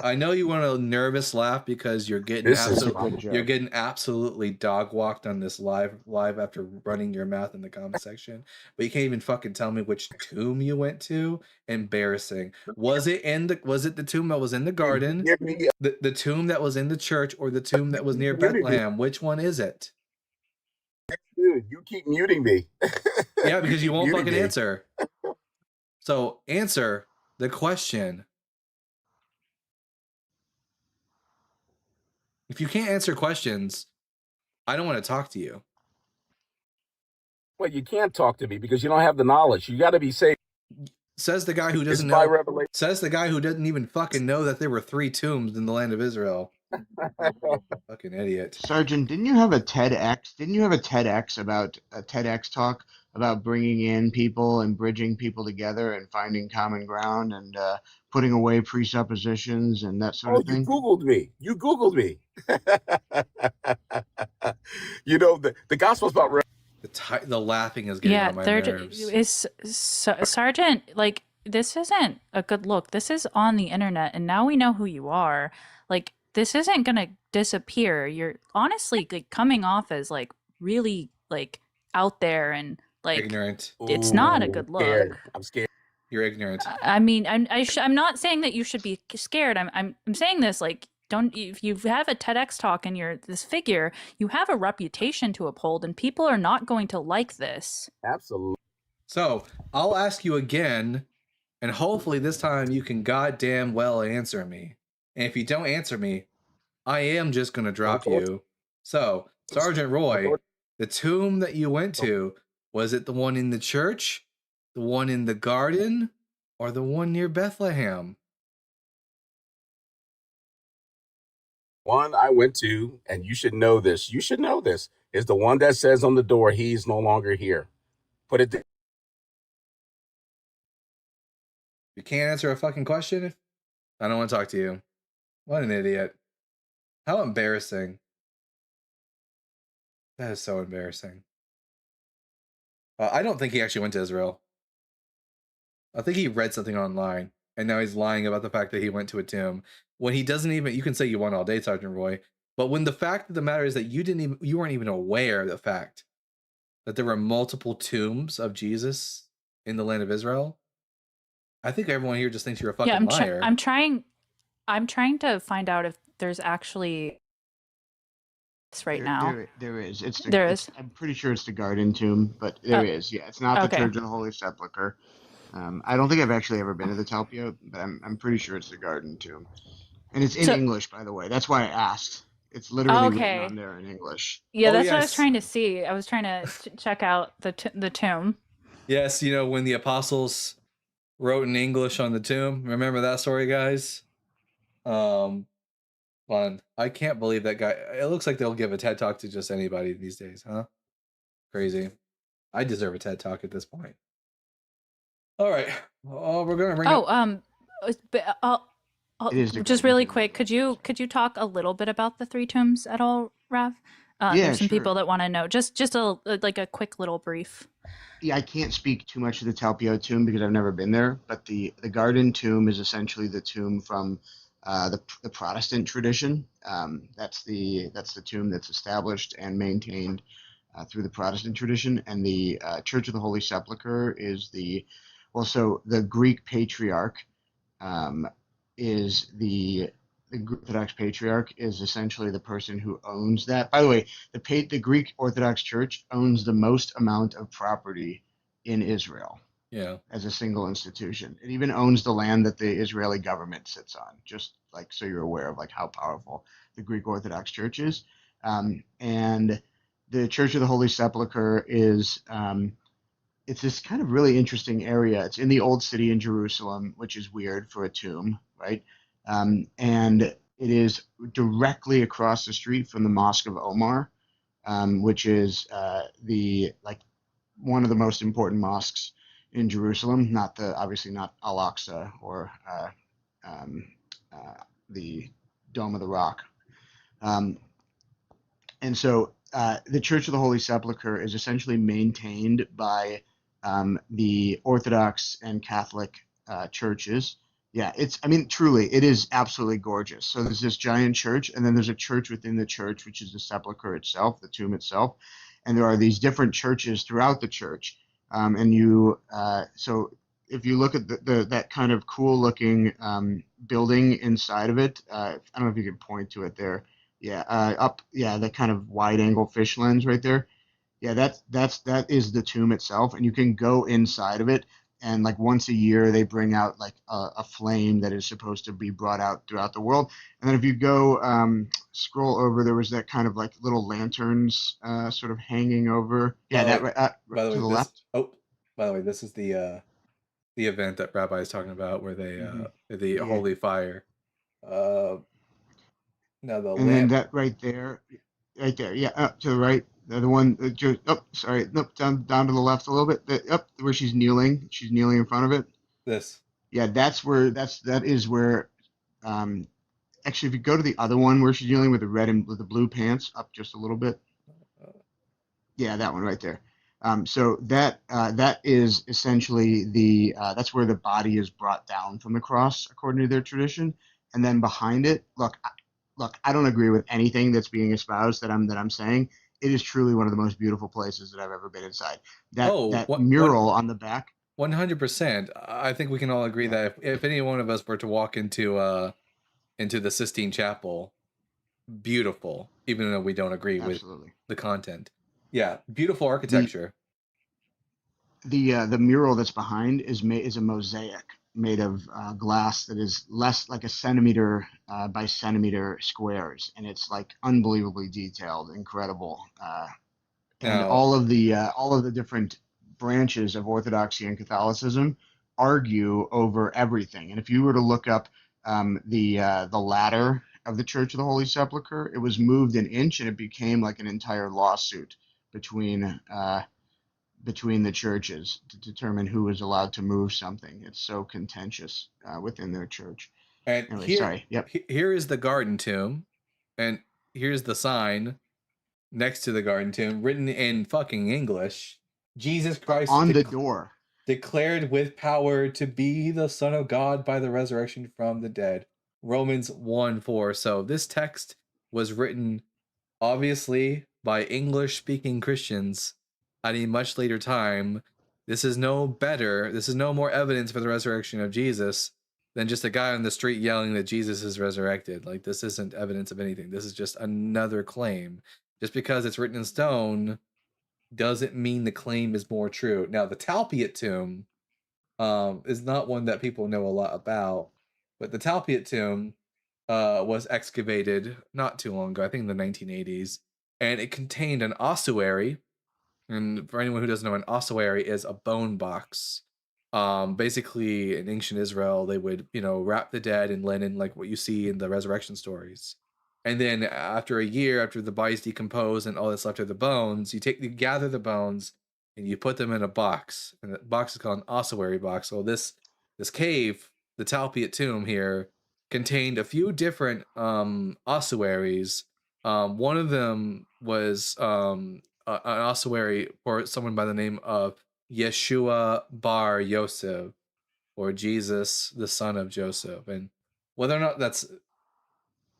I know you want a nervous laugh because you're getting This is a good joke. you're getting absolutely dog walked on this live after running your mouth in the comment section. But you can't even fucking tell me which tomb you went to. Embarrassing. Was it the tomb that was in the garden? Give me The tomb that was in the church, or the tomb that was near Bethlehem? Which one is it? dude, you keep muting me. Yeah, because you won't Muting fucking me. answer. So answer the question. If you can't answer questions, I don't want to talk to you. Well, you can't talk to me because you don't have the knowledge. You got to be safe. Says the guy who It's doesn't by know. revelation. Says the guy who doesn't even fucking know that there were 3 tombs in the land of Israel. Fucking idiot. Sergeant, didn't you have a TEDx? Didn't you have a TEDx about a TEDx talk about bringing in people and bridging people together and finding common ground and putting away presuppositions and that sort Oh, of you thing? Googled me. You Googled me. You know, the gospel's about The laughing is getting Yeah, on my they're nerves. is Sergeant, like, this isn't a good look. This is on the internet, and now we know who you are. Like, this isn't gonna disappear. You're honestly like coming off as like really like out there and like Ignorant. it's not a Ooh, good scared. look. I'm scared. You're ignorant. I mean, I'm not saying that you should be scared. I'm saying this like, don't, if you have a TEDx talk and you're this figure, you have a reputation to uphold, and people are not going to like this. Absolutely. So I'll ask you again, and hopefully this time you can goddamn well answer me. And if you don't answer me, I am just gonna drop you. So, Sergeant Roy, the tomb that you went to, was it the one in the church, the one in the garden, or the one near Bethlehem? One I went to, and you should know this. You should know this. Is the one that says on the door, "He's no longer here." Put it. You can't answer a fucking question? I don't want to talk to you. What an idiot. How embarrassing. That is so embarrassing. I don't think he actually went to Israel. I think he read something online, and now he's lying about the fact that he went to a tomb. When he doesn't even, you can say you won all day, Sergeant Roy, but when the fact of the matter is that you weren't even aware of the fact that there were multiple tombs of Jesus in the land of Israel, I think everyone here just thinks you're a fucking Yeah, liar. I'm trying to find out if there's actually this right now. There is. There is. I'm pretty sure it's the Garden Tomb, but there is. Yeah, it's not the Okay. Church of the Holy Sepulchre. I don't think I've actually ever been to the Talpiot, but I'm pretty sure it's the Garden Tomb, and it's in So- English, by the way. That's why I asked. It's literally written Okay. on there in English. Yeah, Oh, that's what I was yes. trying to see. I was trying to check out the tomb. Yes, you know, when the apostles wrote in English on the tomb. Remember that story, guys? Fun. I can't believe that guy. It looks like they'll give a TED Talk to just anybody these days, huh? Crazy. I deserve a TED Talk at this point. All right. Oh, we're gonna bring up. It is the Just Golden really Tomb. quick, could you talk a little bit about the three tombs at all, Rav? Yeah, There's some sure. people that want to know. Just like a quick little brief. Yeah, I can't speak too much to the Talpio tomb because I've never been there, but the Garden Tomb is essentially the tomb from the Protestant tradition. That's the tomb that's established and maintained through the Protestant tradition, and the Church of the Holy Sepulchre is so the Greek patriarch is the Orthodox patriarch is essentially the person who owns that. By the way, the Greek Orthodox Church owns the most amount of property in Israel Yeah. as a single institution. It even owns the land that the Israeli government sits on, just like so you're aware of like how powerful the Greek Orthodox Church is. And the Church of the Holy Sepulchre is it's this kind of really interesting area. It's in the Old City in Jerusalem, which is weird for a tomb, right? And it is directly across the street from the Mosque of Omar, which is one of the most important mosques in Jerusalem. Obviously not Al-Aqsa or the Dome of the Rock. And so the Church of the Holy Sepulchre is essentially maintained by the Orthodox and Catholic churches. Yeah, truly, it is absolutely gorgeous. So there's this giant church, and then there's a church within the church, which is the sepulcher itself, the tomb itself. And there are these different churches throughout the church. So if you look at that kind of cool looking building inside of it, I don't know if you can point to it there. Yeah, that kind of wide angle fish lens right there. Yeah, that is the tomb itself, and you can go inside of it. And like once a year, they bring out like a flame that is supposed to be brought out throughout the world. And then if you go scroll over, there was that kind of like little lanterns sort of hanging over. Yeah, By the to way, the left. By the way, this is the event that Rabbi is talking about, where they the holy fire. Now the And then lamp. that right there, yeah, up to the right. The one, down to the left a little bit. Up where she's kneeling in front of it. This. Yeah, that is where. Actually, if you go to the other one where she's kneeling with the red and with the blue pants, up just a little bit. Yeah, that one right there. So that is essentially that's where the body is brought down from the cross, according to their tradition. And then behind it, look, I don't agree with anything that's being espoused that I'm saying. It is truly one of the most beautiful places that I've ever been inside. That mural on the back. 100%. I think we can all agree that if any one of us were to walk into the Sistine Chapel, beautiful, even though we don't agree with the content. Yeah, beautiful architecture. The mural that's behind is a mosaic made of glass that is less like a centimeter by centimeter squares, and it's like unbelievably detailed, incredible. And all of the different branches of Orthodoxy and Catholicism argue over everything. And if you were to look up the ladder of the Church of the Holy Sepulchre, it was moved an inch, and it became like an entire lawsuit between the churches to determine who was allowed to move something. It's so contentious within their church. And anyway, here is the Garden Tomb, and here's the sign next to the Garden Tomb, written in fucking English. Jesus Christ on the door, declared with power to be the Son of God by the resurrection from the dead. Romans 1:4. So this text was written, obviously, by English-speaking Christians at a much later time. This is no more evidence for the resurrection of Jesus than just a guy on the street yelling that Jesus is resurrected. Like, this isn't evidence of anything. This is just another claim. Just because it's written in stone doesn't mean the claim is more true. Now, the Talpiot tomb is not one that people know a lot about, but the Talpiot tomb was excavated not too long ago, I think in the 1980s, and it contained an ossuary. And for anyone who doesn't know, an ossuary is a bone box. Basically, in ancient Israel, they would, wrap the dead in linen, like what you see in the resurrection stories. And then after a year, after the body's decomposed and all that's left are the bones, you gather the bones and you put them in a box. And the box is called an ossuary box. So this cave, the Talpiot tomb here, contained a few different ossuaries. One of them was an ossuary for someone by the name of Yeshua Bar Yosef, or Jesus, the son of Joseph. And whether or not that's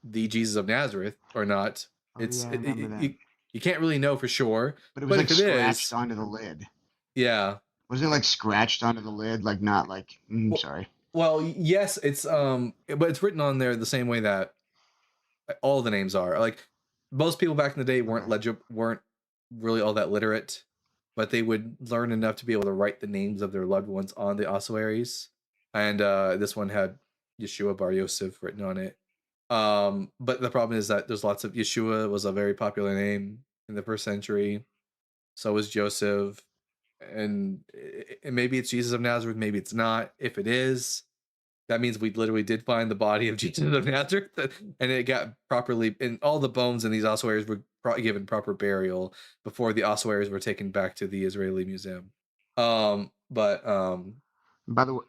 the Jesus of Nazareth or not, Oh, yeah, I remember that. you can't really know for sure. But it was like if it scratched is, onto the lid. yeah. Was it like scratched onto the lid? Like not like, sorry. Well, yes, it's but it's written on there the same way that all the names are. Like most people back in the day weren't really all that literate, but they would learn enough to be able to write the names of their loved ones on the ossuaries. And this one had Yeshua Bar Yosef written on it. But the problem is that there's lots of Yeshua was a very popular name in the first century. So was Joseph, and maybe it's Jesus of Nazareth, maybe it's not. If it is, that means we literally did find the body of Jesus of Nazareth, and it got properly, and all the bones in these ossuaries were given proper burial before the ossuaries were taken back to the Israeli Museum. By the way,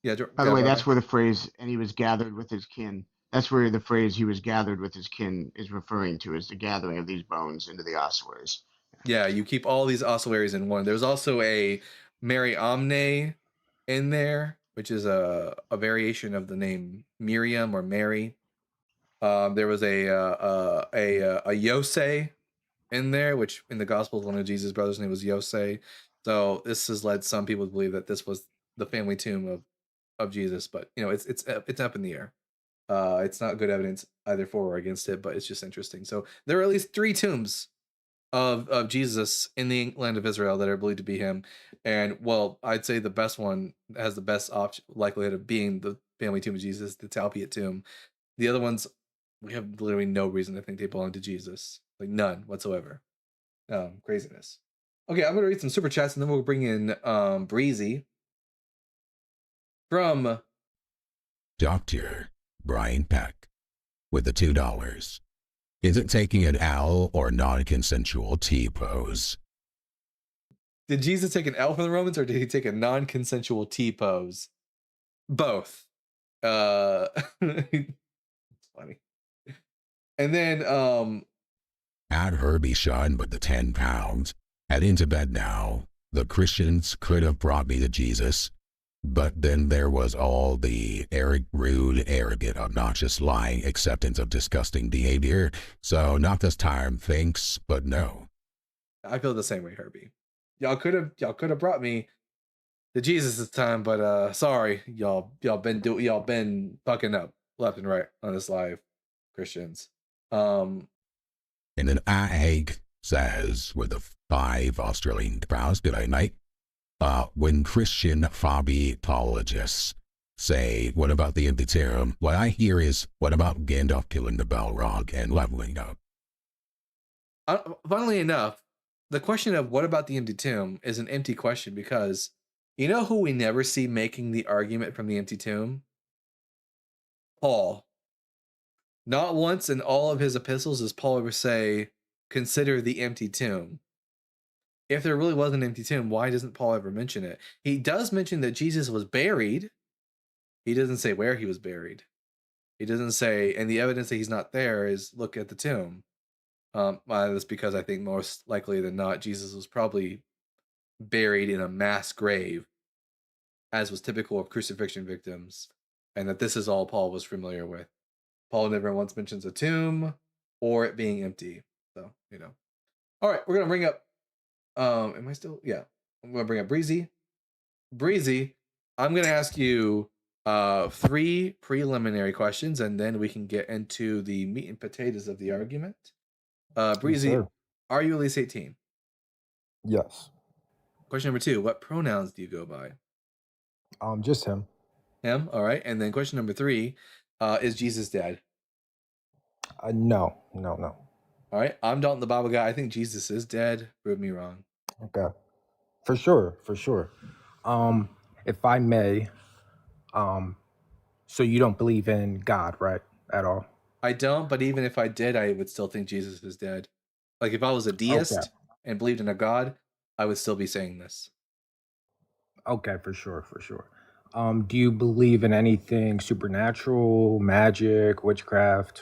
By the way, that's where the phrase "and he was gathered with his kin." That's where the phrase "he was gathered with his kin" is referring to, as the gathering of these bones into the ossuaries. Yeah, you keep all these ossuaries in one. There's also a Mary Omne in there, which is a variation of the name Miriam or Mary. There was a Yosei in there, which in the Gospels, one of Jesus' brothers' name was Yosei. So this has led some people to believe that this was the family tomb of Jesus, but it's up in the air. It's not good evidence either for or against it, but it's just interesting. So there are at least 3 tombs of Jesus in the land of Israel that are believed to be him. And well, I'd say the best one has the best likelihood of being the family tomb of Jesus, the Talpiot tomb. The other ones, we have literally no reason to think they belong to Jesus. Like none whatsoever. Craziness. Okay, I'm gonna read some super chats and then we'll bring in Breezy from Dr. Brian Peck with the $2. Is it taking an L or non-consensual T-pose? Did Jesus take an L from the Romans, or did he take a non-consensual T-pose? Both. It's funny. And then At Herbie Shun with the 10 pounds. Heading to bed now. The Christians could have brought me to Jesus, but then there was all the rude, arrogant, obnoxious, lying acceptance of disgusting behavior. So not this time, thanks, but no. I feel the same way, Herbie. Y'all could have brought me to Jesus this time, but sorry, y'all been fucking up left and right on this live, Christians. And then Ag says with the 5 Australian pounds, good night. When Christian phobiologists say, what about the empty tomb? What I hear is, what about Gandalf killing the Balrog and leveling up? Funnily enough, the question of what about the empty tomb is an empty question, because you know who we never see making the argument from the empty tomb? Paul. Not once in all of his epistles does Paul ever say, consider the empty tomb. If there really was an empty tomb, why doesn't Paul ever mention it? He does mention that Jesus was buried. He doesn't say where he was buried. He doesn't say, and the evidence that he's not there is look at the tomb. That's because I think most likely than not, Jesus was probably buried in a mass grave, as was typical of crucifixion victims, and that this is all Paul was familiar with. Paul never once mentions a tomb or it being empty. So, All right, we're going to bring up am I still? Yeah. I'm going to bring up Breezy. Breezy, I'm going to ask you 3 preliminary questions, and then we can get into the meat and potatoes of the argument. Breezy, sir. are you at least 18? Yes. Question number 2, what pronouns do you go by? Just him. Him, all right. And then question number 3, Is Jesus dead? No. All right. I'm Dalton the Bible guy. I think Jesus is dead. Prove me wrong. Okay. For sure. If I may, so you don't believe in God, right? At all? I don't, but even if I did, I would still think Jesus is dead. Like if I was a deist and believed in a God, I would still be saying this. Okay, for sure. Do you believe in anything supernatural, magic, witchcraft?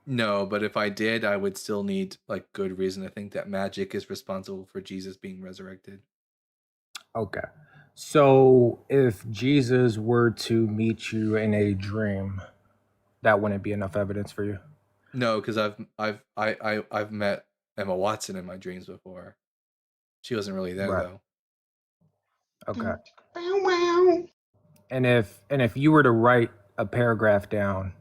No, but if I did, I would still need like good reason to think that magic is responsible for Jesus being resurrected. Okay. So if Jesus were to meet you in a dream, that wouldn't be enough evidence for you? No, because I've met Emma Watson in my dreams before. She wasn't really there Right. though. Okay. And if you were to write a paragraph down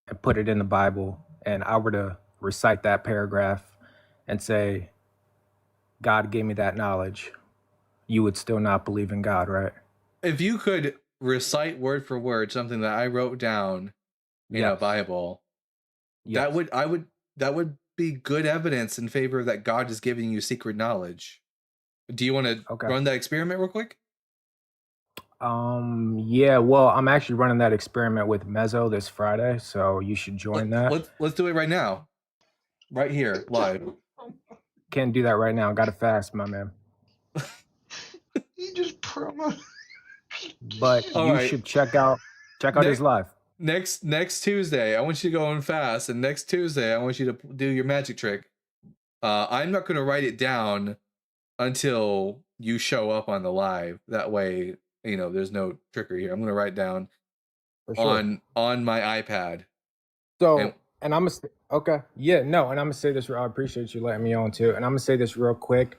and put it in the Bible, and I were to recite that paragraph and say, God gave me that knowledge, you would still not believe in God, right? If you could recite word for word something that I wrote down in a Bible, that would be good evidence in favor that God is giving you secret knowledge. Do you want to run that experiment real quick? Yeah, well, I'm actually running that experiment with Mezzo this Friday, so you should join that. Let's do it right now. Right here, live. Can't do that right now. Gotta fast, my man. He just promo. But you should check out his live. Next Tuesday, I want you to go on fast, and next Tuesday, I want you to do your magic trick. I'm not going to write it down until you show up on the live. That way, there's no trickery here. I'm going to write down on my iPad. So, and I'm gonna okay, yeah, no, and I'm gonna say this. I appreciate you letting me on too, and I'm gonna say this real quick.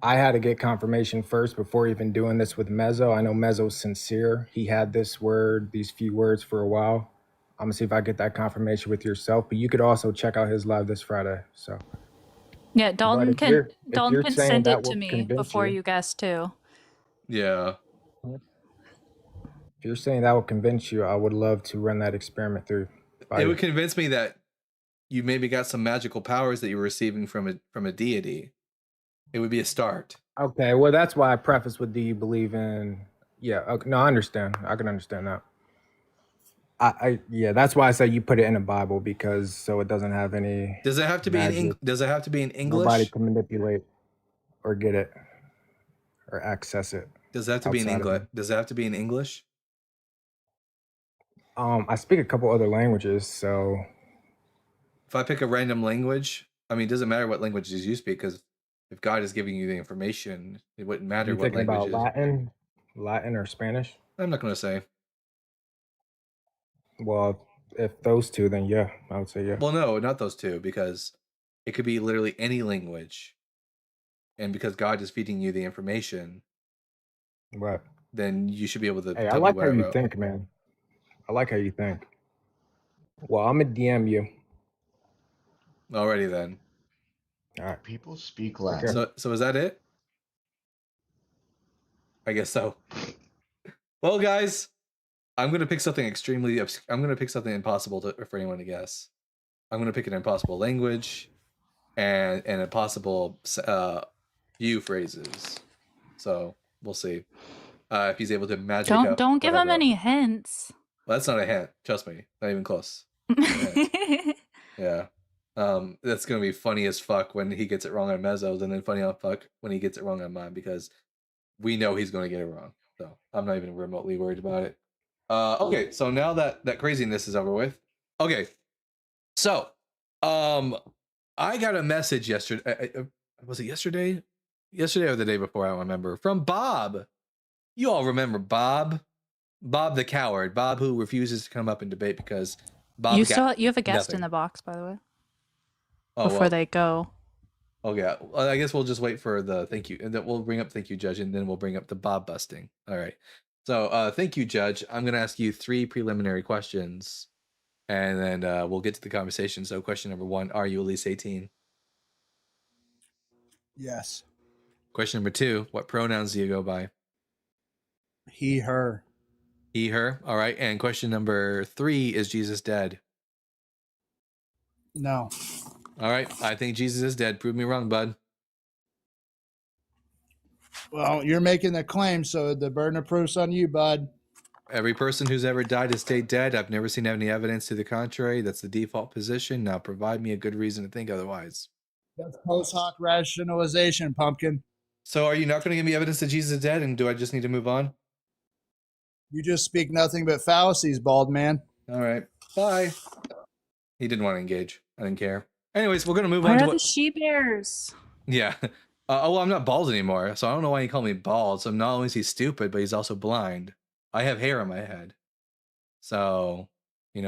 I had to get confirmation first before even doing this with Mezzo. I know Mezzo's sincere. He had these few words for a while. I'm gonna see if I get that confirmation with yourself. But you could also check out his live this Friday. So yeah, Dalton can send it to me convince before you- you guess too. Yeah. If you're saying that will convince you, I would love to run that experiment through. It would convince me that you maybe got some magical powers that you're receiving from a deity. It would be a start. Okay, well, that's why I preface with, do you believe in? Yeah, okay, no, I understand. I can understand that. Yeah, that's why I say you put it in the Bible, because so it doesn't have any. Does it have to be Does it have to be in English? Nobody can manipulate or get it or access it. Does it have to be in English? Does it have to be in English? I speak a couple other languages, so. If I pick a random language, I mean, it doesn't matter what languages you speak, because if God is giving you the information, it wouldn't matter what thinking language. About Latin or Spanish? I'm not going to say. Well, if those two, then yeah, I would say yeah. Well, no, not those two, because it could be literally any language, and because God is feeding you the information, right? Then you should be able to. Hey, I like how you think, man. I like how you think. Well, I'm gonna DM you. Alrighty then. All right. People speak Latin. So is that it? I guess so. Well, guys, I'm gonna pick something I'm gonna pick something impossible for anyone to guess. I'm gonna pick an impossible language, and impossible few phrases. So we'll see if he's able to magic up. Don't give him any hints. Well, that's not a hint. Trust me, not even close. Yeah. That's gonna be funny as fuck when he gets it wrong on Mezzo's, and then funny as fuck when he gets it wrong on mine, because we know he's gonna get it wrong. So I'm not even remotely worried about it. Okay, so now that craziness is over with. Okay, so I got a message yesterday. Was it yesterday? Yesterday or the day before? I don't remember. From Bob. You all remember Bob? Bob the coward. Bob who refuses to come up and debate because Bob. You have a guest in the box, by the way. Before they go. Oh yeah. Well, I guess we'll just wait for the thank you, and then we'll bring up thank you, Judge, and then we'll bring up the Bob busting. All right. So thank you, Judge. I'm gonna ask you 3 preliminary questions, and then we'll get to the conversation. So question number 1: are you at least 18? Yes. Question number 2: what pronouns do you go by? He, her. He, her. All right. And question number 3, is Jesus dead? No. All right. I think Jesus is dead. Prove me wrong, bud. Well, you're making the claim, so the burden of proof's on you, bud. Every person who's ever died has stayed dead. I've never seen any evidence to the contrary. That's the default position. Now provide me a good reason to think otherwise. That's post hoc rationalization, pumpkin. So are you not going to give me evidence that Jesus is dead, and do I just need to move on? You just speak nothing but fallacies, bald man. All right. Bye. He didn't want to engage. I didn't care. Anyways, we're going to move on Where to are what... the she-bears? Yeah. Well, I'm not bald anymore, so I don't know why he called me bald. So not only is he stupid, but he's also blind. I have hair on my head. So,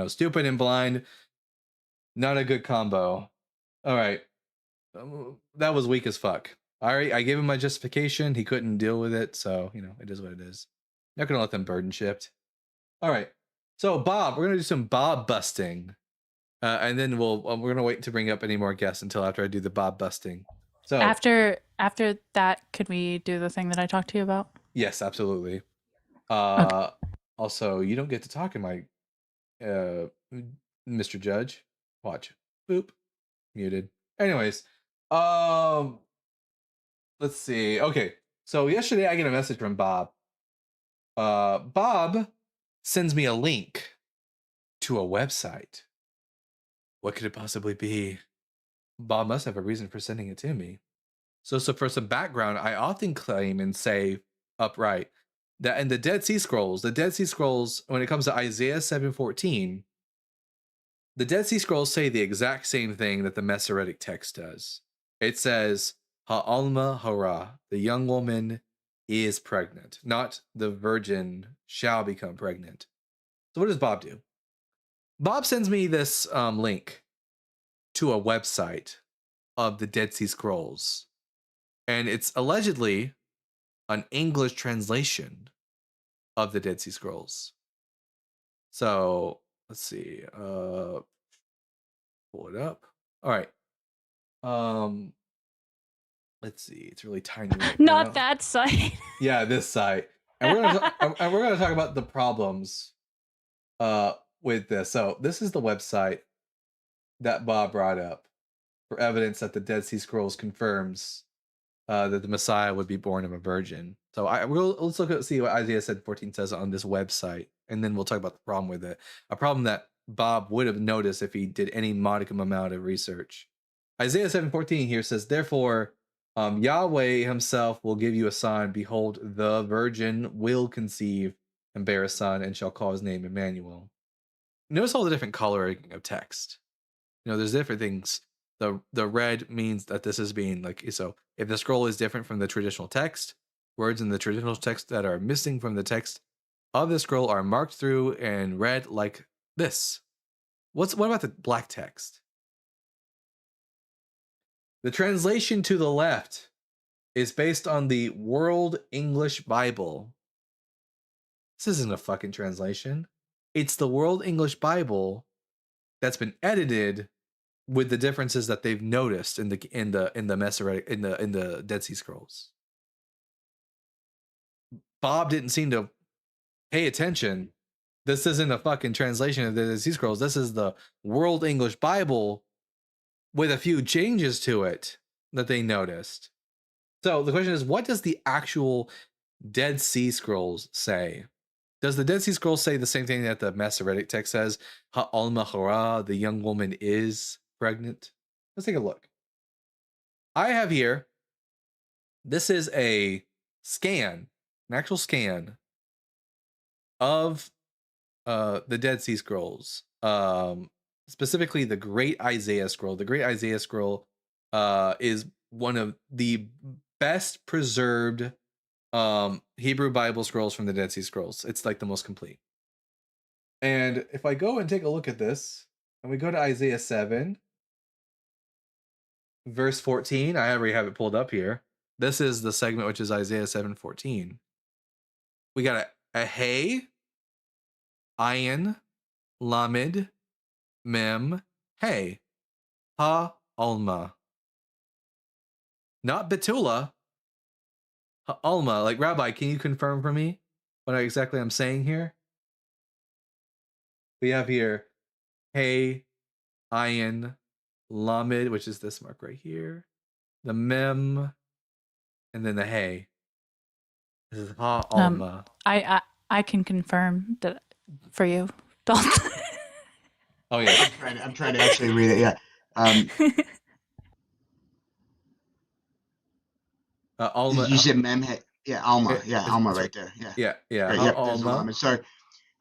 stupid and blind, not a good combo. All right. That was weak as fuck. All right, I gave him my justification. He couldn't deal with it, so, it is what it is. Not going to let them burden shift. All right. So, Bob, we're going to do some Bob busting. And then we're going to wait to bring up any more guests until after I do the Bob busting. So After that, could we do the thing that I talked to you about? Yes, absolutely. Okay. Also, you don't get to talk in my Mr. Judge. Watch. Boop. Muted. Anyways, let's see. Okay. So yesterday I get a message from Bob. Bob sends me a link to a website. What could it possibly be? Bob must have a reason for sending it to me. So for some background, I often claim and say upright that in the Dead Sea Scrolls, when it comes to Isaiah 7:14, the Dead Sea Scrolls say the exact same thing that the Masoretic text does. It says, Ha'alma hara, the young woman is pregnant, not the virgin shall become pregnant. So what does Bob do? Bob sends me this link to a website of the Dead Sea Scrolls. And it's allegedly an English translation of the Dead Sea Scrolls. So let's see. Pull it up. All right. Let's see. It's really tiny. Right Not now. that site. Yeah, this site. And we're gonna talk about the problems with this. So this is the website that Bob brought up for evidence that the Dead Sea Scrolls confirms that the Messiah would be born of a virgin. So let's see what Isaiah 7:14 says on this website, and then we'll talk about the problem with it. A problem that Bob would have noticed if he did any modicum amount of research. Isaiah 7:14 here says, therefore, Yahweh himself will give you a sign. Behold, the virgin will conceive and bear a son and shall call his name Emmanuel. Notice all the different coloring of text. There's different things. The red means that this is being so if the scroll is different from the traditional text, words in the traditional text that are missing from the text of the scroll are marked through and read like this. What about the black text? The translation to the left is based on the World English Bible. This isn't a fucking translation. It's the World English Bible that's been edited with the differences that they've noticed in the Masoretic in the Dead Sea Scrolls. Bob didn't seem to pay attention. This isn't a fucking translation of the Dead Sea Scrolls. This is the World English Bible with a few changes to it that they noticed. So the question is, what does the actual Dead Sea Scrolls say? Does the Dead Sea Scrolls say the same thing that the Masoretic text says? Ha'alma hara, the young woman is pregnant. Let's take a look. I have here, this is a scan, an actual scan of the Dead Sea Scrolls, specifically the Great Isaiah Scroll. The Great Isaiah Scroll is one of the best preserved Hebrew Bible scrolls from the Dead Sea Scrolls. It's like the most complete. And if I go and take a look at this, and we go to Isaiah 7, verse 14, I already have it pulled up here. This is the segment, which is Isaiah 7:14. We got a hey, ayin, lamed, mem, hey, ha, alma. Not betula, ha, alma. Like, Rabbi, can you confirm for me what exactly I'm saying here? we have here Hey, Ayin, Lamed, which is this mark right here, the Mem, and then the Hey. This is Ha Alma. I can confirm that for you, Dalton. Oh yeah. I'm trying to actually read it. Yeah. Alma. You said Mem. Yeah, Alma. Yeah, Alma sorry. right there. Yeah. Yeah. Right, yep, there's the Alma. Lamed. Sorry.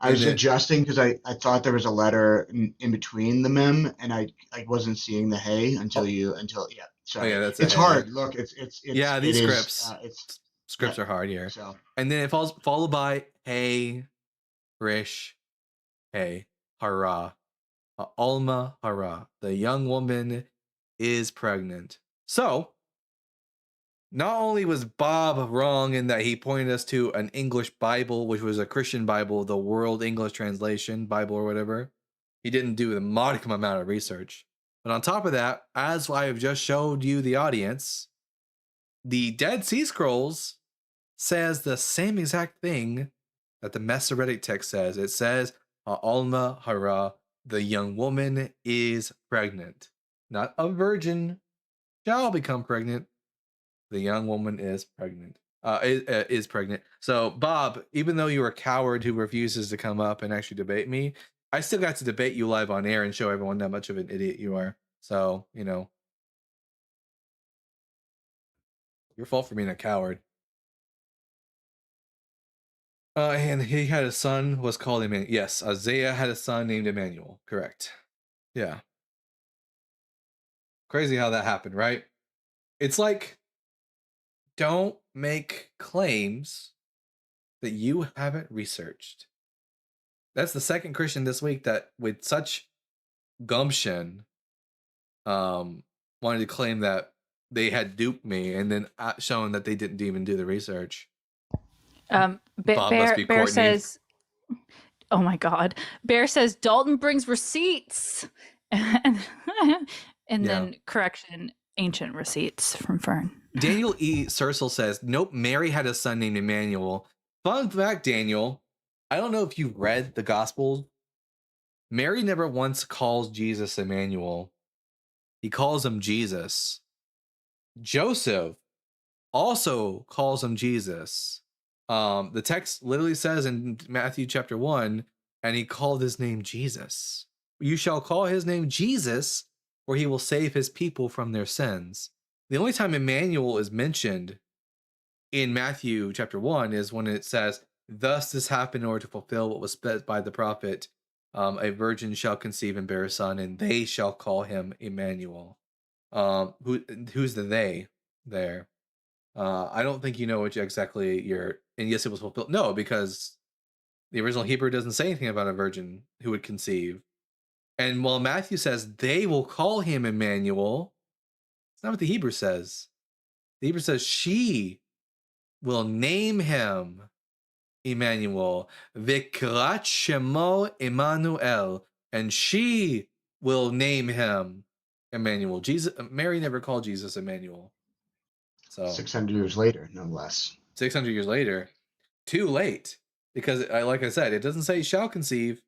I was adjusting because I thought there was a letter in between the Mem, and I wasn't seeing the Hey until yeah. Sorry. Yeah, that's it's hard. Look, it's yeah, these it scripts. Is, scripts yeah, are hard here. So and then it falls followed by Hey, Rish, Hey, Hara, Alma, Hara. The young woman is pregnant. So not only was Bob wrong in that he pointed us to an English Bible, which was a Christian Bible, the World English Translation Bible or whatever, he didn't do the modicum amount of research. But on top of that, as I have just showed you the audience, the Dead Sea Scrolls says the same exact thing that the Masoretic text says. It says, Alma Hara, the young woman is pregnant. Not a virgin shall become pregnant. The young woman is pregnant. Is pregnant. So, Bob, even though you're a coward who refuses to come up and actually debate me, I still got to debate you live on air and show everyone how much of an idiot you are. So, your fault for being a coward. And he had a son, was called Emmanuel. Yes, Isaiah had a son named Emmanuel. Correct. Yeah. Crazy how that happened, right? It's like, don't make claims that you haven't researched. That's the second Christian this week that with such gumption wanted to claim that they had duped me and then shown that they didn't even do the research. Bear says, oh my God. Bear says Dalton brings receipts. and then correction, ancient receipts from Fern. Daniel E. Sersel says, nope, Mary had a son named Emmanuel. Fun fact, Daniel, I don't know if you've read the Gospels. Mary never once calls Jesus Emmanuel. He calls him Jesus. Joseph also calls him Jesus. The text literally says in Matthew chapter 1, and he called his name Jesus. You shall call his name Jesus, for he will save his people from their sins. The only time Emmanuel is mentioned in Matthew chapter 1 is when it says, thus this happened in order to fulfill what was said by the prophet, a virgin shall conceive and bear a son, and they shall call him Emmanuel. Who's the they there? I don't think you know which exactly you're, and yes, it was fulfilled. No, because the original Hebrew doesn't say anything about a virgin who would conceive. And while Matthew says they will call him Emmanuel, it's not what the Hebrew says. The Hebrew says she will name him Emmanuel, Vikrat Shemo Emmanuel, and she will name him Emmanuel. Mary never called Jesus Emmanuel. So 600 years later, no less. 600 years later, too late, because like I said, it doesn't say shall conceive,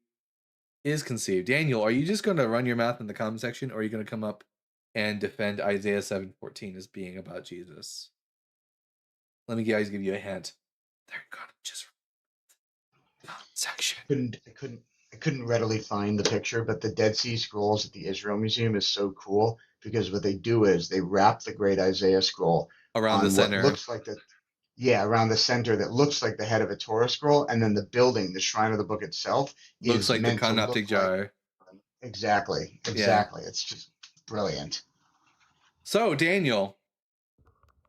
is conceived. Daniel, are you just going to run your mouth in the comment section, or are you going to come up and defend Isaiah 7:14 as being about Jesus? Let me guys give you a hint. They're going to just section. I couldn't readily find the picture, but the Dead Sea Scrolls at the Israel Museum is so cool because what they do is they wrap the Great Isaiah Scroll around the center. What looks like around the center that looks like the head of a Torah scroll, and then the building, the shrine of the book itself, looks like the Kanaptic jar. Exactly. Yeah. It's just brilliant. So, Daniel,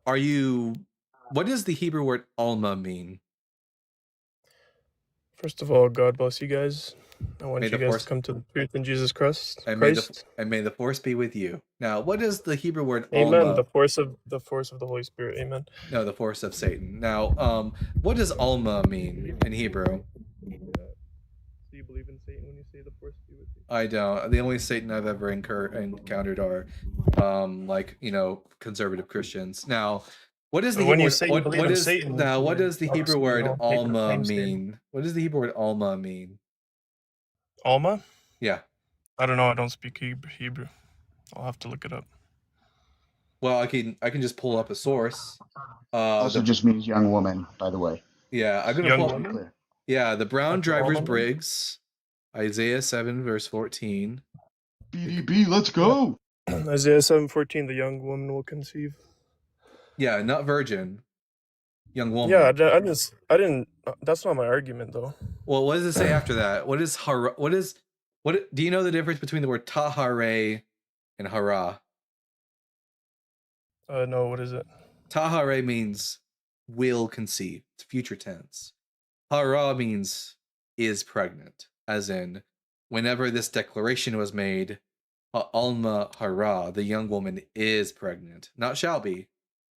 what does the Hebrew word Alma mean? First of all, God bless you guys. I want you guys to come to the truth in Jesus Christ. And may the force be with you. Now, what is the Hebrew word Amen. Alma? The force of the Holy Spirit. Amen. No, the force of Satan. Now, what does Alma mean in Hebrew? Do you believe in Satan when you say the force be with you? I don't. The only Satan I've ever encountered are, conservative Christians. Now, what is the when Hebrew you say you believe in Satan? Now, what does the Hebrew word Alma mean? What does the Hebrew word Alma mean? Alma? Yeah. I don't know. I don't speak Hebrew. I'll have to look it up. Well, I can just pull up a source. Also just means young woman, by the way. Yeah, I'm gonna Young pull up. woman? Yeah, the Brown That's Drivers Alma? Briggs, Isaiah 7 verse 14. BDB, let's go. Isaiah 7:14. The young woman will conceive. Yeah, not virgin. Young woman. Yeah, I didn't. That's not my argument though. Well, what does it say after that? What do you know the difference between the word tahare and hara? No. What is it? Tahare means will conceive. It's future tense. Hara means is pregnant, as in whenever this declaration was made, Alma hara, the young woman is pregnant, not shall be,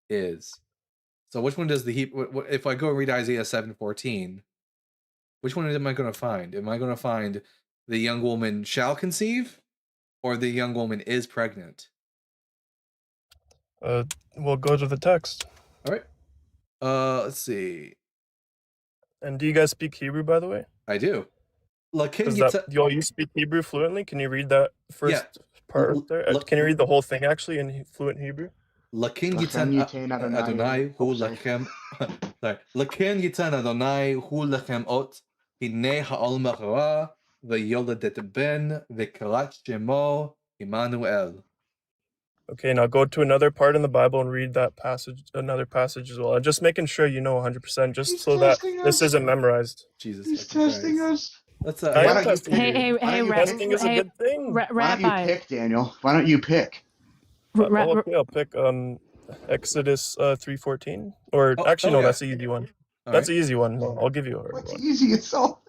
is. So which one does if I go read Isaiah 7:14, which one am I going to find? Am I going to find the young woman shall conceive, or the young woman is pregnant? We'll go to the text. All right. Let's see. And do you guys speak Hebrew, by the way? I do. You speak Hebrew fluently? Can you read that first part up there? Can you read the whole thing actually in fluent Hebrew? Lakin yitan Adonai hu lachem. Sorry. Lakin yitan Adonai hu lachem ot hinei ha'alma hara v'yoledet ben v'karat shemo Emmanuel. Okay, now go to another part in the Bible and read that passage, another passage as well. I'm just making sure you know 100%, just so that this isn't memorized. Jesus, he's testing us. Let's I am testing you. Hey, testing is a good thing. Why don't Rabbi. you pick, Daniel? Why don't you pick? Okay, I'll pick Exodus 3:14. Or actually, no, that's the easy one. That's the easy one. No, I'll give you a hard one. It's easy. It's all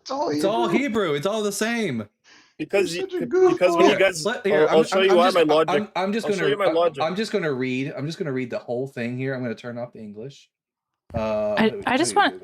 Hebrew. It's all the same. Because when you guys, I'll show you why my logic. I'm just I'll show you my logic. I'm just gonna read the whole thing here. I'm gonna turn off the English. I just want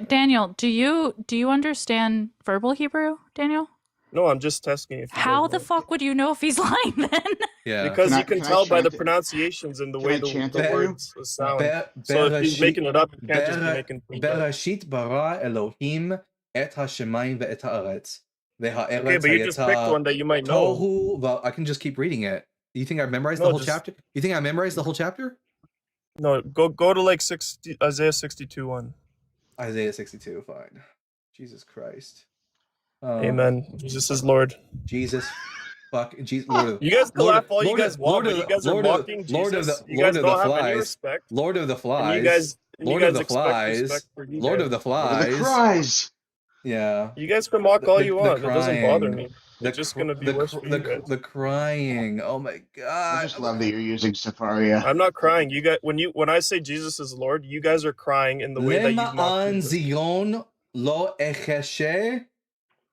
Daniel. Do you understand verbal Hebrew, Daniel? No, I'm just testing if you How the fuck would you know if he's lying then? Yeah, because you can tell by the pronunciations and the way the words sound. So if he's making it up, you can't just be making things up. Bereshit bara Elohim et hashemayim ve'et haaretz. Okay, but you just picked one that you might know. Well, I can just keep reading it. Do you think I memorized the whole chapter? You think I memorized the whole chapter? No, go to like Isaiah 62:1. Isaiah 62, fine. Jesus Christ. Amen. Jesus is Lord. Jesus. Fuck. Jesus. Lord of, you guys can laugh all you guys Lord want, but you guys are mocking Jesus. You guys don't have any respect. Lord of the Flies. Lord of the Flies. Lord of the Flies. The cries. Yeah. You guys can mock all you want. It doesn't bother me. It's just gonna be worse for you guys. The crying. Oh my god. I just love that you're using Safaria. I'm not crying. You guys, when I say Jesus is Lord, you guys are crying in the way that you mock Jesus. Zion lo echeshe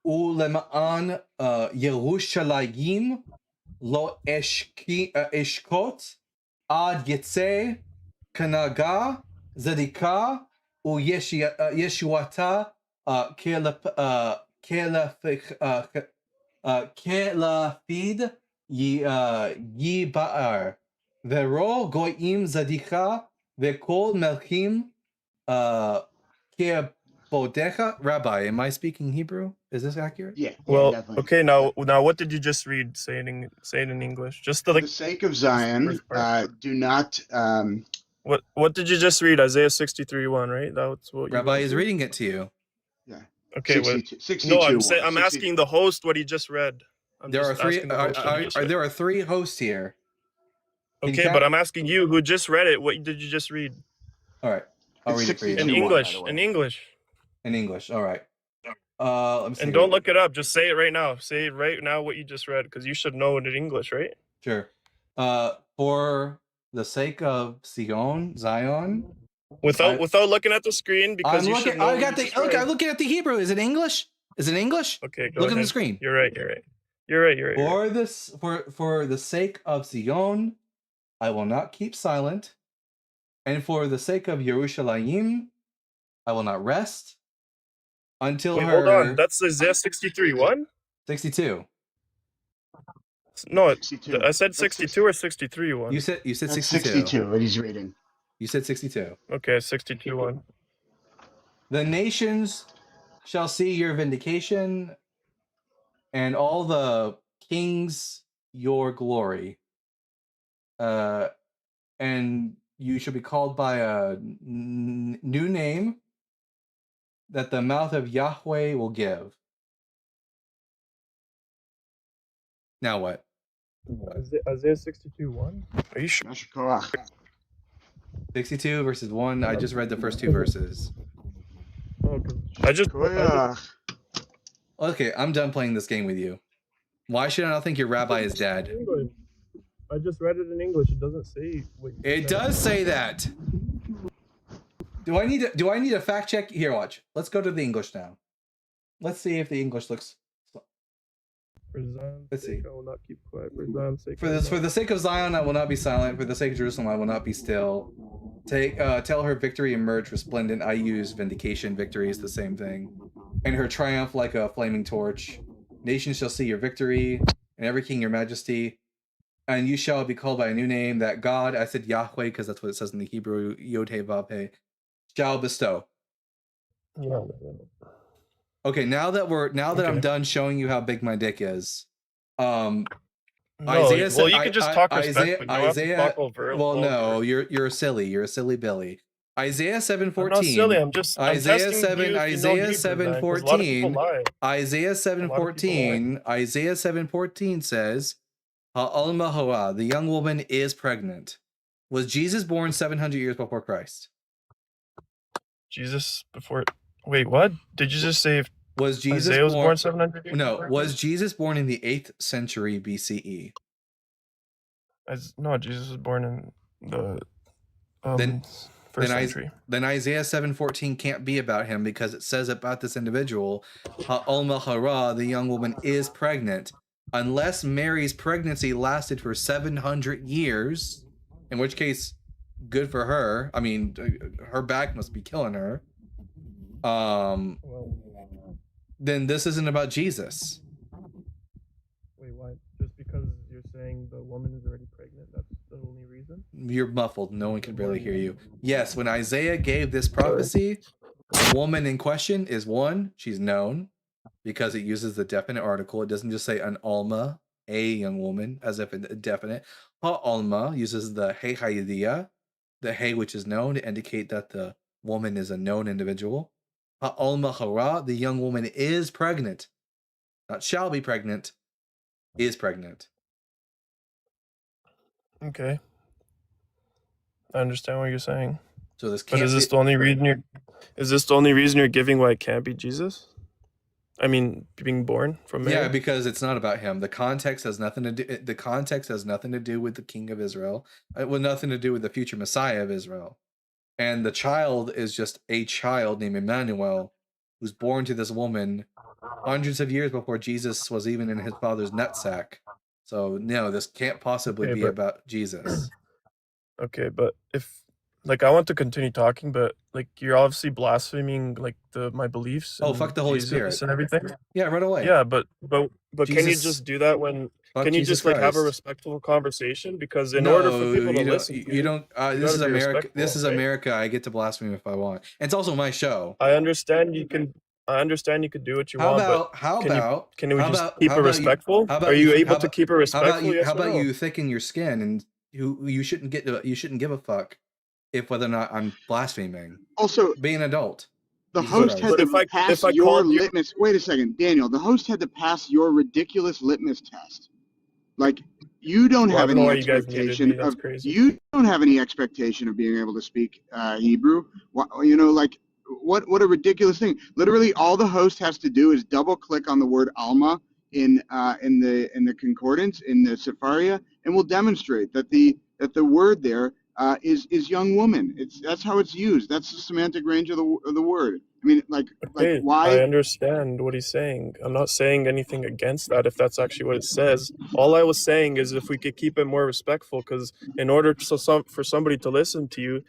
u lema'an Yerushalayim lo eshkot ad yetze kanaga zedika u yeshuata kelafid yibar vero goyim zadika vekol melchim Bodecha. Rabbi, am I speaking Hebrew? Is this accurate? Yeah. Well, definitely. okay. Now, what did you just read? Say it in English. Just For the sake of Zion, do not. What did you just read? Isaiah 63:1, right? That's what Rabbi is reading it to you. Yeah. Okay. 62, no, I'm asking the host what he just read. There are three hosts here. Okay, but I'm asking you who just read it. What did you just read? All right. I'll read it for you. In English. In English. In English. All right. Let me see. And don't look it up. Just say it right now. Say right now what you just read, because you should know it in English, right? Sure. For the sake of Zion. Without looking at the screen, because I'm looking at the Hebrew. Is it English? Is it English? Okay. Look at the screen. You're right. For the sake of Zion, I will not keep silent. And for the sake of Yerushalayim, I will not rest until her. Hold on, that's Isaiah 63:1? 62. No, 62. I said 62 or 63:1. You said 62. 62. What he's reading. You said 62. Okay, 62:1. The nations shall see your vindication, and all the kings your glory. And you shall be called by a new name that the mouth of Yahweh will give. Now what? Isaiah 62:1. Are you sure? 62 verses 1. I just read the first 2 verses. Oh, I just Okay, I'm done playing this game with you. Why should I not think your rabbi is dead? English. I just read it in English. It doesn't say what you It said. does say that. Do I need a fact check? Here, watch. Let's go to the English now. Let's see if the English looks. For Zion's Let's see. sake, I will not keep quiet. For Zion's sake, For the sake of Zion, I will not be silent. For the sake of Jerusalem, I will not be still. Tell her victory emerged resplendent. I use vindication. Victory is the same thing. And her triumph like a flaming torch. Nations shall see your victory, and every king your majesty. And you shall be called by a new name that God, I said Yahweh because that's what it says in the Hebrew, Yod He Vav He, shall bestow. Yeah. Okay, now that I'm done showing you how big my dick is, No, Isaiah said, well, you could just talk respectfully. You don't have to Isaiah, talk over- well, no, over. you're silly. You're a silly Billy. Isaiah 7:14. I'm not silly. I'm just I'm Isaiah testing 7. you if you know Isaiah Hebrew, 7:14. man, 'cause a lot of people lie. Isaiah 7:14. Isaiah 7:14 says, "Ha'alma hoa," the young woman is pregnant. Was Jesus born 700 years before Christ? Jesus before. Wait, what? Did you just say? Was Jesus Isaiah was born 700 years No, before was Christ? Jesus born in the 8th century BCE? No, Jesus was born in the Then first century. Then Isaiah 7:14 can't be about him because it says about this individual, Ha'alma hara, the young woman is pregnant, unless Mary's pregnancy lasted for 700 years, in which case, good for her. I mean, her back must be killing her. Then this isn't about Jesus. Wait, why? Just because you're saying the woman is already pregnant, that's the only reason? You're muffled. No one can barely hear you. Yes, when Isaiah gave this prophecy, the woman in question is one, she's known because it uses the definite article. It doesn't just say an alma, a young woman, as if it's definite. Alma uses the hey haydiya, the hey which is known to indicate that the woman is a known individual. Alma hara, the young woman is pregnant, not shall be pregnant, is pregnant. Okay. I understand what you're saying. So this But can't is this be- the only reason you're? Is this the only reason you're giving why it can't be Jesus? I mean, being born from Mary. Yeah, because it's not about him. The context has nothing to do. The context has nothing to do with the King of Israel. Well, nothing to do with the future Messiah of Israel. And the child is just a child named Emmanuel, who's born to this woman hundreds of years before Jesus was even in his father's nutsack. So no, this can't possibly Okay, be but- about Jesus. Okay, but if like I want to continue talking, but like you're obviously blaspheming like my beliefs. Oh, and fuck the Holy Jesus Spirit. and everything. Yeah, right away. Yeah, but can you Jesus- just do that when? Fuck Can you Jesus just like have a Christ. respectful conversation? Because in order for people to you listen, don't, to you don't. you This is gotta be America. This is respectful, right? America. I get to blaspheme if I want. And it's also my show. I understand you can. I understand you could do what you How want, about but how can about can we how just about keep how it about you- respectful? how about Are you how able to about- keep it How respectful? about you? Yes How or about no? you thicken your skin and you shouldn't you shouldn't give a fuck if whether or not I'm blaspheming. Also, be an adult. The Jesus host Christ. had But to if pass I your called you- litmus. Wait a second, Daniel. The host had to pass your ridiculous litmus test. Like you don't Well, I have don't know any why you guys muted expectation me. That's of crazy. you don't have any expectation of being able to speak Hebrew. You know, like what a ridiculous thing. Literally, all the host has to do is double click on the word Alma in the concordance in the Sepharia, and we'll demonstrate that the word there is young woman. That's how it's used. That's the semantic range of the word. I mean, like Hey, why? I understand what he's saying. I'm not saying anything against that if that's actually what it says. All I was saying is if we could keep it more respectful, because in order for somebody to listen to you.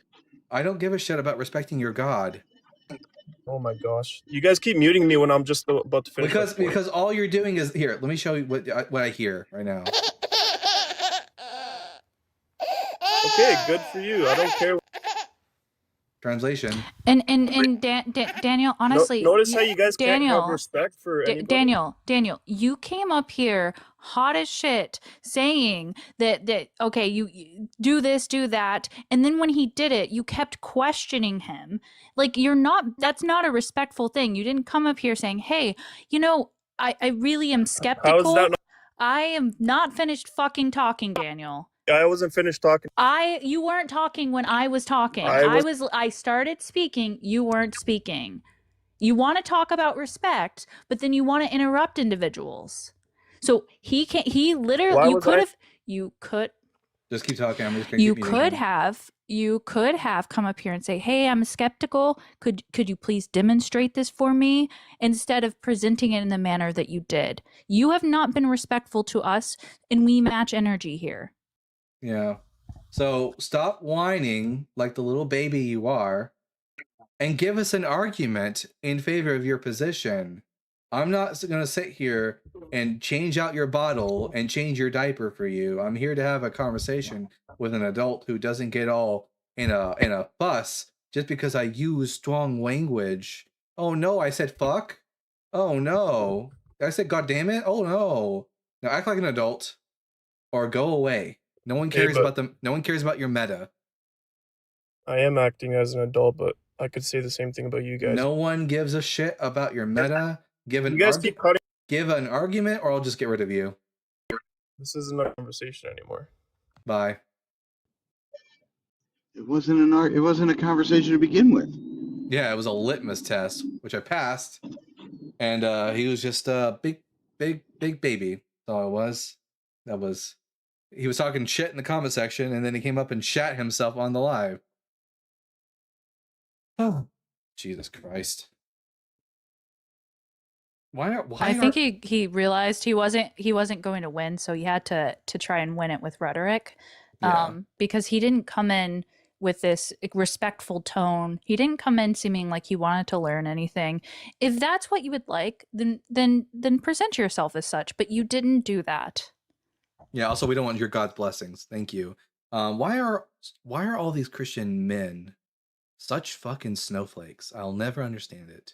I don't give a shit about respecting your God. Oh my gosh. You guys keep muting me when I'm just about to finish. my point. Because all you're doing is here. Let me show you what I hear right now. Okay, good for you. I don't care. Translation. And Daniel, honestly, Notice how you guys can't have Daniel, respect for anybody. Daniel, you came up here hot as shit saying that okay, you do this, do that, and then when he did it, you kept questioning him. Like that's not a respectful thing. You didn't come up here saying, "Hey, I really am skeptical." that not- I am not finished fucking talking, Daniel. I wasn't finished talking. You weren't talking when I was talking. I started speaking, you weren't speaking. You want to talk about respect, but then you want to interrupt individuals. So he literally you could just keep talking. I'm just gonna keep muting him. You could have come up here and say, "Hey, I'm skeptical. Could you please demonstrate this for me?" Instead of presenting it in the manner that you did. You have not been respectful to us, and we match energy here. Yeah. So stop whining like the little baby you are and give us an argument in favor of your position. I'm not going to sit here and change out your bottle and change your diaper for you. I'm here to have a conversation with an adult who doesn't get all in a fuss just because I use strong language. Oh no, I said fuck. Oh no. I said god damn it. Oh no. Now act like an adult or go away. No one cares no one cares about your meta. I am acting as an adult, but I could say the same thing about you guys. No one gives a shit about your meta. Give an argument or I'll just get rid of you. This isn't a conversation anymore. Bye. It wasn't a conversation to begin with. Yeah, it was a litmus test, which I passed. And he was just a big baby. That's all it was. He was talking shit in the comment section, and then he came up and shat himself on the live. Oh, Jesus Christ! I think he realized he wasn't going to win, so he had to try and win it with rhetoric, because he didn't come in with this respectful tone. He didn't come in seeming like he wanted to learn anything. If that's what you would like, then present yourself as such. But you didn't do that. Yeah. Also, we don't want your God's blessings. Thank you. Why are all these Christian men such fucking snowflakes? I'll never understand it.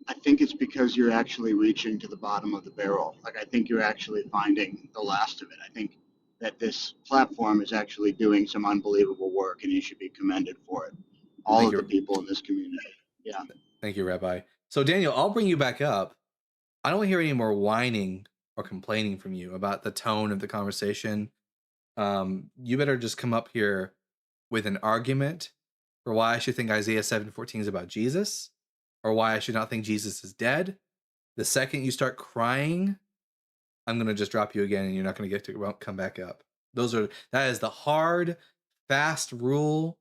I think it's because you're actually reaching to the bottom of the barrel. Like, I think you're actually finding the last of it. I think that this platform is actually doing some unbelievable work, and you should be commended for it. All of the people in this community. Yeah. Thank you, Rabbi. So, Daniel, I'll bring you back up. I don't hear any more whining or complaining from you about the tone of the conversation. You better just come up here with an argument for why I should think Isaiah 7:14 is about Jesus, or why I should not think Jesus is dead. The second you start crying, I'm going to just drop you again and you're not going to get to come back up. That is the hard, fast rule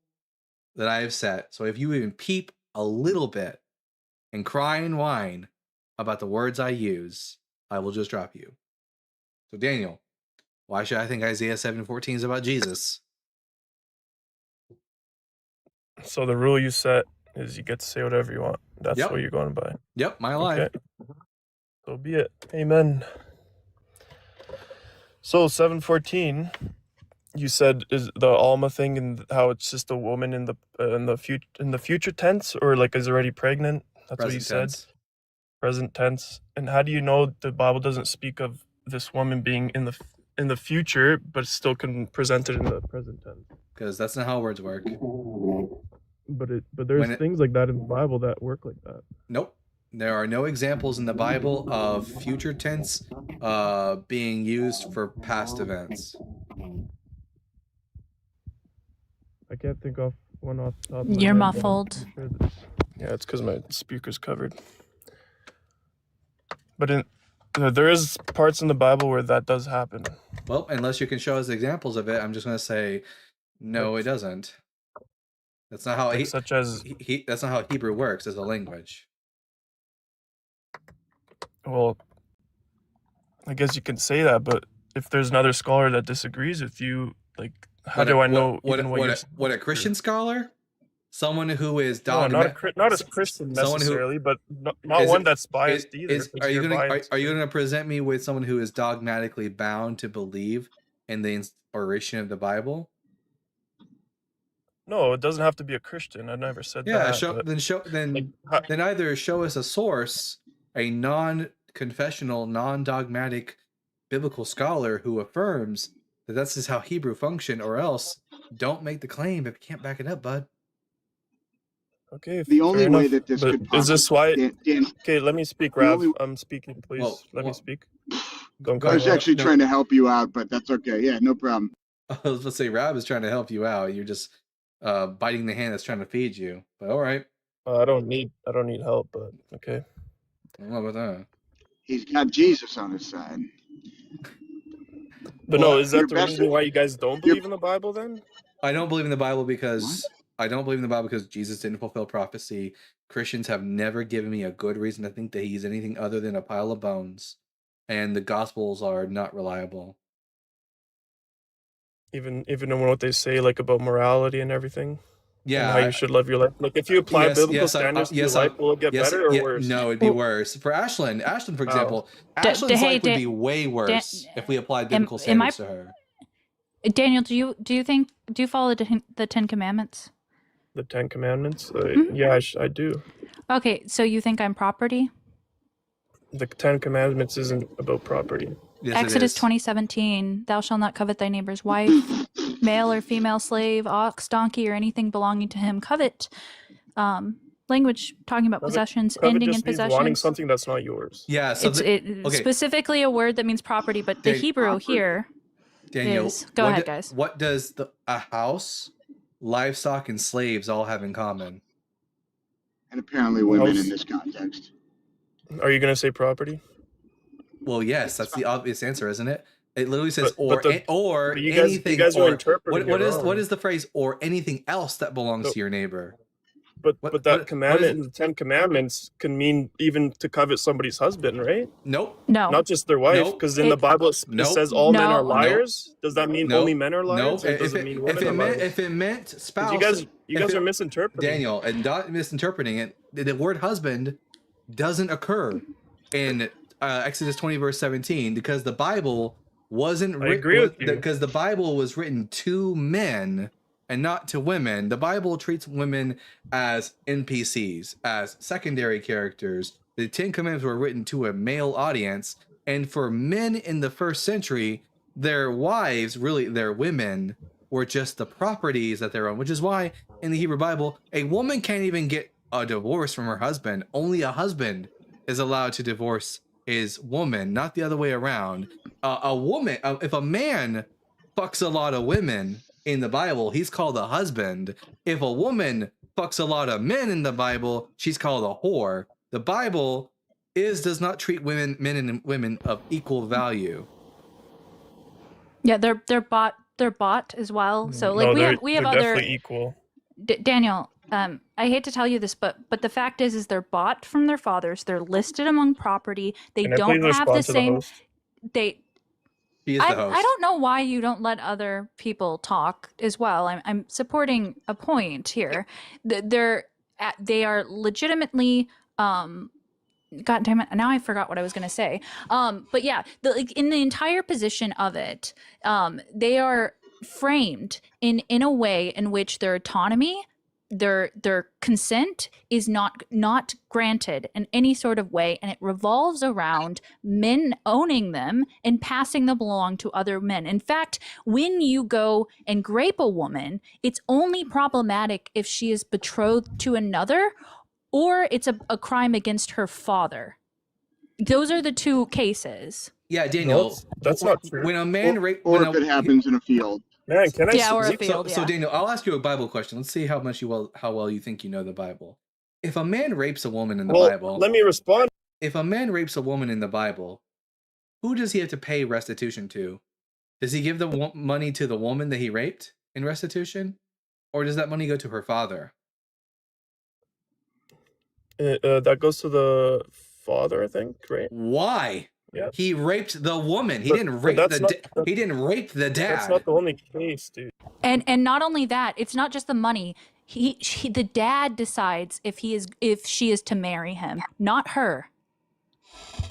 that I have set. So if you even peep a little bit and cry and whine about the words I use, I will just drop you. So Daniel, why should I think Isaiah 7:14 is about Jesus? So the rule you set is you get to say whatever you want. That's what you're going by. Yep, my life. Okay. So be it. Amen. So 7:14, you said is the Alma thing and how it's just a woman in the future tense, or like is already pregnant. That's what you said. Present tense. And how do you know the Bible doesn't speak of this woman being in the future, but still can present it in the present tense? Because that's not how words work. But there's things like that in the Bible that work like that. Nope. There are no examples in the Bible of future tense being used for past events. I can't think of one off the top of my You're head, muffled. but I'm sure yeah, it's because my speaker's covered. But there is parts in the Bible where that does happen. Well, unless you can show us examples of it, I'm just going to say, no, it doesn't. That's not how that's not how Hebrew works as a language. Well, I guess you can say that, but if there's another scholar that disagrees with you, like, how do I know what a Christian scholar? Someone who is not a Christian necessarily, but not one that's biased either. Are you going to present me with someone who is dogmatically bound to believe in the inspiration of the Bible? No, it doesn't have to be a Christian. I never said Yeah, that. But then either show us a source, a non-confessional, non-dogmatic biblical scholar who affirms that this is how Hebrew function, or else don't make the claim if you can't back it up, bud. Okay. The only fair way enough. that this But could is this why? Dan, Okay, let me speak, the Rav. only I'm speaking, please. Well, Let me well, speak. Go I was ahead. actually No, trying to help you out, but that's okay. Yeah, no problem. I was going to say, Rab is trying to help you out. You're just biting the hand that's trying to feed you. But all right. I don't need help, but okay. What about that? He's got Jesus on his side. But Well, no, is that Your the best, reason why you guys don't your, believe in the Bible then? I don't believe in the Bible because what? I don't believe in the Bible because Jesus didn't fulfill prophecy. Christians have never given me a good reason to think that he's anything other than a pile of bones, and the Gospels are not reliable. Even in what they say, like about morality and everything, and Yeah, how you should live your life. Like if you apply biblical standards to your life, will it get better or worse? No, it'd be worse. For Ashlyn, for example, Ashlyn's life would be way worse if we applied biblical standards to her. Daniel, do you follow the Ten Commandments? The Ten Commandments? Mhm. Yeah, I do. Okay, so you think I'm property? The Ten Commandments isn't about property. Yes, Exodus 20:17, thou shalt not covet thy neighbor's wife, male or female slave, ox, donkey, or anything belonging to him. Covet, language talking about possessions, Covet ending in just means wanting possessions. something that's not yours. Yeah, so It's specifically a word that means property, but the Hebrew here Daniel, is. Go ahead, guys. What does a house, livestock, and slaves all have in common? And apparently women in this context. Are you gonna say property? Well, yes, that's the obvious answer, isn't it? It literally says But you guys- anything. you guys are or, interpreting what it is wrong. what is the phrase or anything else that belongs to your neighbor? But that what commandment is in the Ten Commandments can mean even to covet somebody's husband, right? Nope. No. Not just their wife, Nope. because in the Bible it Nope. says all men No. are liars. Does that mean No. only men are liars? No. Or does it mean women If are liars? it meant 'Cause spouse, you guys are misinterpreting. Daniel, and not misinterpreting it. The word husband doesn't occur in Exodus 20 verse 17 because the Bible wasn't I agree with you. because the Bible was written to men and not to women. The Bible treats women as NPCs, as secondary characters. The Ten Commandments were written to a male audience, and for men in the first century, their wives, really their women, were just the properties that they're on, which is why in the Hebrew Bible, a woman can't even get a divorce from her husband. Only a husband is allowed to divorce his woman, not the other way around. A woman, if a man fucks a lot of women in the Bible, he's called a husband. If a woman fucks a lot of men in the Bible, she's called a whore. The Bible does not treat men and women of equal value. Yeah, they're bought as well. So like No, we have they're other definitely equal. Daniel, I hate to tell you this, but the fact is they're bought from their fathers. They're listed among property. They Can I don't please have the respond to the same. host? He is I the host. don't know why you don't let other people talk as well. I'm supporting a point here. They are legitimately. God damn it! Now I forgot what I was gonna say. But yeah, in the entire position of it, they are framed in a way in which their autonomy, their consent is not granted in any sort of way, and it revolves around men owning them and passing them along to other men. In fact, when you go and grape a woman, it's only problematic if she is betrothed to another, or it's a crime against her father. Those are the two cases. Yeah, Daniel. No, that's not true. When a man Or if it happens in a field. Man, can I? Yeah, or a speak? field. So yeah. Daniel, I'll ask you a Bible question. Let's see how well you think you know the Bible. If a man rapes a woman in the Well, Bible, let me respond. if a man rapes a woman in the Bible, who does he have to pay restitution to? Does he give the money to the woman that he raped in restitution, or does that money go to her father? That goes to the father, I think, right? Why? Yeah. He raped the woman. He But- didn't but rape that's he didn't rape the dad. That's not the only case, dude. And not only that, it's not just the money. The dad decides if she is to marry him, not her.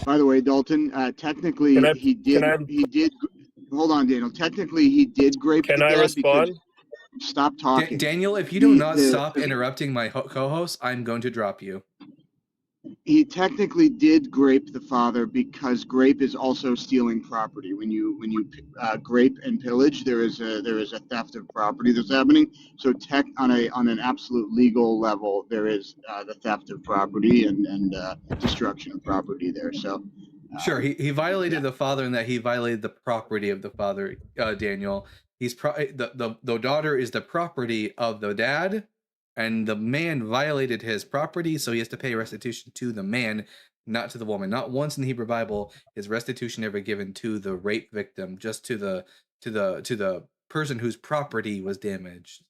By the way, Dalton, technically Can I- he did. can I- He did. Hold on, Daniel. Technically, he did grape Can the I dad respond? because stop talking. Daniel, if you do not The- stop interrupting my co-host, I'm going to drop you. He technically did grape the father because grape is also stealing property. When you grape and pillage, there is a theft of property that's happening. So on an absolute legal level, there is the theft of property and destruction of property there. So Sure, he violated the father in that he violated the property of the father, Daniel. He's the daughter is the property of the dad, and the man violated his property, so he has to pay restitution to the man, not to the woman. Not once in the Hebrew Bible is restitution ever given to the rape victim, just to the person whose property was damaged.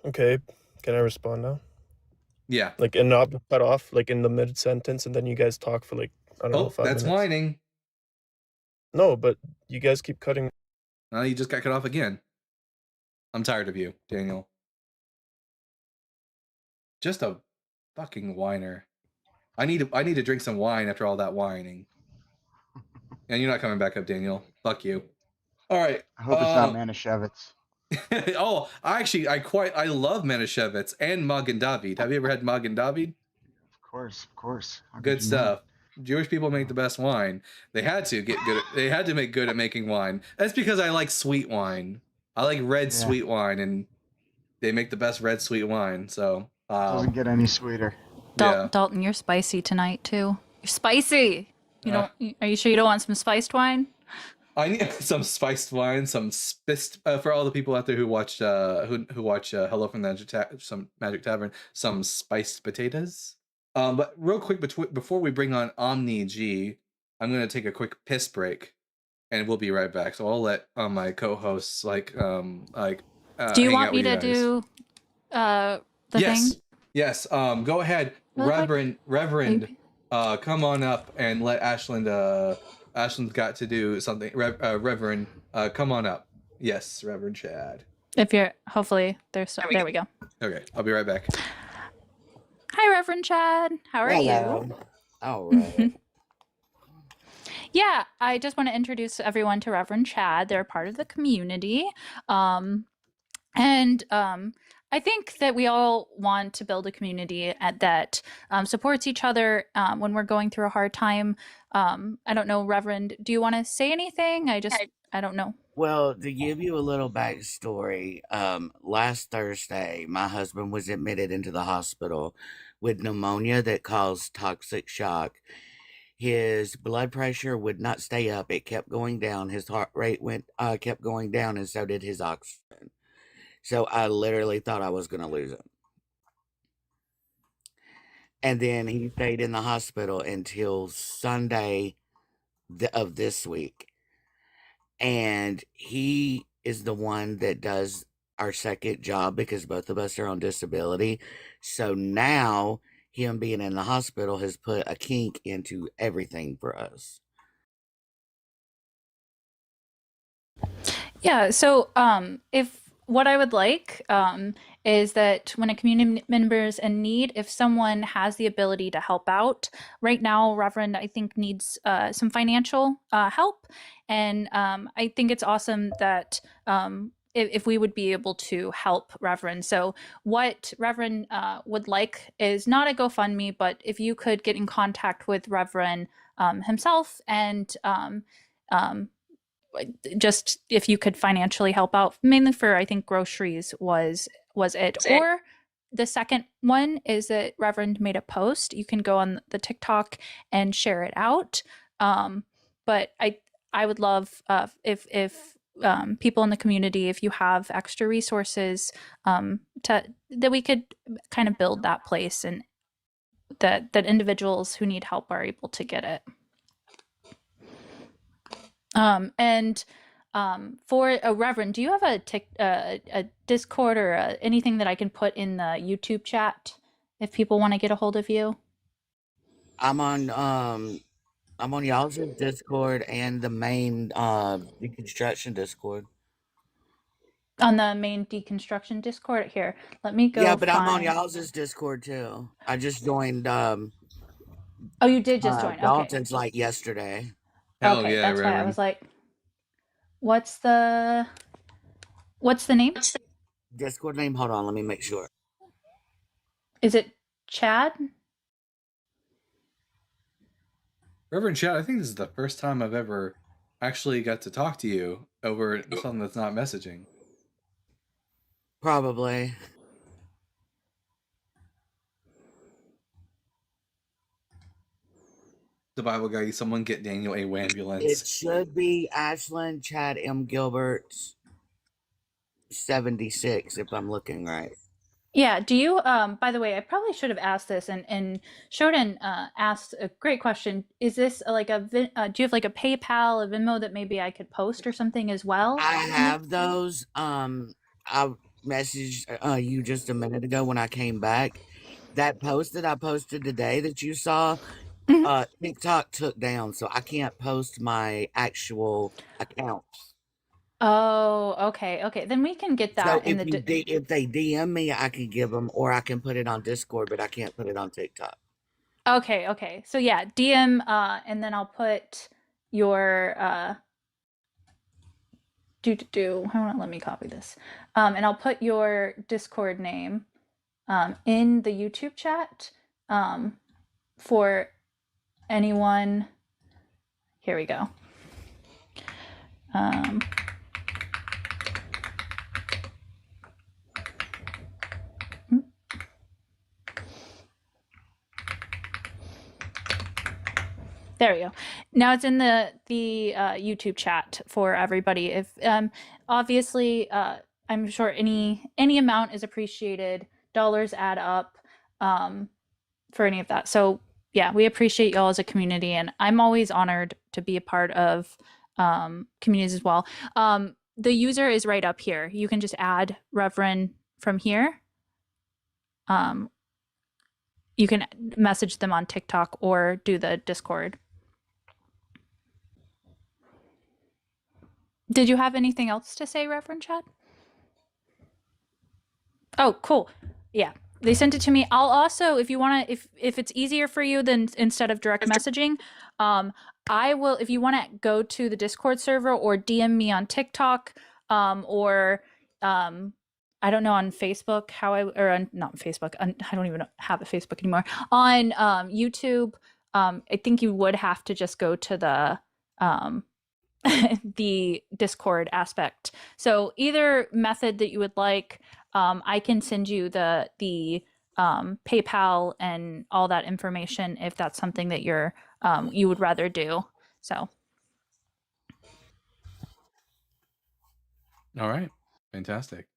Okay, can I respond now? Yeah. Like, and not cut off, like in the mid sentence, and then you guys talk for like, I don't know, 5 that's minutes. whining. No, but you guys keep cutting. Now you just got cut off again. I'm tired of you, Daniel. Just a fucking whiner. I need to drink some wine after all that whining. And you're not coming back up, Daniel. Fuck you. All right. I hope it's not Manischewitz. Oh, I love Manischewitz and Magen David. Have you ever had Magen David? Of course. How Good could you not? stuff. Jewish people make the best wine. They had to make good at making wine. That's because I like sweet wine. I like red sweet wine, and they make the best red sweet wine. So Doesn't get any sweeter. Dalton, you're spicy tonight too. You're spicy. Are you sure you don't want some spiced wine? I need some spiced wine, some spiced for all the people out there who watch Hello from the Magic Tavern, some spiced potatoes. But real quick, before we bring on Omni G, I'm gonna take a quick piss break, and we'll be right back. So I'll let my co-hosts Do you want me to do the thing? Yes. Go ahead, Really Reverend. Come on up and let Ashland. Ashland's got to do something. Reverend, come on up. Yes, Reverend Chad. If you're, hopefully, there we go. Okay, I'll be right back. Hi, Reverend Chad. How are you? All right. Yeah, I just want to introduce everyone to Reverend Chad. They're part of the community. I think that we all want to build a community that supports each other when we're going through a hard time. I don't know, Reverend, do you want to say anything? I don't know. Well, to give you a little backstory, last Thursday, my husband was admitted into the hospital with pneumonia that caused toxic shock. His blood pressure would not stay up. It kept going down. His heart rate kept going down, and so did his oxygen. So I literally thought I was going to lose him. And then he stayed in the hospital until Sunday of this week. And he is the one that does our second job because both of us are on disability. So now him being in the hospital has put a kink into everything for us. Yeah, so if what I would like is that when a community member is in need, if someone has the ability to help out, right now, Reverend, I think needs some financial help. And I think it's awesome that if we would be able to help Reverend. So what Reverend would like is not a GoFundMe, but if you could get in contact with Reverend himself and just if you could financially help out, mainly for I think groceries was it. Or the second one is that Reverend made a post. You can go on the TikTok and share it out. But I would love if people in the community, if you have extra resources, that we could kind of build that place and that individuals who need help are able to get it. For a Reverend, do you have a Discord or anything that I can put in the YouTube chat if people want to get a hold of you? I'm on y'all's Discord and the main deconstruction Discord. On the main deconstruction Discord here. Let me go. Yeah, but I'm on y'all's Discord too. I just joined. Oh, you did just join. Okay. Dalton's like yesterday. Hell okay, yeah, that's why I Reverend. was like, what's the What's the name? Discord name? Hold on, let me make sure. Is it Chad? Reverend Chad, I think this is the first time I've ever actually got to talk to you over something that's not messaging. Probably. The Bible guy, someone get Daniel a It wambulance. should be Ashlyn Chad M. Gilbert 76, if I'm looking right. Yeah, do you by the way, I probably should have asked this, and Shodan asked a great question. Is this like a do you have like a PayPal, a Venmo that maybe I could post or something as well? I have those. I messaged you just a minute ago when I came back. That post that I posted today that you saw, TikTok took down, so I can't post my actual account. Oh, okay, okay. Then we can get So that in if the if they DM me, I can give them, or I can put it on Discord, but I can't put it on TikTok. Okay, okay. So yeah, DM and then I'll put your hold on, let me copy this. And I'll put your Discord name in the YouTube chat for anyone. Here we go. There we go. Now it's in the YouTube chat for everybody. If obviously, I'm sure any amount is appreciated. Dollars add up for any of that. So yeah, we appreciate y'all as a community, and I'm always honored to be a part of communities as well. The user is right up here. You can just add Reverend from here. You can message them on TikTok or do the Discord. Did you have anything else to say, Reverend Chad? Oh, cool. Yeah, they sent it to me. I'll also, if you want to, if it's easier for you than instead of direct messaging, I will, if you want to go to the Discord server or DM me on TikTok, or I don't know, on Facebook, not Facebook, I don't even have a Facebook anymore. On YouTube, I think you would have to just go to the the Discord aspect. So either method that you would like, I can send you the PayPal and all that information if that's something that you would rather do. So. All right, fantastic.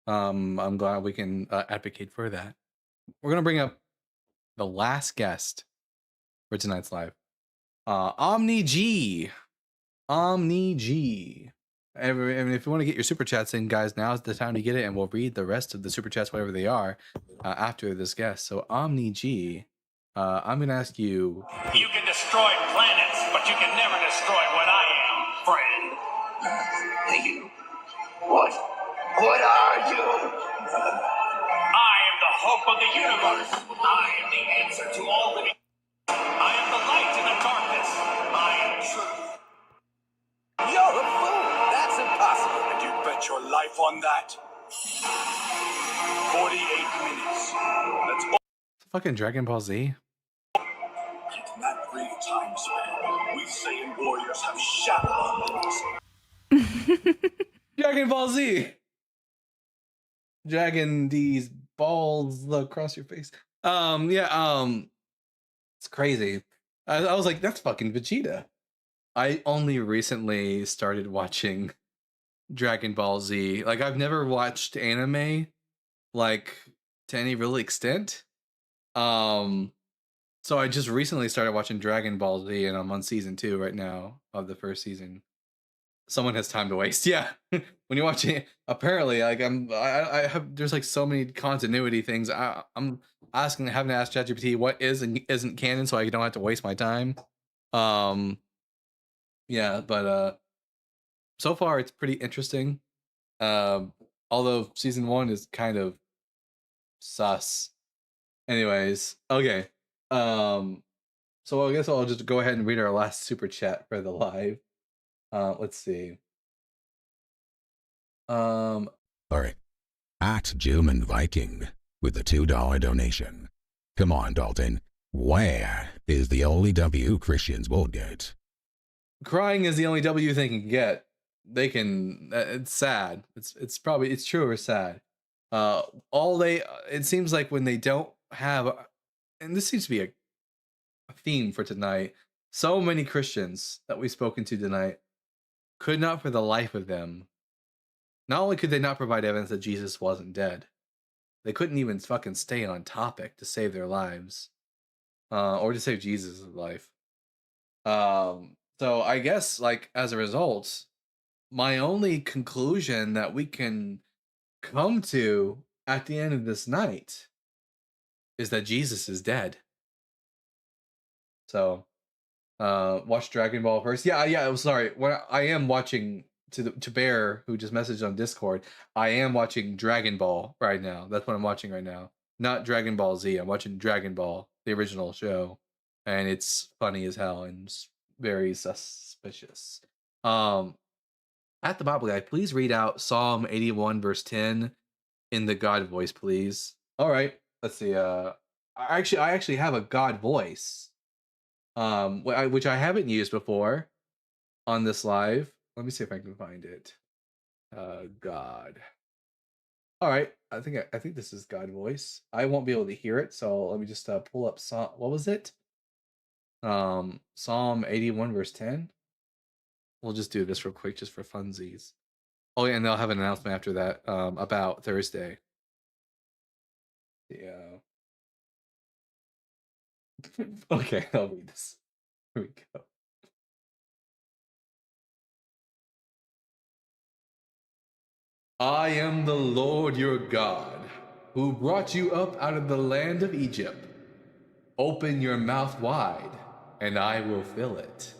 I'm glad we can advocate for that. We're gonna bring up the last guest for tonight's live, Omni G. Omni G. I mean, if you want to get your super chats in, guys, now's the time to get it, and we'll read the rest of the super chats, whatever they are, after this guest. So, Omni G, I'm gonna ask you. You can destroy planets, but you can never destroy what I am, friend. You. What? What are you? I am the hope of the universe. I am the answer to all living. I am the light in the darkness. I am truth. You're a fool. That's impossible. And you bet your life on that. 48 minutes. That's all. Fucking Dragon Ball Z. In that brief time span, we Saiyan warriors have shattered our limits. Dragon Ball Z. Dragon these balls across your face. It's crazy. I was like, that's fucking Vegeta. I only recently started watching Dragon Ball Z. Like, I've never watched anime, like, to any real extent. So I just recently started watching Dragon Ball Z, and I'm on season 2 right now of the first season. Someone has time to waste. Yeah. When you're watching it, apparently, like, I have, there's like so many continuity things. I'm having to ask ChatGPT what is and isn't canon, so I don't have to waste my time. Yeah, but so far it's pretty interesting. Although season 1 is kind of sus. Anyways, okay. So I guess I'll just go ahead and read our last super chat for the live. Let's see. All right. At German Viking with the $2 donation. Come on, Dalton. Where is the only W Christians will get? Crying is the only W they can get. They can. It's sad. It's probably it's true or sad. It seems like when they don't have, and this seems to be a theme for tonight. So many Christians that we've spoken to tonight could not, for the life of them, not only could they not provide evidence that Jesus wasn't dead, they couldn't even fucking stay on topic to save their lives, or to save Jesus' life. So I guess, like, as a result, my only conclusion that we can come to at the end of this night is that Jesus is dead. So, watch Dragon Ball first. Yeah. I'm sorry. When I am watching to Bear, who just messaged on Discord, I am watching Dragon Ball right now. That's what I'm watching right now. Not Dragon Ball Z. I'm watching Dragon Ball, the original show, and it's funny as hell and very suspicious. At the Bible Guy, please read out Psalm 81 verse 10 in the God voice, please. All right, let's see. I actually have a God voice, which I haven't used before on this live. Let me see if I can find it. God. All right, I think this is God voice. I won't be able to hear it, so let me just pull up Psalm. What was it? Psalm 81 verse 10. We'll just do this real quick just for funsies. Oh yeah, and they'll have an announcement after that about Thursday. Yeah. Okay, I'll read this. Here we go. I am the Lord your God, who brought you up out of the land of Egypt. Open your mouth wide, and I will fill it.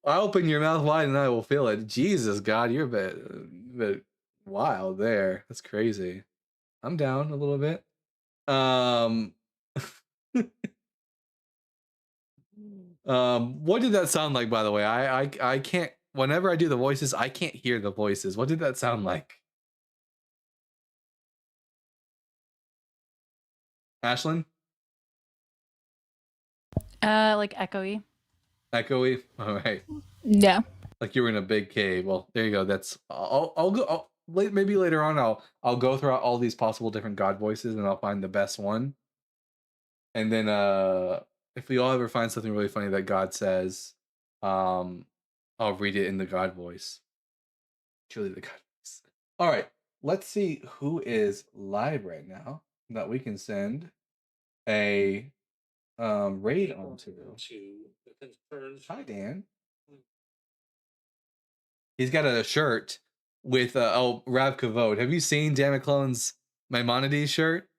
I open your mouth wide and I will fill it. Jesus, God, you're a bit wild there. That's crazy. I'm down a little bit. What did that sound like, by the way? I can't. Whenever I do the voices, I can't hear the voices. What did that sound like? Ashlyn? Like echoey. Echoey? All right. Yeah. Like you were in a big cave. Well, there you go. That's I'll go maybe later on I'll go through all these possible different God voices and I'll find the best one. And then if we all ever find something really funny that God says, I'll read it in the God voice. Truly the God voice. All right. Let's see who is live right now that we can send a raid onto. Hi, Dan. He's got a shirt with Rav Kavod. Have you seen Dan McClellan's Maimonides shirt?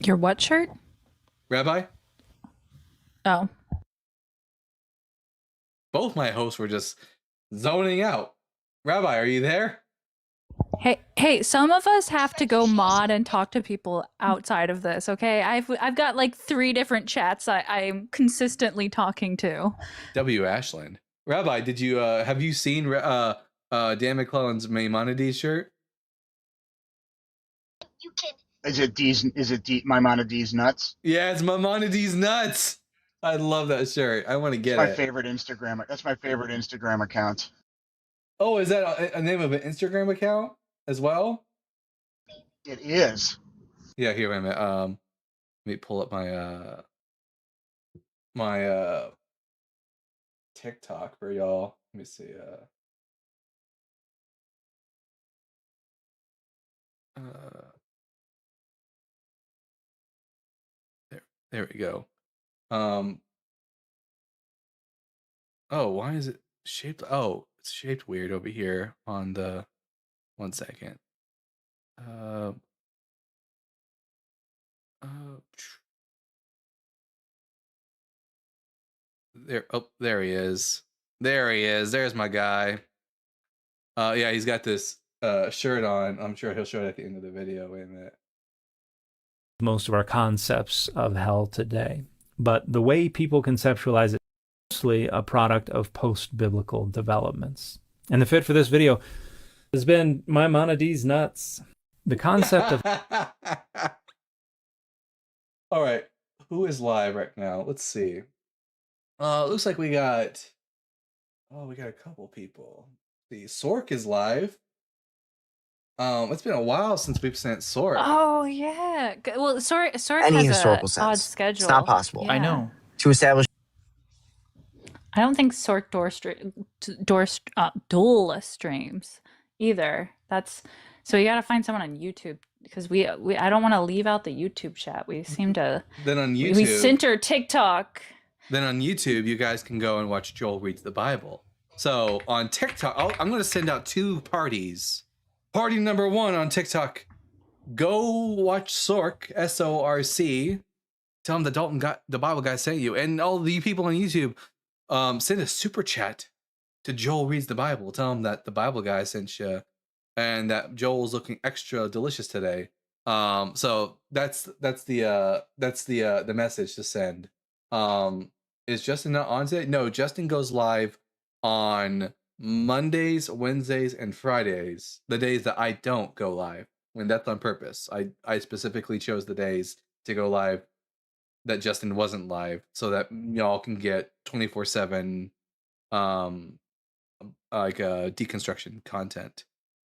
Your what shirt? Rabbi? Oh. Both my hosts were just zoning out. Rabbi, are you there? Hey, some of us have to go mod and talk to people outside of this, okay? I've got like 3 different chats I'm consistently talking to. W. Ashland. Rabbi, did you have you seen Dan McClellan's Maimonides shirt? Is it Maimonides nuts? Yeah, it's Maimonides nuts. I love that shirt. I want to get That's it. That's my favorite Instagram account. Oh, is that a name of an Instagram account as well? It is. Yeah, here, wait a minute. Let me pull up my TikTok for y'all. Let me see. There we go. Oh, why is it shaped? Oh, it's shaped weird over here on the. 1 second. There. Oh, there he is. There he is. There's my guy. Yeah, he's got this shirt on. I'm sure he'll show it at the end of the video. Wait a minute. most of our concepts of hell today. But the way people conceptualize it is mostly a product of post-biblical developments. And the fit for this video has been Maimonides nuts. The concept of... All right, who is live right now? Let's see. Looks like we got a couple people. The Sork is live. It's been a while since we've sent Sork. Oh yeah. Well, Sork Any has historical a odd sense. schedule. It's not possible. I know. To establish I don't think Sork dual streams either. That's so you got to find someone on YouTube because we I don't want to leave out the YouTube chat. We seem to Then on we YouTube, center TikTok. you guys can go and watch Joel reads the Bible. So on TikTok, I'm going to send out 2 parties. Party number 1 on TikTok. Go watch Sork, S-O-R-C. Tell him the Bible guy sent you. And all the people on YouTube, send a super chat to Joel reads the Bible. Tell him that the Bible guy sent you and that Joel's looking extra delicious today. So that's the message to send. Is Justin not on today? No, Justin goes live on Mondays, Wednesdays, and Fridays, the days that I don't go live. And that's on purpose. I specifically chose the days to go live that Justin wasn't live so that y'all can get 24/7 deconstruction content.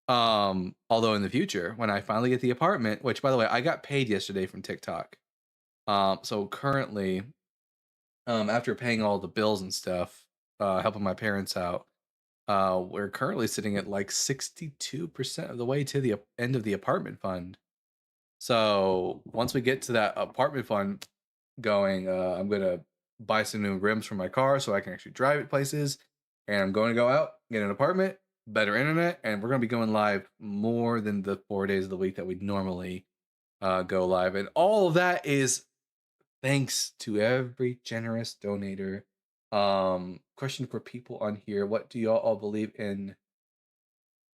Although in the future, when I finally get the apartment, which by the way, I got paid yesterday from TikTok. So currently, after paying all the bills and stuff, helping my parents out, we're currently sitting at like 62% of the way to the end of the apartment fund. So once we get to that apartment fund going, I'm gonna buy some new rims for my car so I can actually drive it places. And I'm going to go out, get an apartment, better internet, and we're gonna be going live more than the 4 days of the week that we normally go live. And all of that is thanks to every generous donator. Question for people on here: what do y'all all believe in?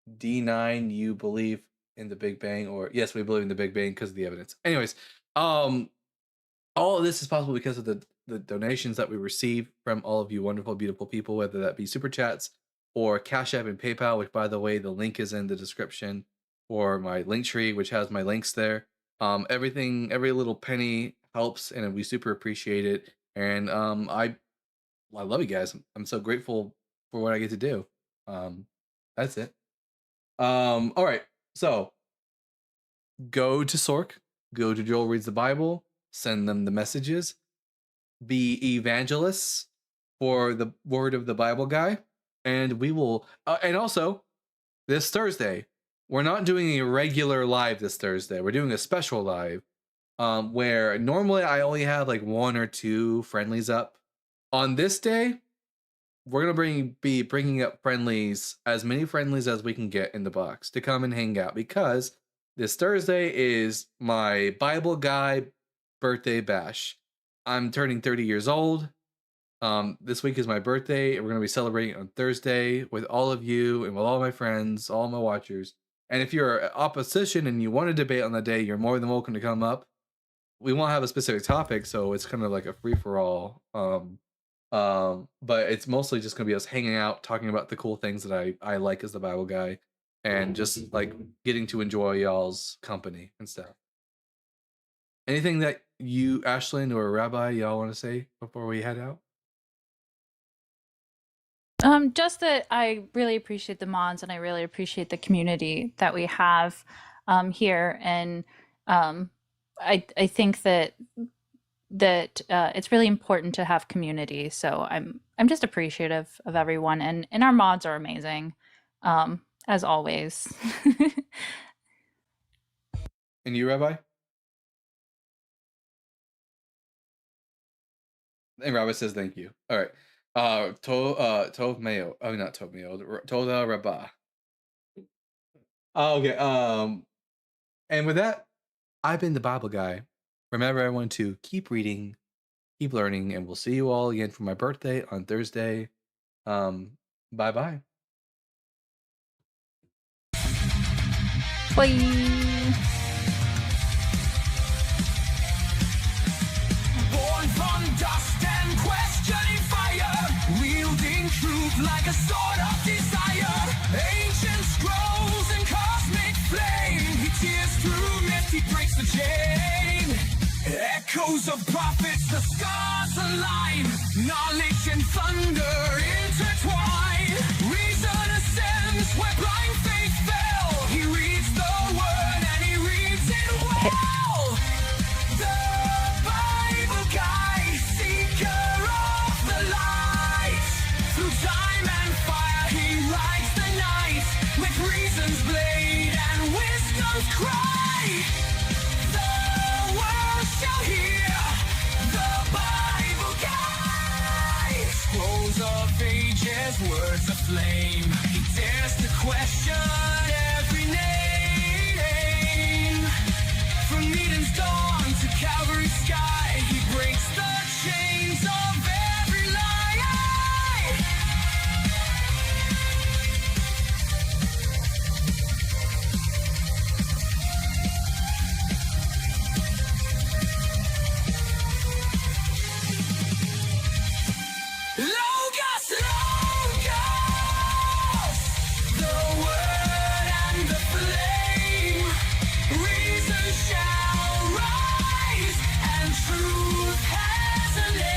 D9, you believe in the Big Bang? Or yes, we believe in the Big Bang because of the evidence. Anyways, all of this is possible because of the donations that we receive from all of you wonderful, beautiful people, whether that be super chats or Cash App and PayPal, which by the way, the link is in the description, or my link tree, which has my links there. Everything, every little penny helps, and we super appreciate it. And I love you guys. I'm so grateful for what I get to do. That's it. All right. So go to Sork, go to Joel Reads the Bible, send them the messages, be evangelists for the word of the Bible guy, and we will. And also, this Thursday, we're not doing a regular live this Thursday. We're doing a special live, where normally I only have like 1 or 2 friendlies up. On this day, we're gonna be bringing up friendlies, as many friendlies as we can get in the box to come and hang out, because this Thursday is my Bible guy birthday bash. I'm turning 30 years old. This week is my birthday, and we're gonna be celebrating on Thursday with all of you and with all my friends, all my watchers. And if you're opposition and you want to debate on the day, you're more than welcome to come up. We won't have a specific topic, so it's kind of like a free for all. But it's mostly just gonna be us hanging out, talking about the cool things that I like as the Bible guy, and just like getting to enjoy y'all's company and stuff. Anything that you, Ashlyn or Rabbi, y'all want to say before we head out? Just that I really appreciate the mods, and I really appreciate the community that we have here, and I think that it's really important to have community. So I'm just appreciative of everyone, and our mods are amazing, as always. And you, Rabbi? And Rabbi says thank you. All right. Tov Mayo. Oh, not Tov Mayo. Toda Rabah. Okay. And with that, I've been the Bible guy. Remember, everyone, to keep reading, keep learning, and we'll see you all again for my birthday on Thursday. Bye-bye. Bye. dust and questioning fire, wielding truth like a sword of desire. Ancient scrolls and cosmic flame, he tears through myth, he breaks the chain. Echoes of prophets, the stars align, knowledge and thunder intertwine. Reason ascends where blind faith fell, he reads the word and he reads it well. The Bible guy, seeker of the light, through time and fire he rides the night, with reason's blade and wisdom's cry. The world shall hear the Bible guy. Scrolls of ages, words aflame, he dares to question every name. From Eden's dawn to Calvary's sky, he breaks the chains of every lie. Logos, Logos, the word and the flame. Reason shall rise, and truth has a name.